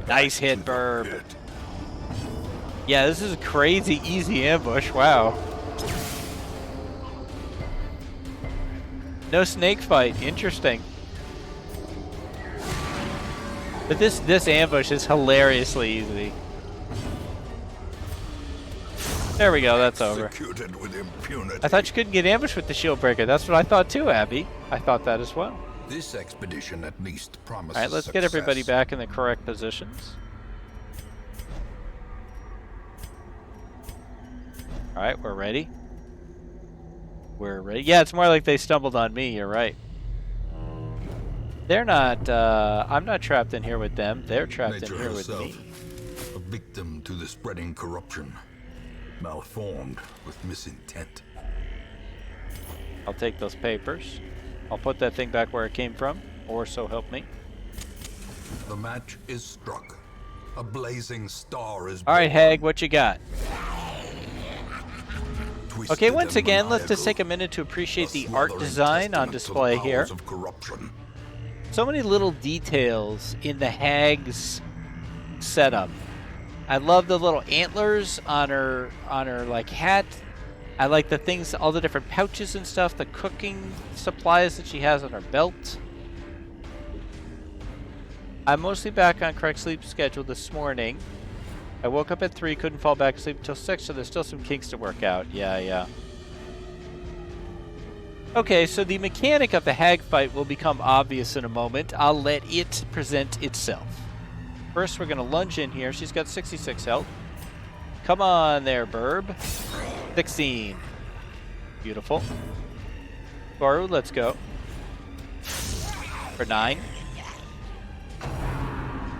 Nice hit, Burb.
Hit.
Yeah, this is a crazy easy ambush. Wow. No snake fight. Interesting. But this ambush is hilariously easy. There we go. That's over.
Executed with impunity.
I thought you couldn't get ambushed with the shield breaker. That's what I thought too, Abby. I thought that as well.
This expedition at least promises
All right, let's get everybody back in the correct positions. All right, we're ready. We're ready. Yeah, it's more like they stumbled on me. You're right. They're not, I'm not trapped in here with them. They're trapped
Nature
in here with
herself,
me.
a victim to the spreading corruption, malformed with misintent.
I'll take those papers. I'll put that thing back where it came from. Or so help me.
The match is struck. A blazing star is
All right,
born.
Hag, what you got?
Twisted
Okay, once
and
again, let's just
maniacal.
take a minute to appreciate
A
the art
smothering
design on
testament to the
display here.
powers of corruption.
So many little details in the Hag's setup. I love the little antlers on her like hat. I like the things, all the different pouches and stuff, the cooking supplies that she has on her belt. I'm mostly back on correct sleep schedule this morning. I woke up at 3, couldn't fall back asleep until 6, so there's still some kinks to work out. Yeah. Okay, so the mechanic of the Hag fight will become obvious in a moment. I'll let it present itself. First, we're going to lunge in here. She's got 66 health. Come on there, Burb. 16. Beautiful. Baru, let's go. For 9.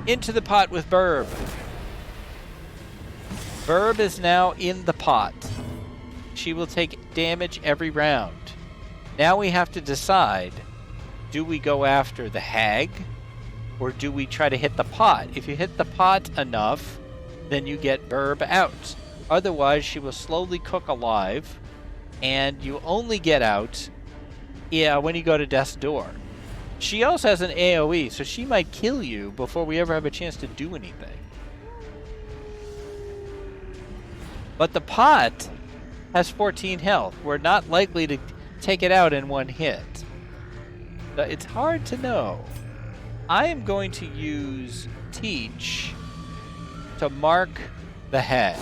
Into the pot with Burb. Burb is now in the pot. She will take damage every round. Now we have to decide, do we go after the Hag, or do we try to hit the pot? If you hit the pot enough, then you get Burb out. Otherwise, she will slowly cook alive, and you only get out when you go to death's door. She also has an AoE, so she might kill you before we ever have a chance to do anything. But the pot has 14 health. We're not likely to take it out in one hit. So it's hard to know. I am going to use Teach to mark the Hag.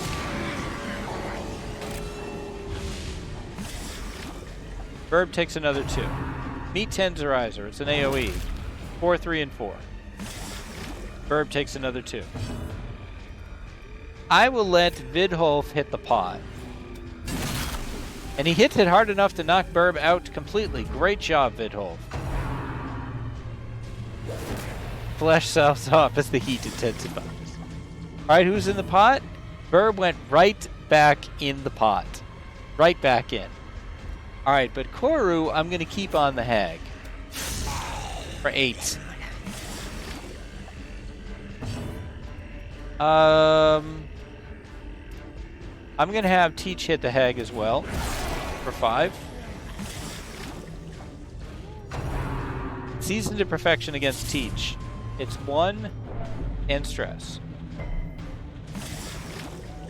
Burb takes another 2. Meet Tensorizer. It's an AoE. 4, 3, and 4. Burb takes another 2. I will let Vidholf hit the pot. And he hits it hard enough to knock Burb out completely. Great job, Vidholf. Flesh sells off as the heat intensifies. Alright, who's in the pot? Burb went right back in the pot. Right back in. Alright, but Koru, I'm going to keep on the Hag. For 8. I'm going to have Teach hit the Hag as well. For 5. Seasoned to perfection against Teach. It's 1 and stress.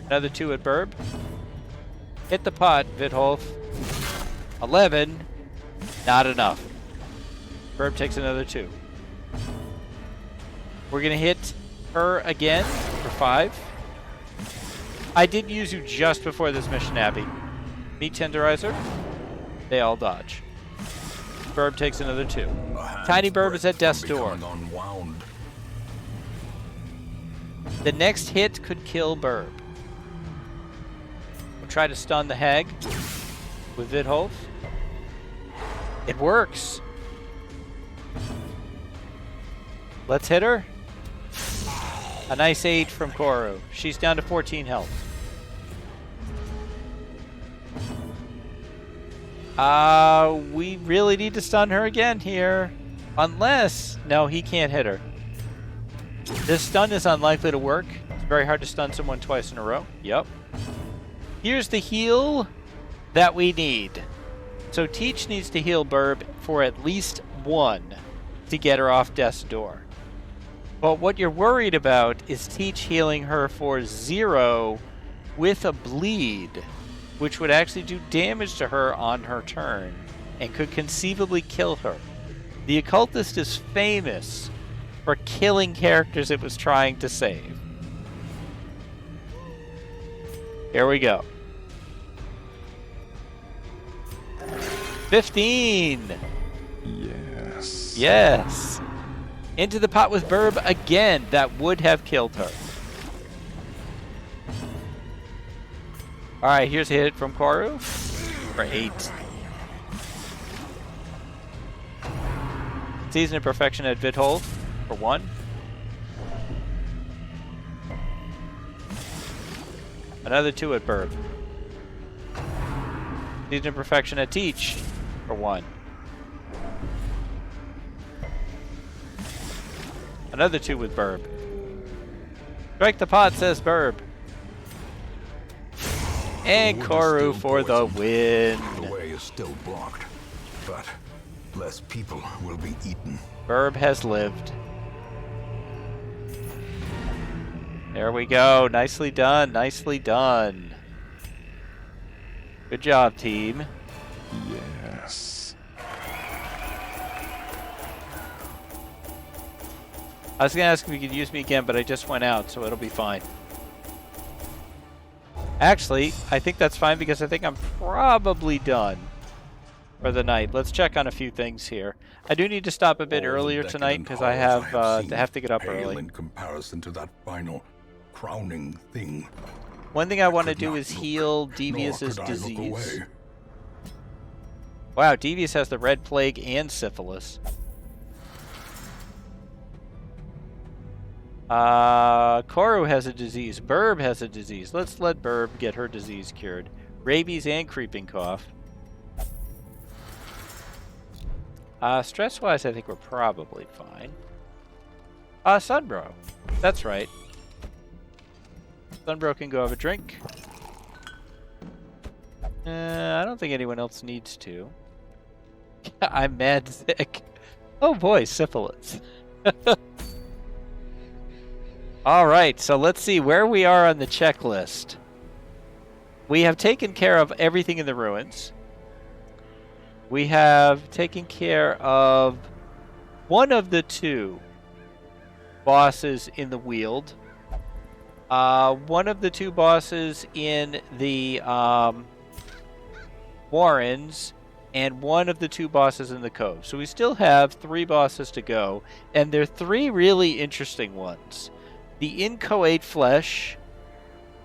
Another 2 at Burb. Hit the pot, Vidholf. 11. Not enough. Burb takes another 2. We're going to hit her again for 5. I did use you just before this mission, Abby. Meet Tenderizer. They all dodge. Burb takes another 2. Tiny Burb is at death's door.
Unwound.
The next hit could kill Burb. We'll try to stun the Hag with Vidholf. It works. Let's hit her. A nice 8 from Koru. She's down to 14 health. We really need to stun her again here. Unless... No, he can't hit her. This stun is unlikely to work. It's very hard to stun someone twice in a row. Yep. Here's the heal that we need. So Teach needs to heal Burb for at least 1 to get her off death's door. But what you're worried about is Teach healing her for 0 with a bleed, which would actually do damage to her on her turn and could conceivably kill her. The Occultist is famous for killing characters it was trying to save. Here we go. 15!
Yes.
Yes! Into the pot with Burb again. That would have killed her. Alright, here's a hit from Koru for 8. Season of Perfection at Vidholf for 1. Another 2 at Burb. Season of Perfection at Teach for 1. Another 2 with Burb. Strike the pot, says Burb. And
The wood is
Koru
still
for the
poisoned.
win.
The way is still blocked, but less people will be eaten.
Burb has lived. There we go. Nicely done. Nicely done. Good job, team.
Yes.
I was going to ask if you could use me again, but I just went out, so it'll be fine. Actually, I think that's fine because I think I'm probably done for the night. Let's check on a few things here. I do need to stop a bit
All the
earlier tonight
decadent
because I
horrors
have to get up
pale
early.
in comparison to that final, crowning thing.
One thing I want to
could
do
not
is
look,
heal
nor
Devious's
could I look
disease.
away.
Wow, Devious has the red plague and syphilis. Koru has a disease. Burb has a disease. Let's let Burb get her disease cured. Rabies and creeping cough. Stress-wise, I think we're probably fine. Sunbro. That's right. Sunbro can go have a drink. I don't think anyone else needs to. I'm mad sick. Oh boy, syphilis. Alright, so let's see where we are on the checklist. We have taken care of everything in the ruins. We have taken care of one of the 2 bosses in the Weald. One of the 2 bosses in the Warrens, and one of the 2 bosses in the Cove. So we still have 3 bosses to go, and they're 3 really interesting ones. The Inchoate Flesh,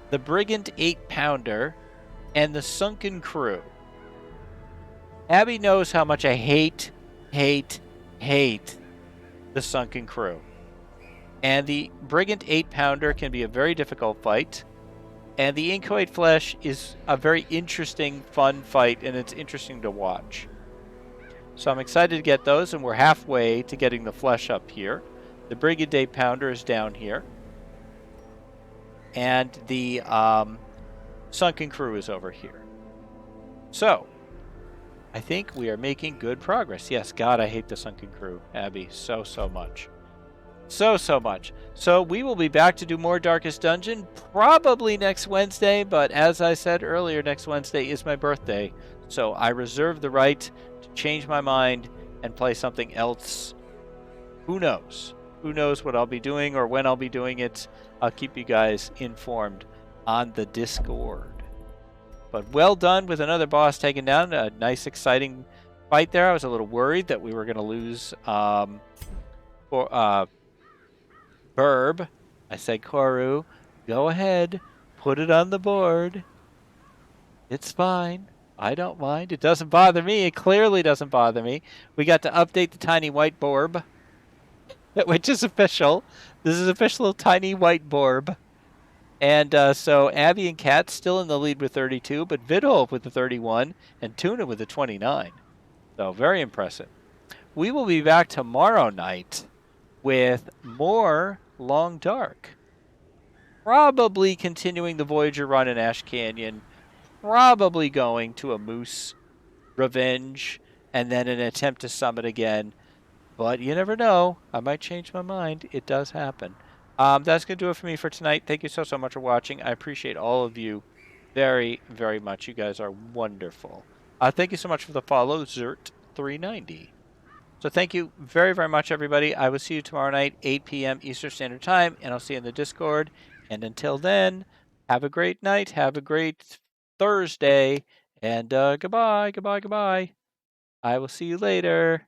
the Brigand 8-pounder, and the Sunken Crew. Abby knows how much I hate the Sunken Crew. And the Brigand 8-pounder can be a very difficult fight. And the Inchoate Flesh is a very interesting, fun fight, and it's interesting to watch. So I'm excited to get those, and we're halfway to getting the flesh up here. The Brigand 8-pounder is down here. And the Sunken Crew is over here. So, I think we are making good progress. Yes, God, I hate the Sunken Crew, Abby, so much. So much. So we will be back to do more Darkest Dungeon probably next Wednesday, but as I said earlier, next Wednesday is my birthday, so I reserve the right to change my mind and play something else. Who knows? Who knows what I'll be doing or when I'll be doing it. I'll keep you guys informed on the Discord. But well done with another boss taken down. A nice, exciting fight there. I was a little worried that we were going to lose Burb. I said, Koru, go ahead. Put it on the board. It's fine. I don't mind. It doesn't bother me. It clearly doesn't bother me. We got to update the tiny white Borb, which is official. This is official tiny white Borb. And so Abby and Kat still in the lead with 32, but Vidholf with the 31 and Tuna with the 29. So very impressive. We will be back tomorrow night with more Long Dark. Probably continuing the Voyager run in Ash Canyon. Probably going to a Moose Revenge and then an attempt to summit again. But you never know. I might change my mind. It does happen. That's going to do it for me for tonight. Thank you so much for watching. I appreciate all of you very, very much. You guys are wonderful. Thank you so much for the follow, Zert390. So thank you very, very much, everybody. I will see you tomorrow night, 8 p.m. Eastern Standard Time, and I'll see you in the Discord. And until then, have a great night. Have a great Thursday. And goodbye, goodbye, goodbye. I will see you later.